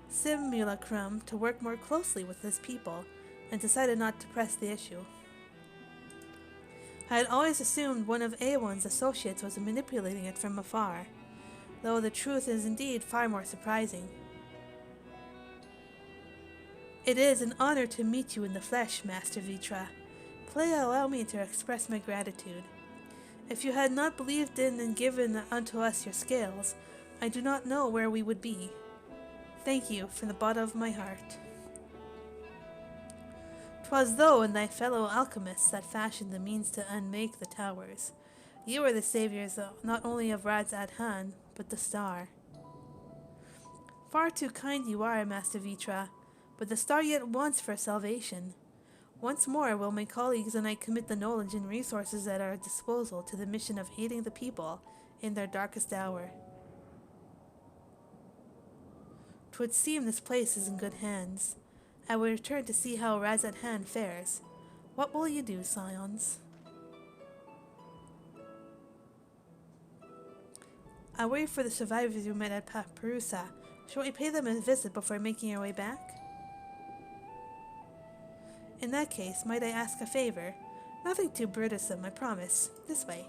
S1: simulacrum to work more closely with his people, and decided not to press the issue. I had always assumed one of Aeon's associates was manipulating it from afar, though the truth is indeed far more surprising. It is an honor to meet you in the flesh, Master Vitra. Pray allow me to express my gratitude. If you had not believed in and given unto us your scales, I do not know where we would be. Thank you from the bottom of my heart. 'Twas thou and thy fellow alchemists that fashioned the means to unmake the towers. You are the saviors not only of Radz Adhan, but the star. Far too kind you are, Master Vitra, but the star yet wants for salvation. Once more will my colleagues and I commit the knowledge and resources at our disposal to the mission of aiding the people in their darkest hour. 'Twould seem this place is in good hands. I will return to see how Radz Adhan fares. What will you do, scions? I wait for the survivors you met at Paparusa. Shall we pay them a visit before making our way back? In that case, might I ask a favor? Nothing too burdensome, I promise. This way.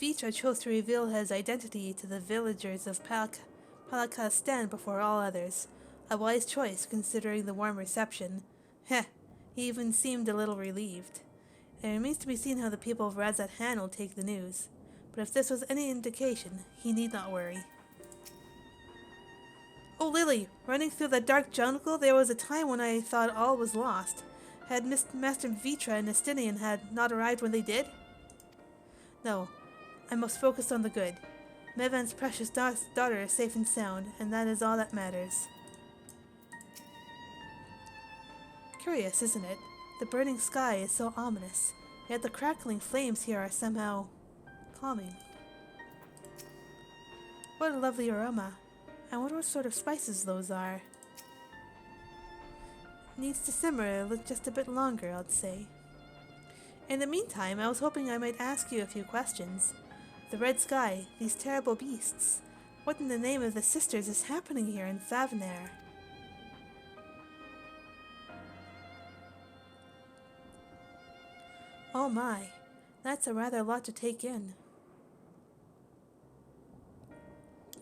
S1: Vitra chose to reveal his identity to the villagers of Palakastan before all others. A wise choice, considering the warm reception. Heh, he even seemed a little relieved. It remains to be seen how the people of Radz Adhan will take the news. But if this was any indication, he need not worry. Oh, Lily, running through that dark jungle, there was a time when I thought all was lost. Had Master Vitra and Estinian had not arrived when they did? No, I must focus on the good. Mevan's precious daughter is safe and sound, and that is all that matters. Curious, isn't it? The burning sky is so ominous, yet the crackling flames here are somehow calming. What a lovely aroma. I wonder what sort of spices those are. Needs to simmer just a bit longer, I'd say. In the meantime, I was hoping I might ask you a few questions. The red sky, these terrible beasts. What in the name of the sisters is happening here in Favnair? Oh my, that's a rather lot to take in.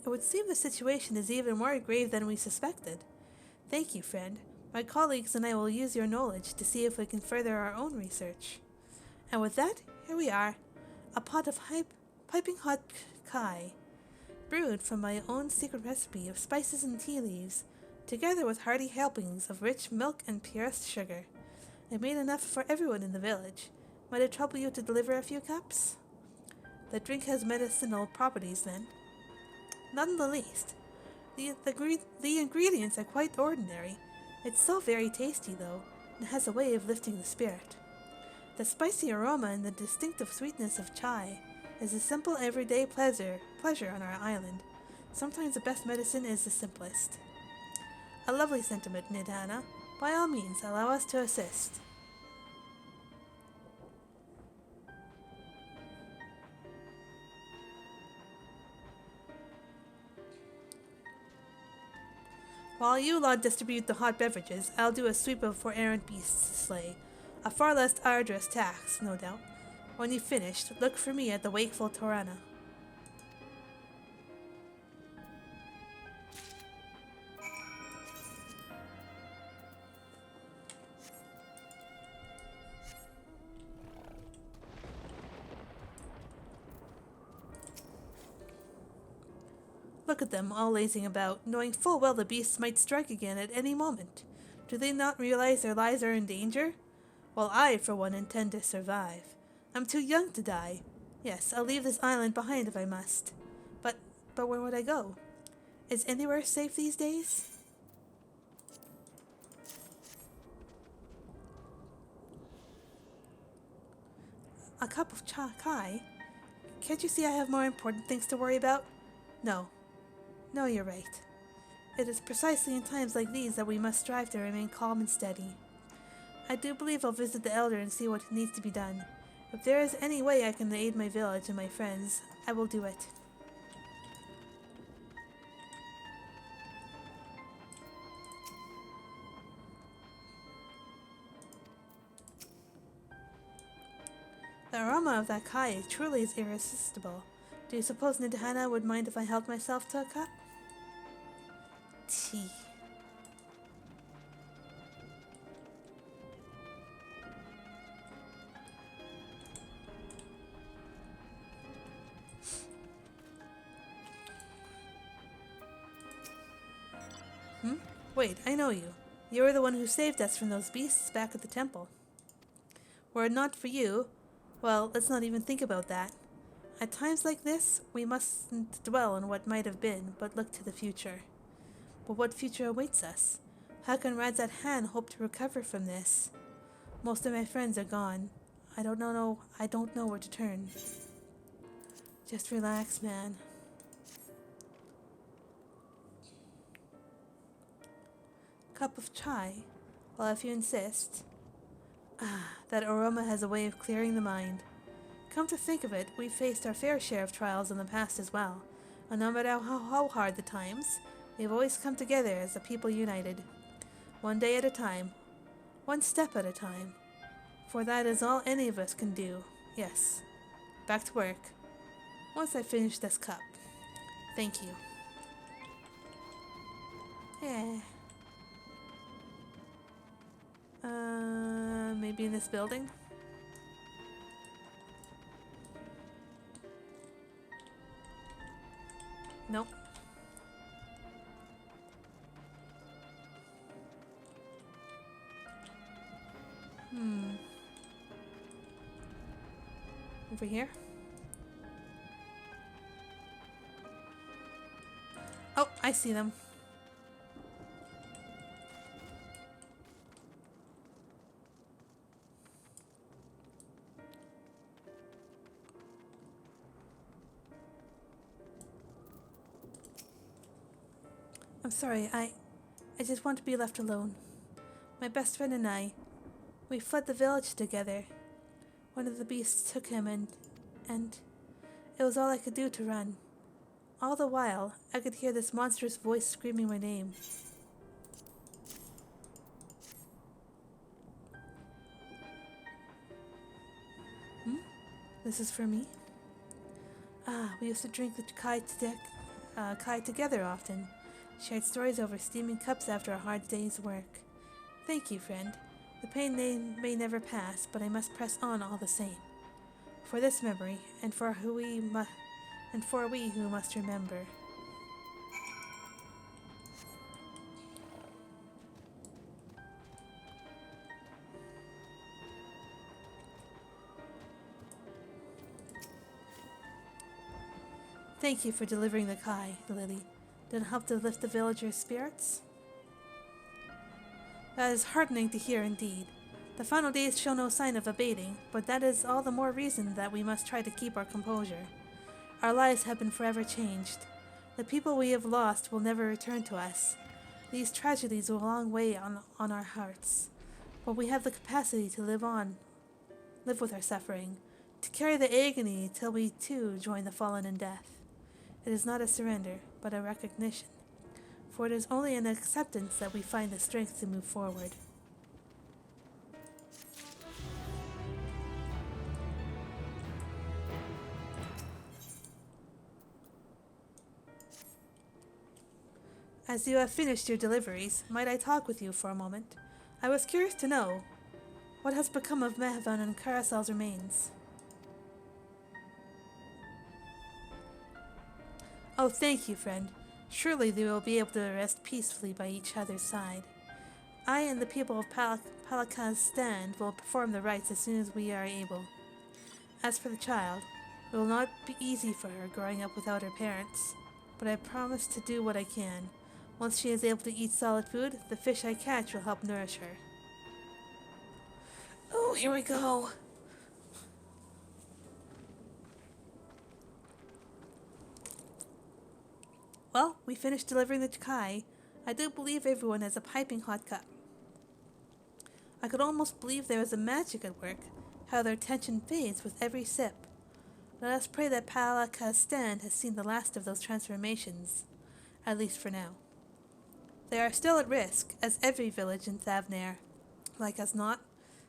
S1: It would seem the situation is even more grave than we suspected. Thank you, friend. My colleagues and I will use your knowledge to see if we can further our own research. And with that, here we are. A pot of piping hot kai, brewed from my own secret recipe of spices and tea leaves, together with hearty helpings of rich milk and purest sugar. I made enough for everyone in the village. Might it trouble you to deliver a few cups? The drink has medicinal properties, then? Not in the least. The ingredients are quite ordinary. It's so very tasty, though, and has a way of lifting the spirit. The spicy aroma and the distinctive sweetness of chai is a simple everyday pleasure on our island. Sometimes the best medicine is the simplest. A lovely sentiment, Nidhana. By all means, allow us to assist. While you lot distribute the hot beverages, I'll do a sweep of for errant beasts to slay. A far less arduous task, no doubt. When you've finished, look for me at the wakeful Torana. Look at them, all lazing about, knowing full well the beasts might strike again at any moment. Do they not realize their lives are in danger? Well, I, for one, intend to survive. I'm too young to die. Yes, I'll leave this island behind if I must. But where would I go? Is anywhere safe these days? A cup of chai? Can't you see I have more important things to worry about? No. No, you're right. It is precisely in times like these that we must strive to remain calm and steady. I do believe I'll visit the Elder and see what needs to be done. If there is any way I can aid my village and my friends, I will do it. The aroma of that kai truly is irresistible. Do you suppose Nidhana would mind if I helped myself to a cup? Tea. Wait, I know you. You were the one who saved us from those beasts back at the temple. Were it not for you, well, let's not even think about that. At times like this, we mustn't dwell on what might have been, but look to the future. But what future awaits us? How can Radzat Han hope to recover from this? Most of my friends are gone. I don't know where to turn. Just relax, man. Cup of chai? Well, if you insist. That aroma has a way of clearing the mind. Come to think of it, we've faced our fair share of trials in the past as well. And no matter how hard the times, we've always come together as a people united. One day at a time. One step at a time. For that is all any of us can do. Yes. Back to work. Once I finish this cup. Thank you. Yeah. Maybe in this building? Nope. Over here? Oh, I see them. I'm sorry, I just want to be left alone. My best friend and I, we fled the village together. One of the beasts took him and it was all I could do to run. All the while, I could hear this monstrous voice screaming my name. This is for me? We used to drink the kai together often. Shared stories over steaming cups after a hard day's work. Thank you, friend. The pain may never pass, but I must press on all the same. For this memory, and for we who must remember. Thank you for delivering the kai, Lily. Did it help to lift the villagers' spirits? That is heartening to hear indeed. The final days show no sign of abating, but that is all the more reason that we must try to keep our composure. Our lives have been forever changed. The people we have lost will never return to us. These tragedies will long weigh on our hearts. But we have the capacity to live with our suffering, to carry the agony till we too join the fallen in death. It is not a surrender, but a recognition. For it is only in acceptance that we find the strength to move forward. As you have finished your deliveries, might I talk with you for a moment? I was curious to know what has become of Mehvan and Carasal's remains. Oh, thank you, friend. Surely they will be able to rest peacefully by each other's side. I and the people of Palaka's stand will perform the rites as soon as we are able. As for the child, it will not be easy for her growing up without her parents. but I promise to do what I can. Once she is able to eat solid food, the fish I catch will help nourish her. Oh, here we go. Well, we finished delivering the Kai. I do believe everyone has a piping hot cup. I could almost believe there was a magic at work, how their tension fades with every sip. Let us pray that Palaka's stand has seen the last of those transformations, at least for now. They are still at risk, as every village in Thavnair. Like as not.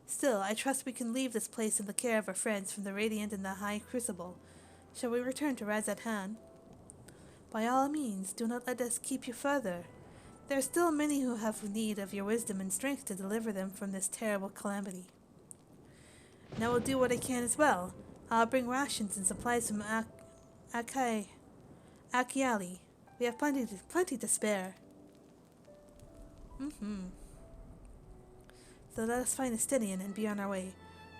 S1: Still, I trust we can leave this place in the care of our friends from the Radiant and the High Crucible. Shall we return to Razat-Han? By all means, do not let us keep you further. There are still many who have need of your wisdom and strength to deliver them from this terrible calamity. And I will do what I can as well. I'll bring rations and supplies from Akiali. We have plenty to spare. So let us find Estinian and be on our way.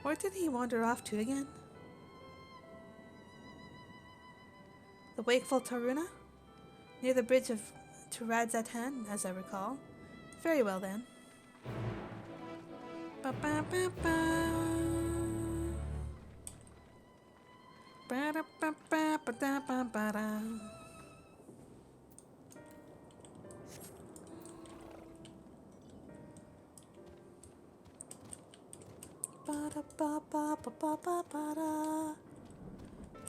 S1: Where did he wander off to again? The wakeful Taruna? Near the bridge to Razat-Han, as I recall. Very well then. Ba ba ba ba. Ba da ba ba ba da ba ba da. Ba da ba ba ba ba ba ba da.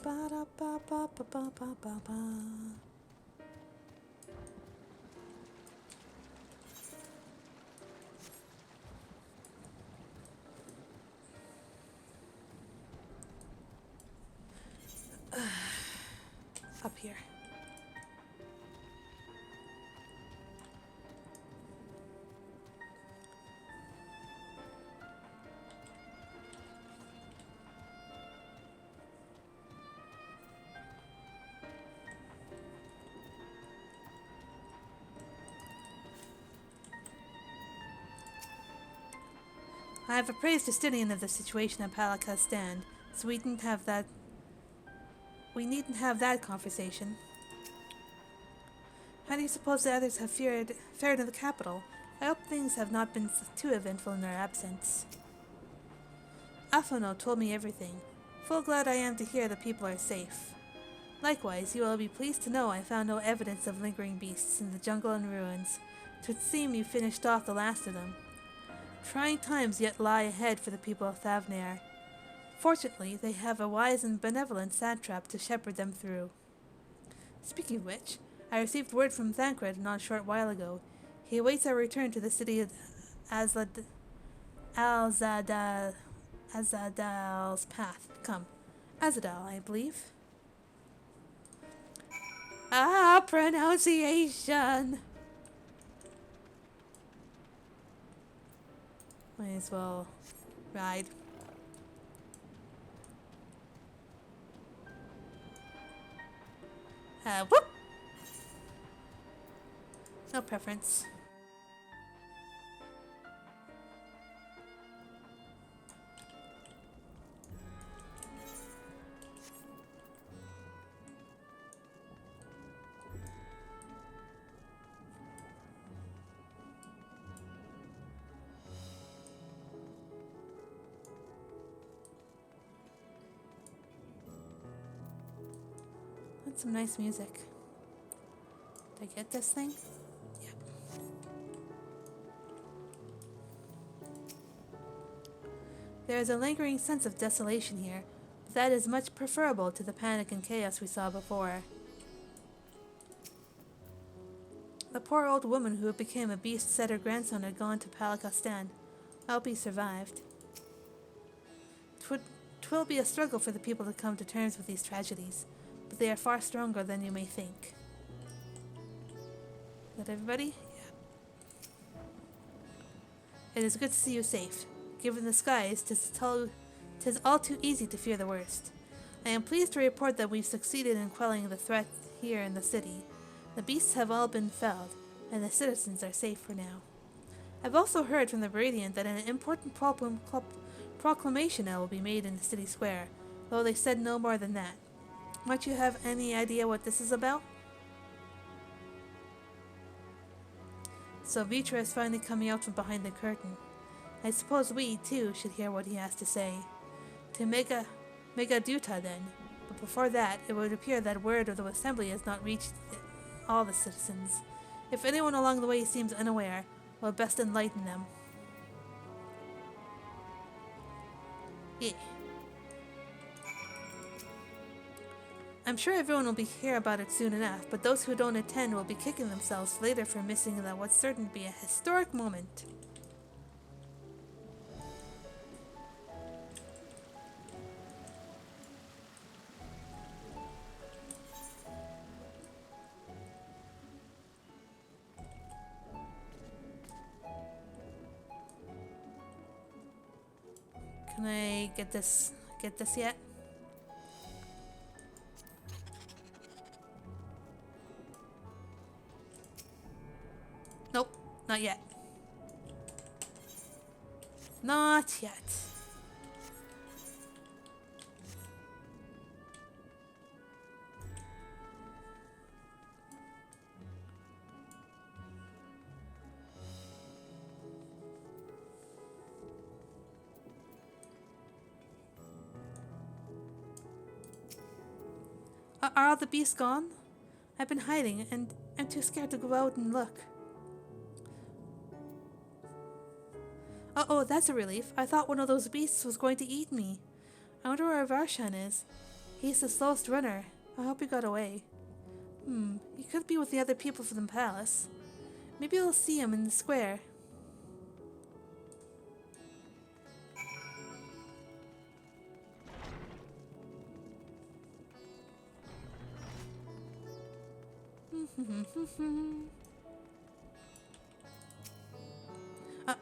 S1: Ba da ba ba ba ba ba ba ba. Up here. I have appraised Justinian of the situation at Palaka's stand, so we needn't have that conversation. How do you suppose the others have fared in the capital? I hope things have not been too eventful in their absence. Afono told me everything. Full glad I am to hear the people are safe. Likewise, you will be pleased to know I found no evidence of lingering beasts in the jungle and ruins. It would seem you finished off the last of them. Trying times yet lie ahead for the people of Thavnair. Fortunately, they have a wise and benevolent satrap to shepherd them through. Speaking of which, I received word from Thancred not a short while ago. He awaits our return to the city of Azadal's path. Come. Azadal, I believe. Pronunciation! Might as well ride. Whoop! No preference. That's some nice music. Did I get this thing? Yep. There is a lingering sense of desolation here, but that is much preferable to the panic and chaos we saw before. The poor old woman who became a beast said her grandson had gone to Palakastan. I hope he survived. Twill be a struggle for the people to come to terms with these tragedies, but they are far stronger than you may think. Is that everybody? Yeah. It is good to see you safe. Given the skies, 'tis all too easy to fear the worst. I am pleased to report that we've succeeded in quelling the threat here in the city. The beasts have all been felled, and the citizens are safe for now. I've also heard from the Radiant that an important proclamation will be made in the city square, though they said no more than that. Might you have any idea what this is about? So Vitra is finally coming out from behind the curtain. I suppose we, too, should hear what he has to say. To Mega Duta, then. But before that, it would appear that word of the assembly has not reached all the citizens. If anyone along the way seems unaware, we'll best enlighten them. Yeah. I'm sure everyone will be hear about it soon enough, but those who don't attend will be kicking themselves later for missing that what's certain to be a historic moment. Can I get this yet? Nope, not yet. Not yet. Are all the beasts gone? I've been hiding, and I'm too scared to go out and look. Oh, that's a relief. I thought one of those beasts was going to eat me. I wonder where Varshan is. He's the slowest runner. I hope he got away. He could be with the other people from the palace. Maybe I'll see him in the square.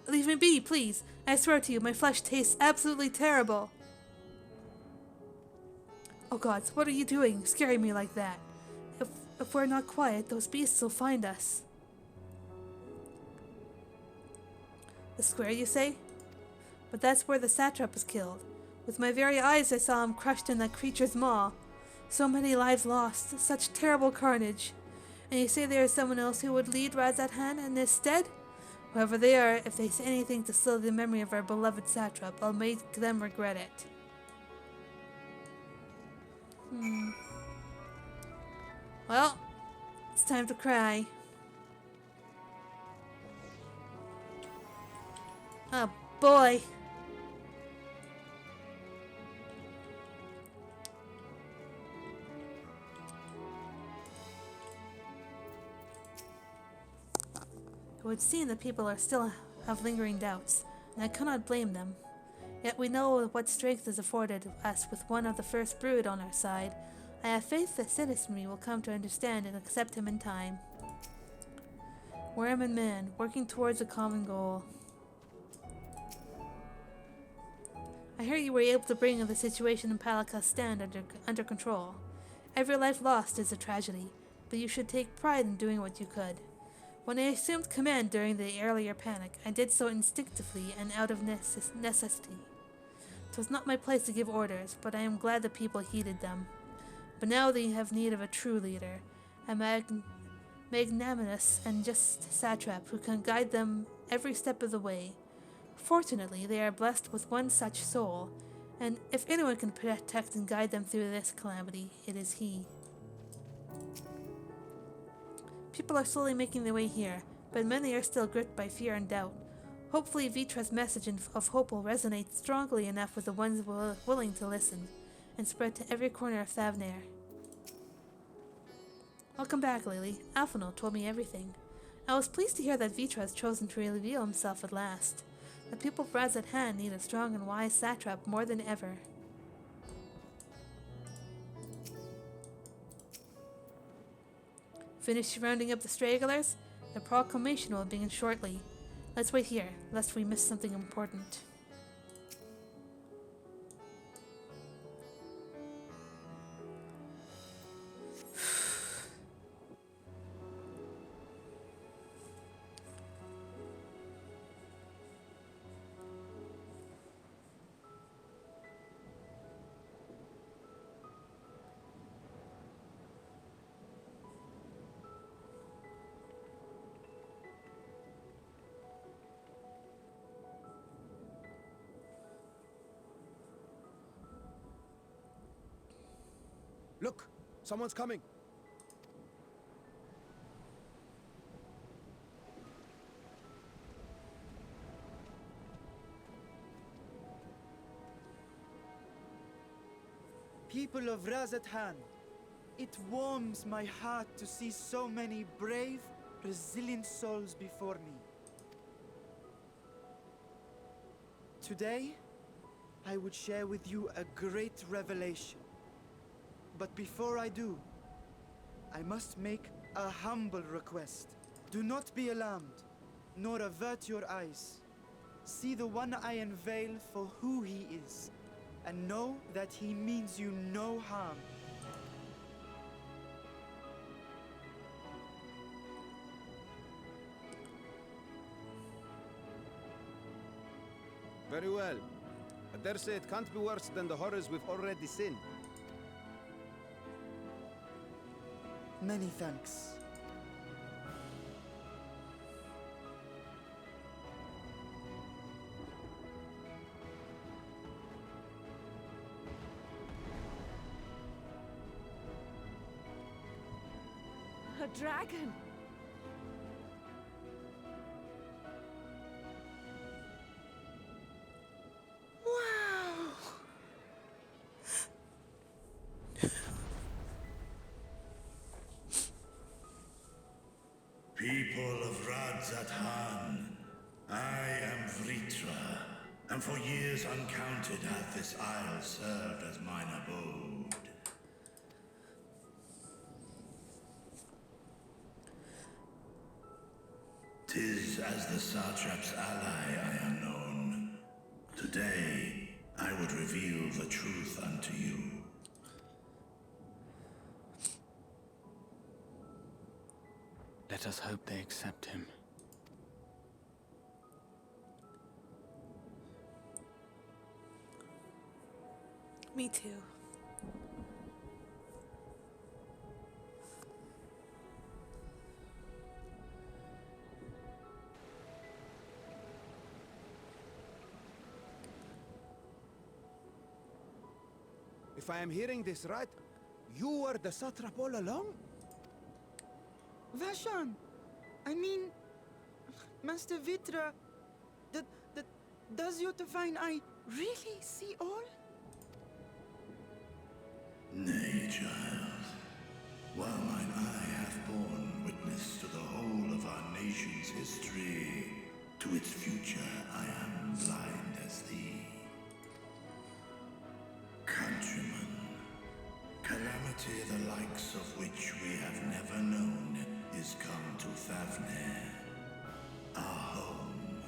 S1: Leave me be, please. I swear to you, my flesh tastes absolutely terrible. Oh gods, what are you doing, scaring me like that? If we're not quiet, those beasts will find us. The square, you say? But that's where the satrap was killed. With my very eyes I saw him crushed in that creature's maw. So many lives lost, such terrible carnage. And you say there is someone else who would lead Razathan in his stead? Whoever they are, if they say anything to still the memory of our beloved satrap, I'll make them regret it. Well, it's time to cry. Oh boy. It would seem that people are still have lingering doubts, and I cannot blame them. Yet we know what strength is afforded us with one of the first brood on our side. I have faith that citizenry will come to understand and accept him in time. Worm and man, working towards a common goal. I hear you were able to bring the situation in Palaka's stand under control. Every life lost is a tragedy, but you should take pride in doing what you could. When I assumed command during the earlier panic, I did so instinctively and out of necessity. It was not my place to give orders, but I am glad the people heeded them. But now they have need of a true leader, a magnanimous and just satrap who can guide them every step of the way. Fortunately, they are blessed with one such soul, and if anyone can protect and guide them through this calamity, it is he. People are slowly making their way here, but many are still gripped by fear and doubt. Hopefully Vitra's message of hope will resonate strongly enough with the ones willing to listen, and spread to every corner of Thavnair. Welcome back, Lily. Alphonal told me everything. I was pleased to hear that Vitra has chosen to reveal himself at last. The people of Razathan need a strong and wise satrap more than ever. Finished rounding up the stragglers? The proclamation will begin shortly. Let's wait here, lest we miss something important.
S4: Someone's coming.
S17: People of Razathan, it warms my heart to see so many brave, resilient souls before me. Today, I would share with you a great revelation. But before I do, I must make a humble request. Do not be alarmed, nor avert your eyes. See the one I unveil for who he is, and know that he means you no harm.
S4: Very well. I dare say it can't be worse than the horrors we've already seen.
S17: Many thanks.
S11: A dragon!
S17: Wow!
S6: People of Radzathan, I am Vritra, and for years uncounted hath this isle served as mine abode. 'Tis as the Satrap's ally I am known. Today, I would reveal the truth unto you.
S16: Let us hope they accept him.
S1: Me too.
S4: If I am hearing this right, you were the satrap all along?
S17: Vashan! I mean, Master Vitra, does your divine eye really see all?
S6: Nay, child. While mine eye hath borne witness to the whole of our nation's history, to its future I am blind as thee. Countrymen, calamity the likes of which we have never known is come to Thavne, our home.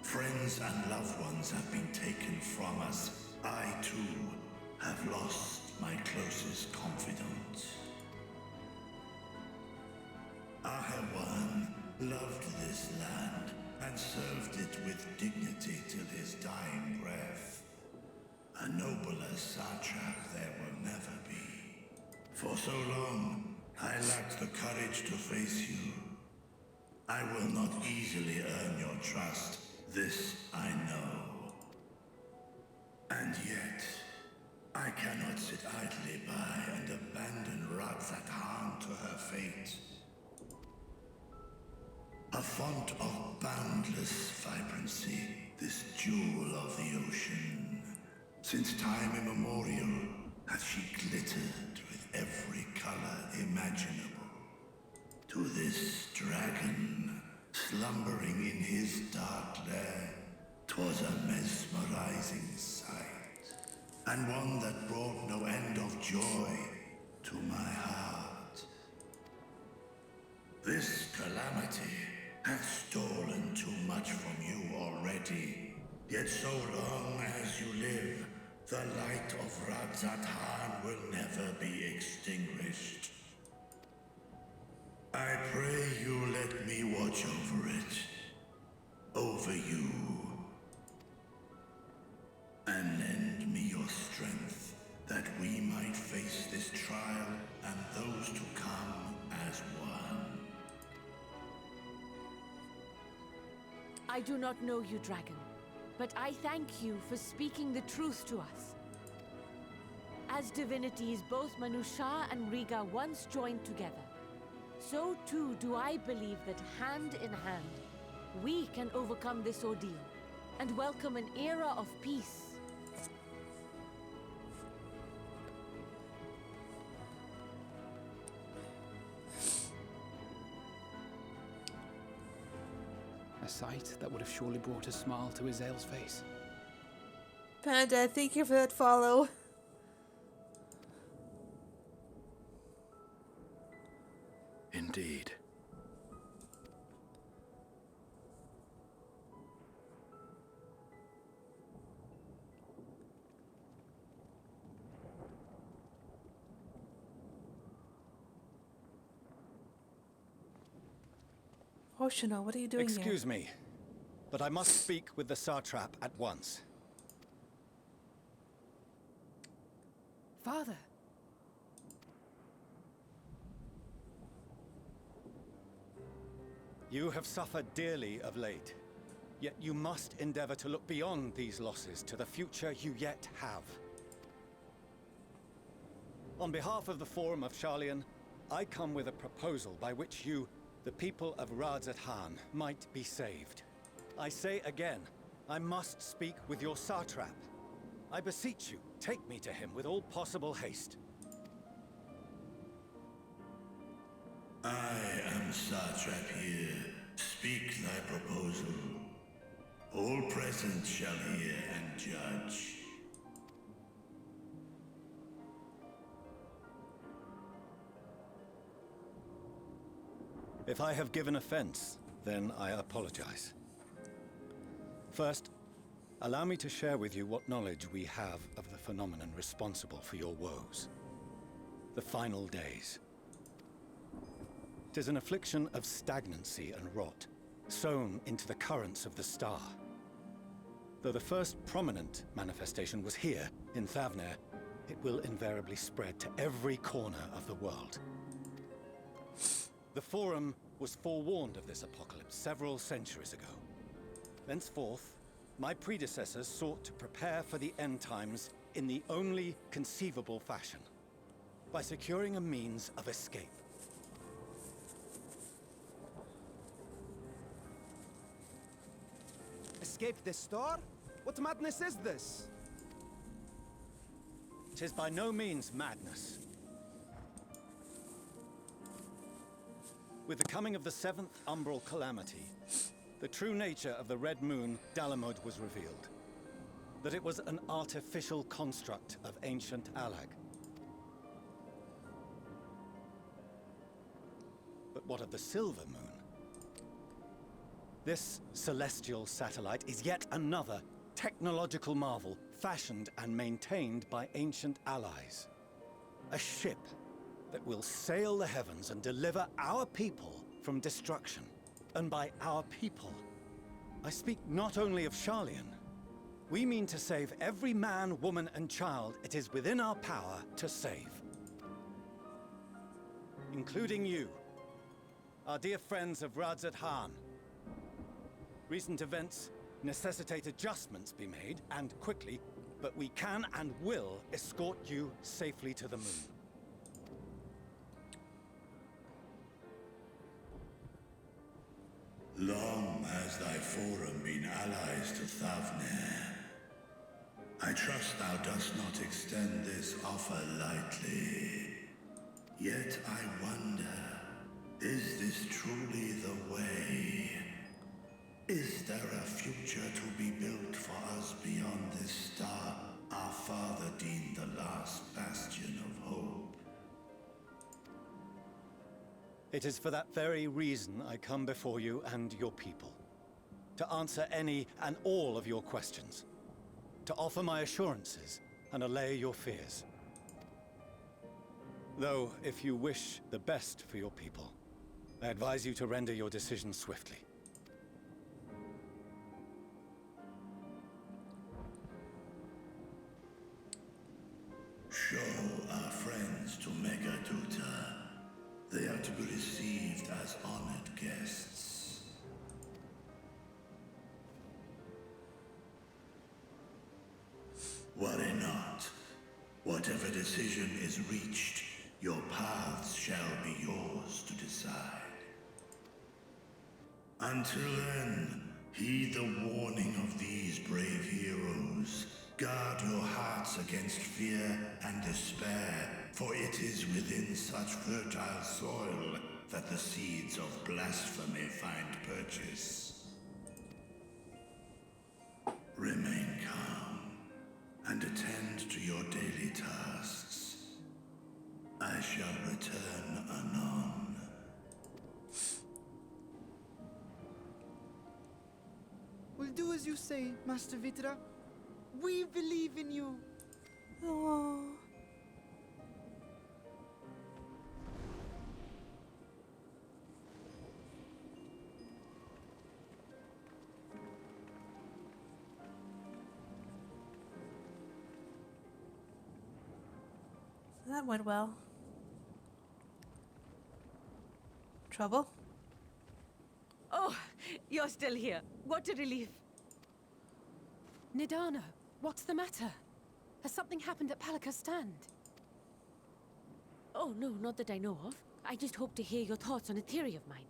S6: Friends and loved ones have been taken from us. I, too, have lost my closest confidant. Ahewan loved this land and served it with dignity till his dying breath. A nobler satrap there will never be. For so long, I lacked the courage to face you. I will not easily earn your trust, this I know. And yet, I cannot sit idly by and abandon Radzathan to her fate. A font of boundless vibrancy, this jewel of the ocean. Since time immemorial, hath she glittered with every color imaginable. To this dragon, slumbering in his dark lair, 'twas a mesmerizing sight, and one that brought no end of joy to my heart. This calamity hath stolen too much from you already, yet so long as you live, the light of Radzathan will never be extinguished. I pray you let me watch over it, over you, and lend me your strength, that we might face this trial and those to come as one.
S11: I do not know you, dragon, but I thank you for speaking the truth to us. As divinities, both Manusha and Riga once joined together. So too do I believe that hand in hand, we can overcome this ordeal and welcome an era of peace.
S5: A sight that would have surely brought a smile to Azael's face.
S1: Panda, thank you for that follow.
S9: Indeed.
S1: Hoshino, what are you doing here?
S18: Excuse me, but I must speak with the Satrap at once.
S8: Father.
S18: You have suffered dearly of late, yet you must endeavor to look beyond these losses to the future you yet have. On behalf of the Forum of Sharlayan, I come with a proposal by which you, the people of Radzat-Han, might be saved. I say again, I must speak with your Satrap. I beseech you, take me to him with all possible haste.
S6: I am Satrap here. Speak thy proposal. All present shall hear and judge.
S18: If I have given offense, then I apologize. First, allow me to share with you what knowledge we have of the phenomenon responsible for your woes. The final days. 'Tis an affliction of stagnancy and rot, sown into the currents of the star. Though the first prominent manifestation was here, in Thavnair, it will invariably spread to every corner of the world. The Forum was forewarned of this apocalypse several centuries ago. Thenceforth, my predecessors sought to prepare for the end times in the only conceivable fashion, by securing a means of escape.
S19: Escape the star? What madness is this?
S18: 'Tis by no means madness. With the coming of the 7th Umbral Calamity, the true nature of the Red Moon, Dalamud, was revealed. That it was an artificial construct of ancient Alag. But what of the Silver Moon? This celestial satellite is yet another technological marvel fashioned and maintained by ancient allies. A ship that will sail the heavens and deliver our people from destruction. And by our people, I speak not only of Sharlayan. We mean to save every man, woman, and child it is within our power to save. Including you, our dear friends of Radzat-Han. Recent events necessitate adjustments be made, and quickly, but we can and will escort you safely to the moon.
S6: Long has thy forum been allies to Thavnair. I trust thou dost not extend this offer lightly. Yet I wonder, is this truly the way? Is there a future to be built for us beyond this star our father deemed the last bastion of hope?
S18: It is for that very reason I come before you and your people. To answer any and all of your questions. To offer my assurances and allay your fears. Though, if you wish the best for your people, I advise you to render your decision swiftly.
S6: Show our friends to Megaduta. They are to be received as honored guests. Worry not. What Whatever decision is reached, your paths shall be yours to decide. Until then, heed the warning of these brave heroes. Guard your hearts against fear and despair, for it is within such fertile soil that the seeds of blasphemy find purchase. Remain calm and attend to your daily tasks. I shall return anon.
S17: We'll do as you say, Master Vitra. We believe in you.
S1: Oh. That went well. Trouble?
S11: Oh, you're still here. What a relief.
S8: Nidana, what's the matter? Has something happened at Palaka's stand?
S11: Oh, no, not that I know of. I just hope to hear your thoughts on a theory of mine.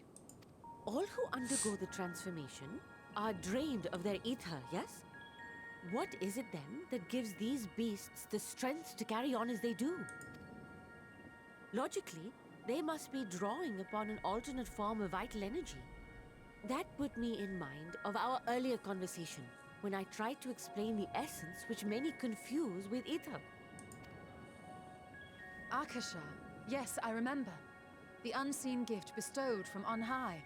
S11: All who undergo the transformation are drained of their ether, yes? What is it then that gives these beasts the strength to carry on as they do? Logically, they must be drawing upon an alternate form of vital energy. That put me in mind of our earlier conversation, when I tried to explain the essence which many confuse with ether.
S3: Akasha. Yes, I remember. The unseen gift bestowed from on high.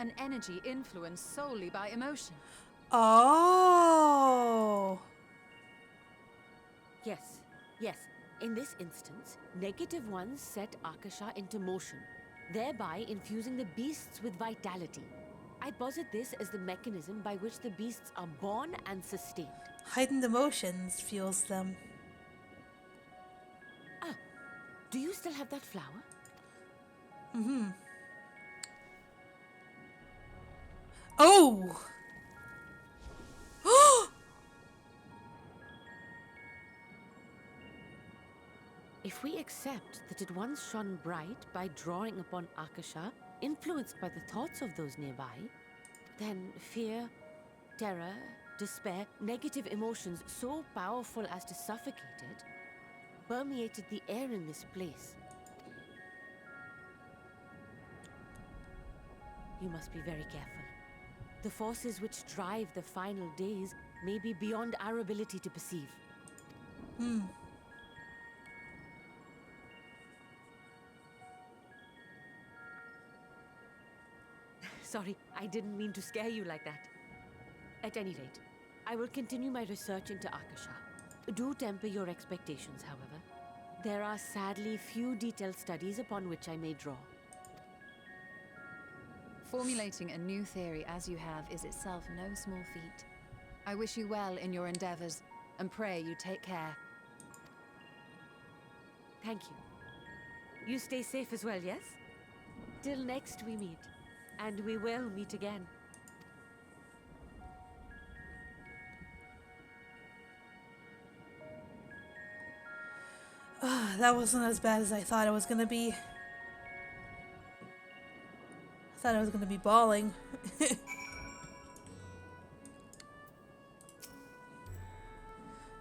S3: An energy influenced solely by emotion.
S1: Oh.
S11: Yes, yes. In this instance, negative ones set Akasha into motion, thereby infusing the beasts with vitality. I posit this as the mechanism by which the beasts are born and sustained.
S1: Heightened emotions fuels them.
S11: Ah, do you still have that flower?
S1: Mm-hmm. Oh!
S11: If we accept that it once shone bright by drawing upon Akasha, influenced by the thoughts of those nearby, then fear, terror, despair, negative emotions so powerful as to suffocate it, permeated the air in this place. You must be very careful. The forces which drive the final days may be beyond our ability to perceive. Sorry, I didn't mean to scare you like that. At any rate, I will continue my research into Akasha. Do temper your expectations, however. There are sadly few detailed studies upon which I may draw.
S3: Formulating a new theory as you have is itself no small feat. I wish you well in your endeavors, and pray you take care.
S11: Thank you. You stay safe as well, yes? Till next we meet. And we will meet again.
S1: That wasn't as bad as I thought it was gonna be. I thought I was gonna be bawling.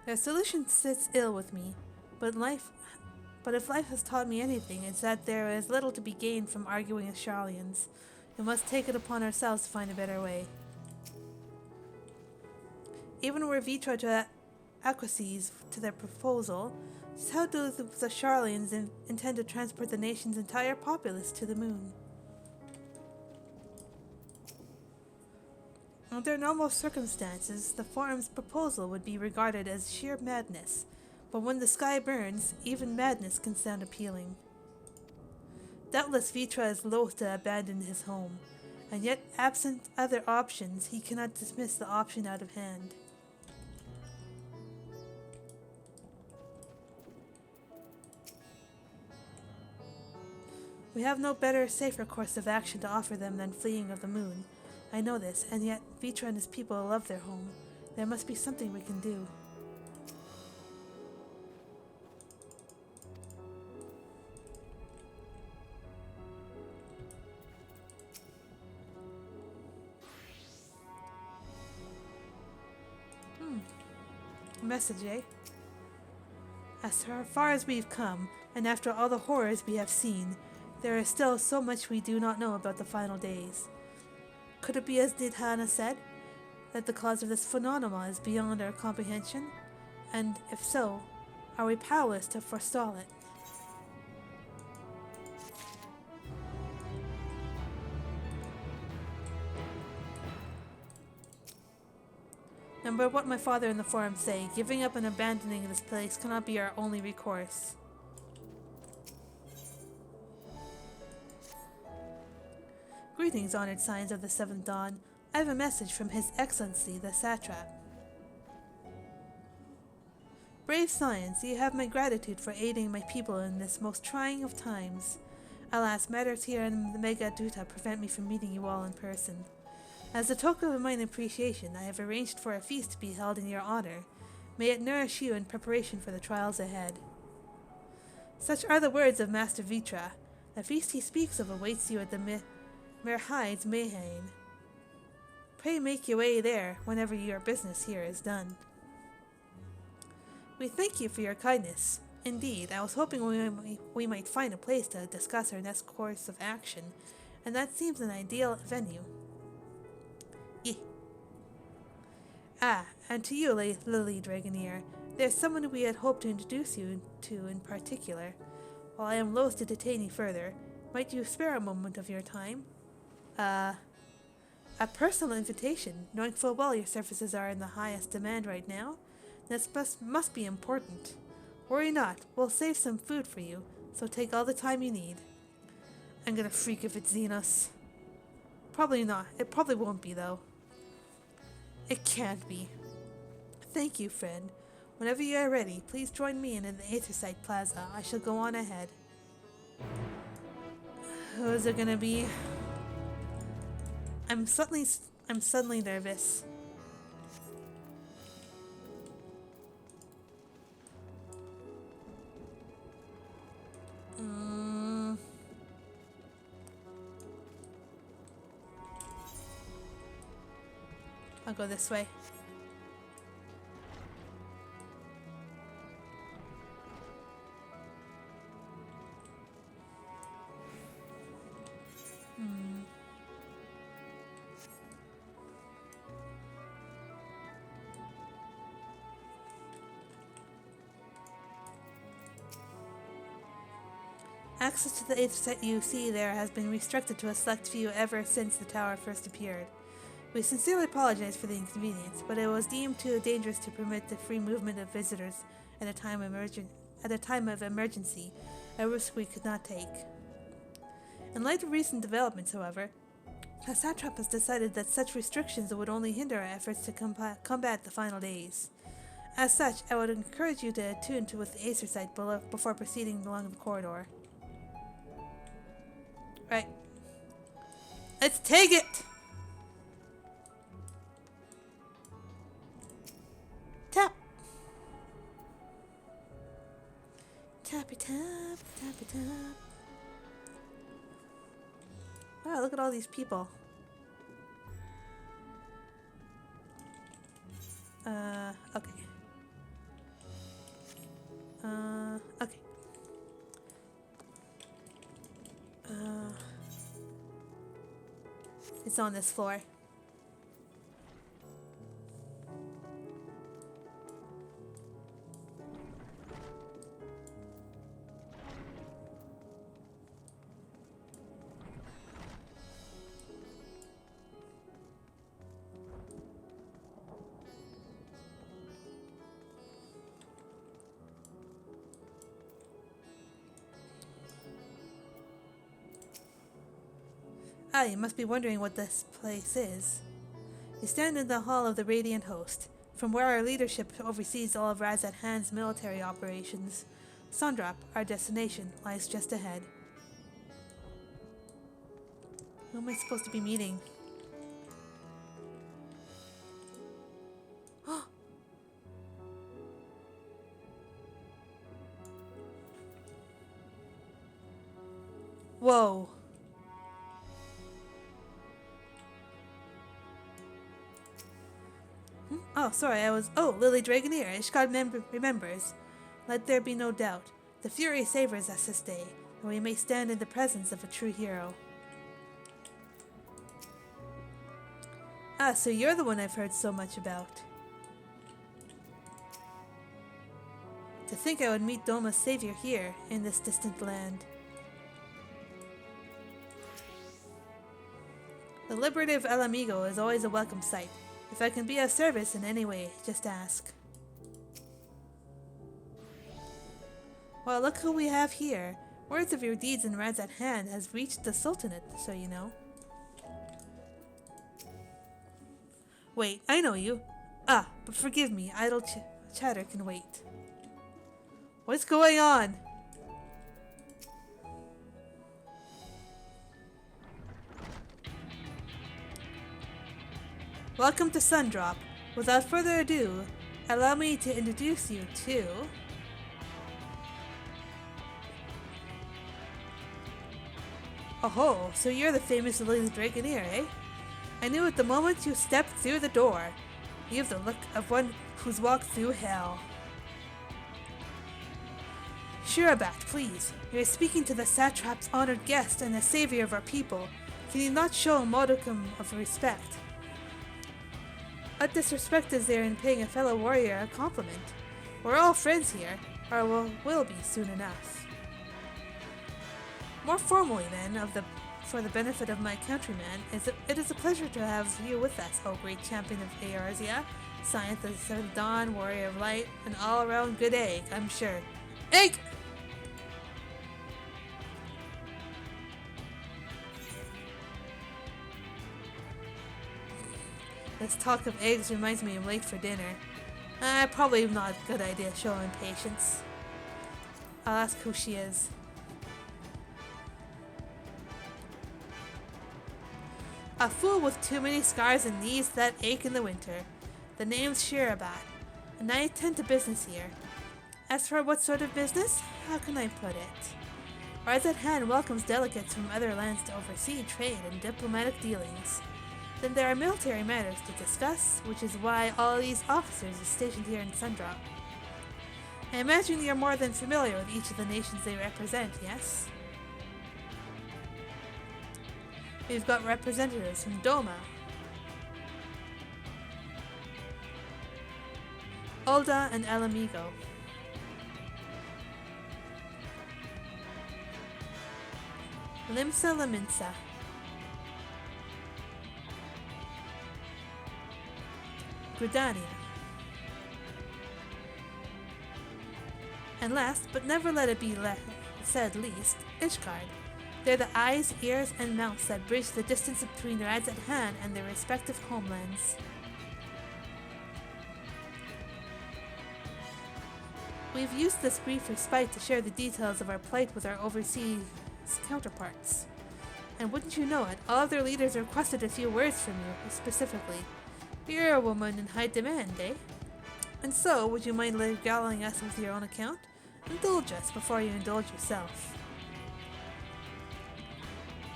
S1: Their solution sits ill with me, but if life has taught me anything, it's that there is little to be gained from arguing as Charlians. We must take it upon ourselves to find a better way. Even were Vitra to acquiesce to their proposal, just how do the Charlians intend to transport the nation's entire populace to the moon? Under normal circumstances, the forum's proposal would be regarded as sheer madness, but when the sky burns, even madness can sound appealing. Doubtless Vitra is loath to abandon his home, and yet absent other options, he cannot dismiss the option out of hand. We have no better, safer course of action to offer them than fleeing of the moon. I know this, and yet Vitra and his people love their home. There must be something we can do. message, eh? As far as we've come, and after all the horrors we have seen, there is still so much we do not know about the final days. Could it be as Nidhana said, that the cause of this phenomenon is beyond our comprehension? And if so, are we powerless to forestall it? Remember what my father in the forum say, giving up and abandoning this place cannot be our only recourse. Greetings, honored signs of the Seventh Dawn. I have a message from His Excellency, the Satrap. Brave Science, you have my gratitude for aiding my people in this most trying of times. Alas, matters here in the Mega Duta prevent me from meeting you all in person. As a token of mine appreciation, I have arranged for a feast to be held in your honor. May it nourish you in preparation for the trials ahead. Such are the words of Master Vitra. The feast he speaks of awaits you at the Merhides Mayhain. Pray make your way there whenever your business here is done. We thank you for your kindness. Indeed, I was hoping we might find a place to discuss our next course of action, and that seems an ideal venue. Ah, and to you, Lily Dragoneer, there's someone we had hoped to introduce you to in particular. While I am loath to detain you further, might you spare a moment of your time? A personal invitation, knowing full well your services are in the highest demand right now. This must be important. Worry not, we'll save some food for you, so take all the time you need. I'm gonna freak if it's Xenos. Probably not. It probably won't be, though. It can't be. Thank you, friend. Whenever you are ready, please join me in the Aethersite Plaza. I shall go on ahead. Who is it gonna be? I'm suddenly nervous. I'll go this way. Access to the Aethersite you see there has been restricted to a select few ever since the tower first appeared. We sincerely apologize for the inconvenience, but it was deemed too dangerous to permit the free movement of visitors at a time of emergency, a risk we could not take. In light of recent developments, however, the Satrap has decided that such restrictions would only hinder our efforts to combat the final days. As such, I would encourage you to attune with the Aethersite below before proceeding along the corridor. Right. Let's take it! Tap! Tappy tap, tappy tap. Wow, look at all these people. Okay. Okay. It's on this floor. Ah, you must be wondering what this place is. You stand in the hall of the Radiant Host, from where our leadership oversees all of Razat Han's military operations. Sondrap, our destination, lies just ahead. Who am I supposed to be meeting? Whoa. Oh, sorry, Oh, Lily Dragoneer. Ishgard remembers. Let there be no doubt. The Fury savors us this day, and we may stand in the presence of a true hero. Ah, so you're the one I've heard so much about. To think I would meet Doma's savior here, in this distant land. The Liberty of El Amigo is always a welcome sight. If I can be of service in any way, just ask. Well, look who we have here. Words of your deeds and Rad's at hand has reached the Sultanate, so you know. Wait, I know you. Ah, but forgive me, idle chatter can wait. What's going on? Welcome to Sundrop. Without further ado, allow me to introduce you to... Oh, so you're the famous Lily Dragoneer, eh? I knew it the moment you stepped through the door. You have the look of one who's walked through hell. Shirabat, please. You're speaking to the satrap's honored guest and the savior of our people. Can you not show a modicum of respect? What disrespect is there in paying a fellow warrior a compliment? We're all friends here, or will be soon enough. More formally, then, for the benefit of my countrymen, it is a pleasure to have you with us, O great champion of Eorzea, scientist of dawn, warrior of light, an all-around good egg, I'm sure. Egg! This talk of eggs reminds me I'm late for dinner. Probably not a good idea showing patience. I'll ask who she is. A fool with too many scars and knees that ache in the winter. The name's Shirabat, and I attend to business here. As for what sort of business, how can I put it? Rise at Hand welcomes delegates from other lands to oversee trade and diplomatic dealings. Then there are military matters to discuss, which is why all these officers are stationed here in Sundrop. I imagine you're more than familiar with each of the nations they represent, yes? We've got representatives from Doma, Ul'dah, and El Amigo. Limsa Laminsa. Gridania. And last, but never let it be said least, Ishgard. They're the eyes, ears, and mouths that bridge the distance between the Rads at Hand and their respective homelands. We've used this brief respite to share the details of our plight with our overseas counterparts. And wouldn't you know it, all of their leaders requested a few words from you, specifically. You're a woman in high demand, eh? And so, would you mind regaling us with your own account? Indulge us before you indulge yourself.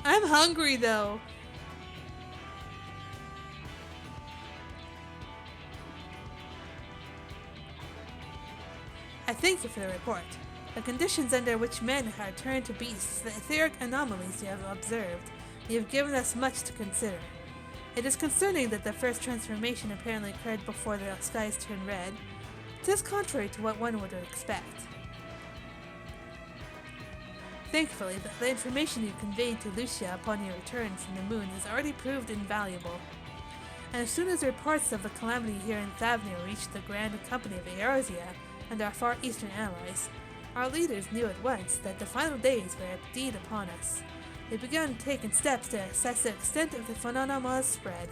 S1: I'm hungry, though. I thank you for the report. The conditions under which men are turned to beasts, the etheric anomalies you have observed, you have given us much to consider. It is concerning that the first transformation apparently occurred before the skies turned red. It is contrary to what one would expect. Thankfully, the information you conveyed to Lucia upon your return from the moon has already proved invaluable. And as soon as reports of the calamity here in Thavnir reached the Grand Company of Eorzea and our far eastern allies, our leaders knew at once that the final days were indeed upon us. They began taking steps to assess the extent of the phenomena's spread.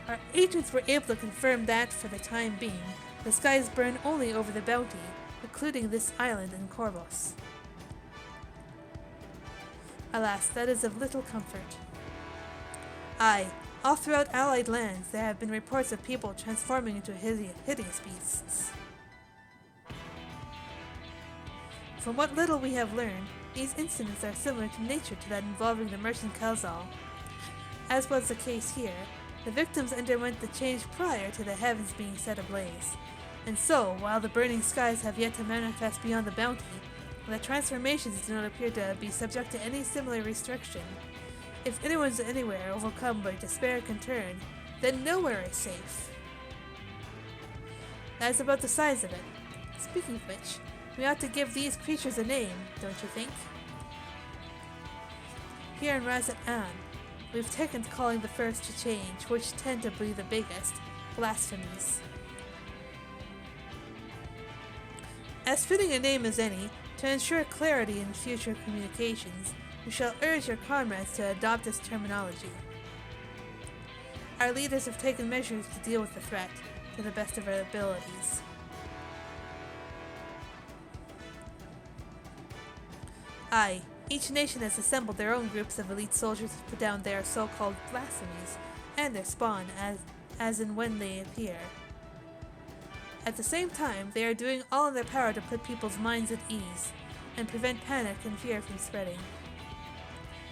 S1: Our agents were able to confirm that, for the time being, the skies burn only over the Bounty, including this island in Corvus. Alas, that is of little comfort. Aye, all throughout Allied lands there have been reports of people transforming into hideous beasts. From what little we have learned, these incidents are similar in nature to that involving the merchant Kelzal. As was the case here, The victims underwent the change prior to the heavens being set ablaze. And so, while the burning skies have yet to manifest beyond the bounty, the transformations do not appear to be subject to any similar restriction. If anyone's anywhere overcome by despair can turn, then nowhere is safe. That's about the size of it. Speaking of which, we ought to give these creatures a name, don't you think? Here in Razat An, we've taken to calling the first to change, which tend to be the biggest, blasphemies. As fitting a name as any, to ensure clarity in future communications, we shall urge your comrades to adopt this terminology. Our leaders have taken measures to deal with the threat, to the best of our abilities. Aye, each nation has assembled their own groups of elite soldiers to put down their so-called blasphemies, and their spawn as and when they appear. At the same time, they are doing all in their power to put people's minds at ease, and prevent panic and fear from spreading.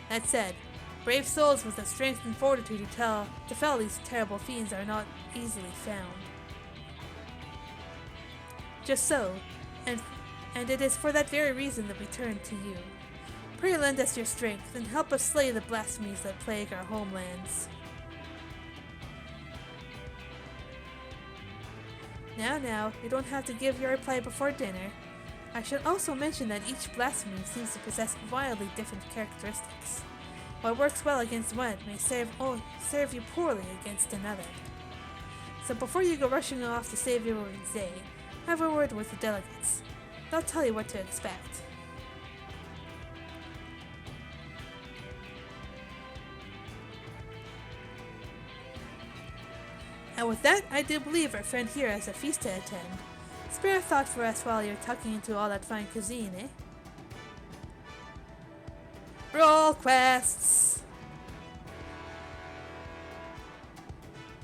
S1: That said, brave souls with the strength and fortitude to fell these terrible fiends are not easily found. Just so, and it is for that very reason that we turn to you. Pray lend us your strength, and help us slay the blasphemies that plague our homelands. Now, you don't have to give your reply before dinner. I should also mention that each blasphemy seems to possess wildly different characteristics. What works well against one may serve you poorly against another. So before you go rushing off to save everyone's day, have a word with the delegates. They'll tell you what to expect. And with that, I do believe our friend here has a feast to attend. Spare a thought for us while you're tucking into all that fine cuisine, eh? Roll quests!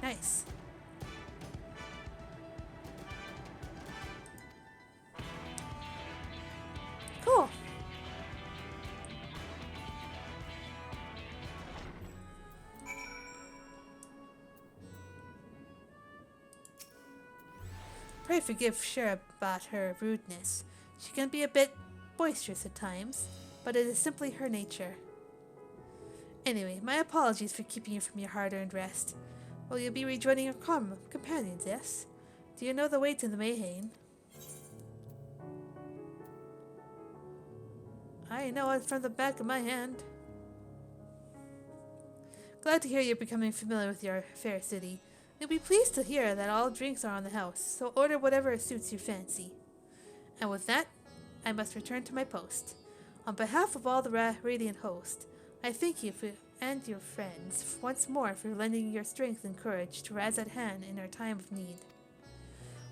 S1: Nice. Cool. Pray forgive Shira about her rudeness. She can be a bit boisterous at times, but it is simply her nature. Anyway, my apologies for keeping you from your hard-earned rest. Will you be rejoining your companions, yes? Do you know the way to the Mayhain? I know it from the back of my hand. Glad to hear you're becoming familiar with your fair city. You'll be pleased to hear that all drinks are on the house, so order whatever suits your fancy. And with that, I must return to my post. On behalf of all the Radiant host, I thank you and your friends once more for lending your strength and courage to Razat Han in our time of need.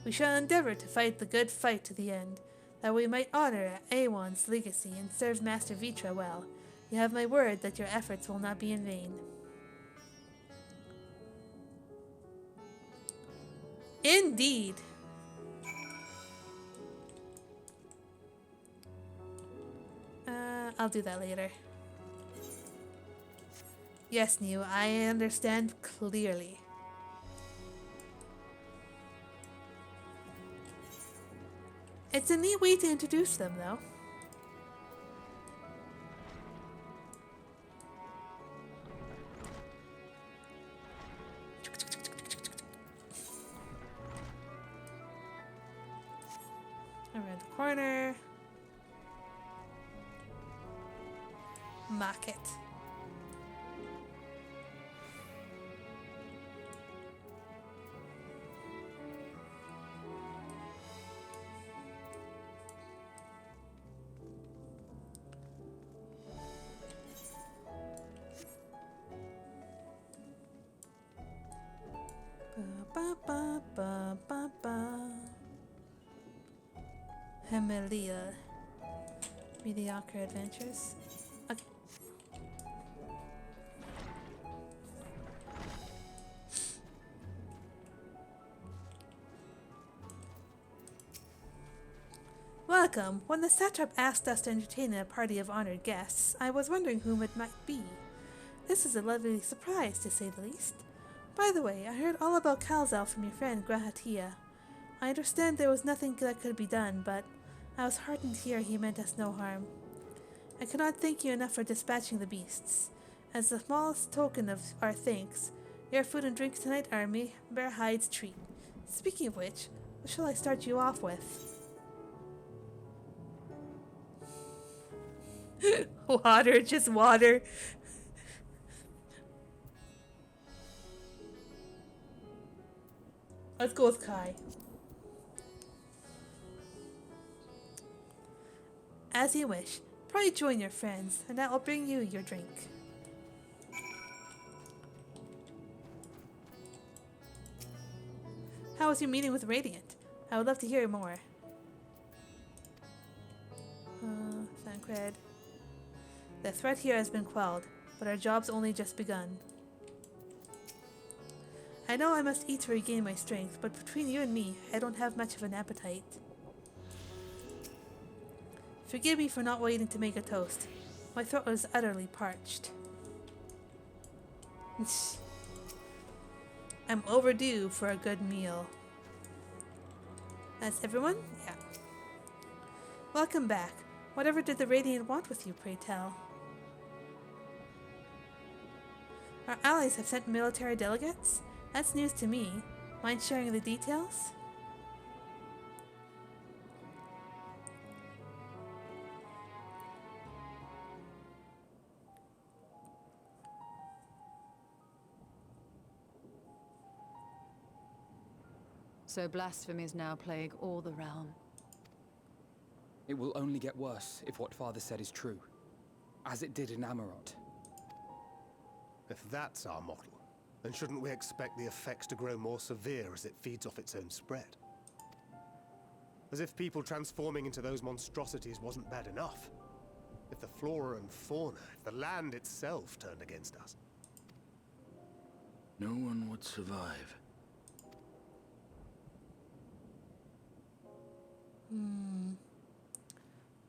S1: We shall endeavor to fight the good fight to the end, that we might honor Awan's legacy and serve Master Vitra well. You have my word that your efforts will not be in vain. Indeed. I'll do that later. Yes, New, I understand clearly. It's a neat way to introduce them, though. Around the corner. Market. Ba ba ba ba ba. Hemelia. Mediocre adventures. Okay. Welcome. When the satrap asked us to entertain a party of honored guests, I was wondering whom it might be. This is a lovely surprise, to say the least. By the way, I heard all about Kalzal from your friend Grahatia. I understand there was nothing that could be done, but I was heartened to hear he meant us no harm. I cannot thank you enough for dispatching the beasts. As the smallest token of our thanks, your food and drink tonight are me Bear Hide's treat. Speaking of which, what shall I start you off with? Water, just water. Let's go with Kai. As you wish. Probably join your friends, and that will bring you your drink. How was your meeting with Radiant? I would love to hear more. Thancred. The threat here has been quelled, but our job's only just begun. I know I must eat to regain my strength, but between you and me, I don't have much of an appetite. Forgive me for not waiting to make a toast. My throat was utterly parched. I'm overdue for a good meal. That's everyone? Yeah. Welcome back. Whatever did the Radiant want with you, pray tell? Our allies have sent military delegates? That's news to me. Mind sharing the details?
S3: So blasphemies now plague all the realm.
S5: It will only get worse if what Father said is true, as it did in Amarot.
S7: If that's our model, then shouldn't we expect the effects to grow more severe as it feeds off its own spread? As if people transforming into those monstrosities wasn't bad enough. If the flora and fauna, if the land itself turned against us.
S9: No one would survive.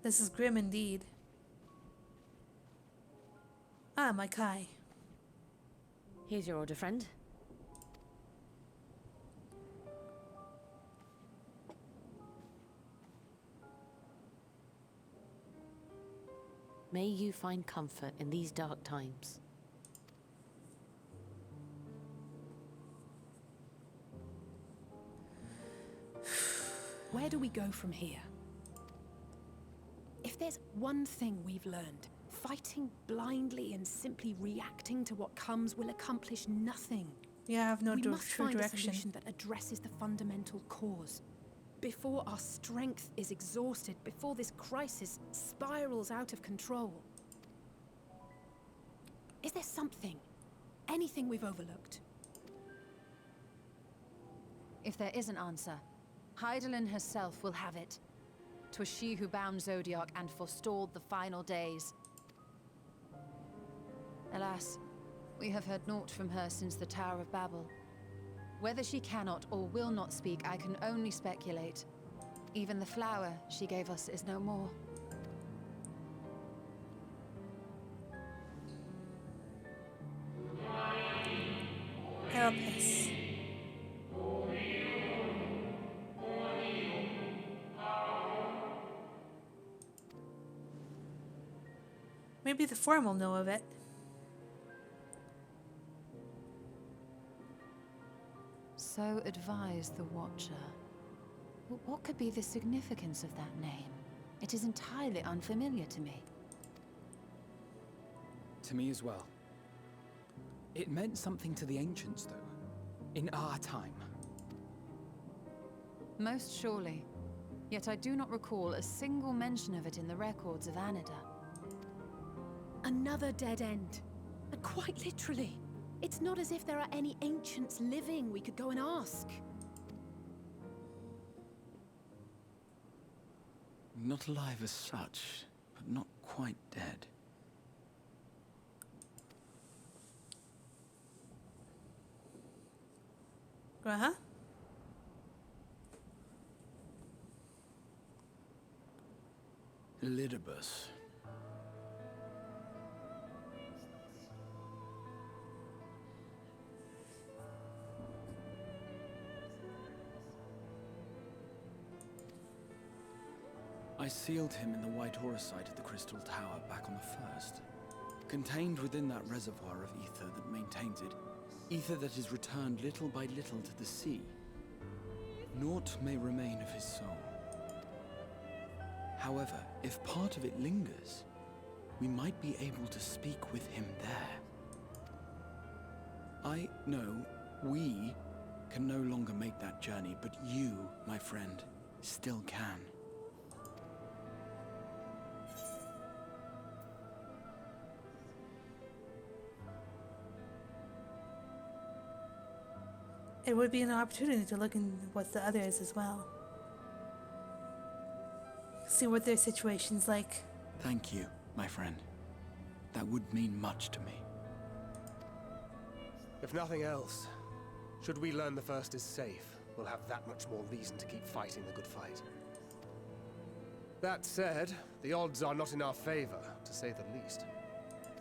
S1: This is grim indeed. Ah, my Kai.
S11: Here's your order, friend. May you find comfort in these dark times.
S8: Where do we go from here? If there's one thing we've learned, fighting blindly and simply reacting to what comes will accomplish nothing.
S1: You have no
S8: We must
S1: true
S8: find a
S1: direction.
S8: solution that addresses the fundamental cause. Before our strength is exhausted, before this crisis spirals out of control. Is there something, anything we've overlooked?
S3: If there is an answer, Hydaelyn herself will have it. 'Twas she who bound Zodiac and forestalled the final days. Alas, we have heard naught from her since the Tower of Babel. Whether she cannot or will not speak, I can only speculate. Even the flower she gave us is no more.
S1: Help us. Maybe the Form will know of it.
S3: So advised the Watcher. What could be the significance of that name? It is entirely unfamiliar to me.
S5: To me as well. It meant something to the ancients, though. In our time.
S3: Most surely. Yet I do not recall a single mention of it in the records of Anida.
S8: Another dead end. And quite literally. It's not as if there are any ancients living we could go and ask.
S9: Not alive as such, but not quite dead.
S1: Uh-huh.
S9: Elidibus.
S10: I sealed him in the White Auracite at the Crystal Tower back on the 1st. Contained within that reservoir of ether that maintains it, ether that is returned little by little to the sea. Naught may remain of his soul. However, if part of it lingers, we might be able to speak with him there. I know we can no longer make that journey, but you, my friend, still can.
S1: It would be an opportunity to look in with the others as well. See what their situation's like.
S10: Thank you, my friend. That would mean much to me.
S7: If nothing else, should we learn the First is safe, we'll have that much more reason to keep fighting the good fight. That said, the odds are not in our favor, to say the least.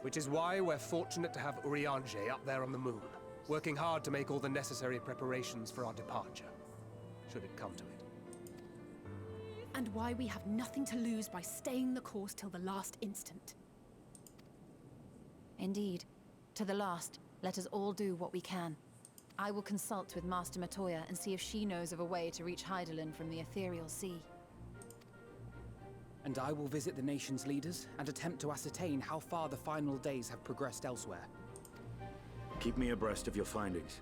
S7: Which is why we're fortunate to have Urianger up there on the moon, working hard to make all the necessary preparations for our departure, should it come to it.
S8: And why we have nothing to lose by staying the course till the last instant.
S3: Indeed. To the last, let us all do what we can. I will consult with Master Matoya and see if she knows of a way to reach Hydaelyn from the Ethereal Sea.
S5: And I will visit the nation's leaders and attempt to ascertain how far the final days have progressed elsewhere.
S9: Keep me abreast of your findings.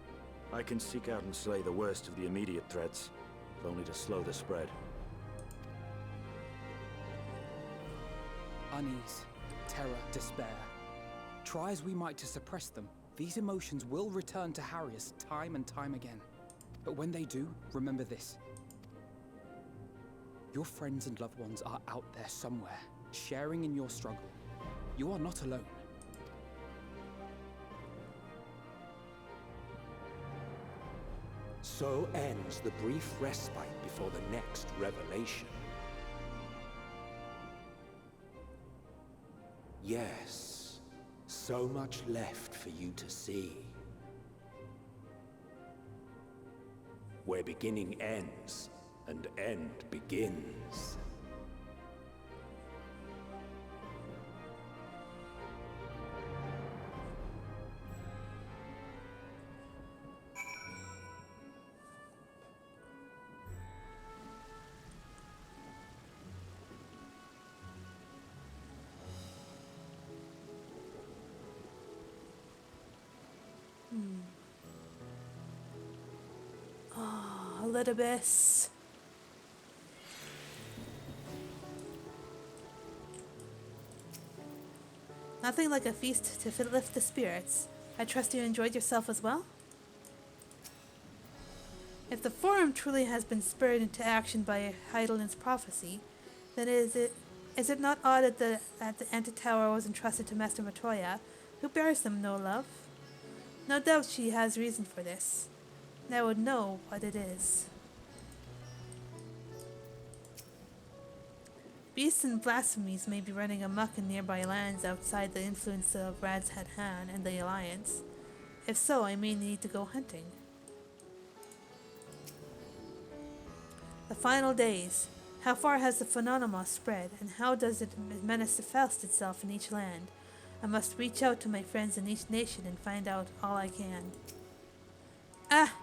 S9: I can seek out and slay the worst of the immediate threats, if only to slow the spread.
S5: Unease, terror, despair. Try as we might to suppress them, these emotions will return to harry us time and time again. But when they do, remember this. Your friends and loved ones are out there somewhere, sharing in your struggle. You are not alone.
S2: So ends the brief respite before the next revelation. Yes, so much left for you to see. Where beginning ends, and end begins.
S1: Oh, a little bit. Nothing like a feast to lift the spirits. I trust you enjoyed yourself as well? If the Forum truly has been spurred into action by Hydaelyn's prophecy, then is it not odd that the Antitower was entrusted to Master Matoya, who bears them no love? No doubt she has reason for this, and I would know what it is. Beasts and blasphemies may be running amok in nearby lands outside the influence of Radz-at Han and the Alliance. If so, I may need to go hunting. The final days. How far has the phenomenon spread, and how does it manifest itself in each land? I must reach out to my friends in each nation and find out all I can. Ah!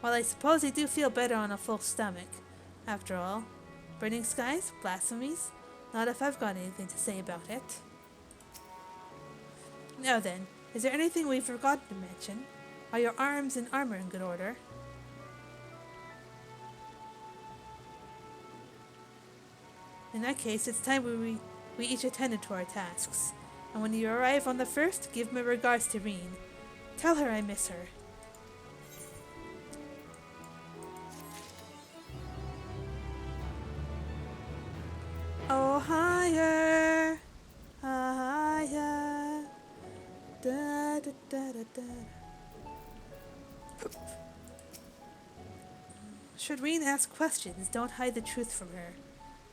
S1: Well, I suppose I do feel better on a full stomach. After all, burning skies? Blasphemies? Not if I've got anything to say about it. Now then, is there anything we've forgotten to mention? Are your arms and armor in good order? In that case, it's time we each attended to our tasks. And when you arrive on the first, give my regards to Reen. Tell her I miss her. Oh, higher, higher, da da da da da. Should Reen ask questions, don't hide the truth from her.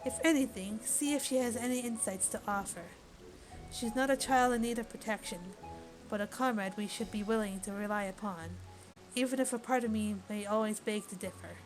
S1: If anything, see if she has any insights to offer. She's not a child in need of protection, but a comrade we should be willing to rely upon, even if a part of me may always beg to differ.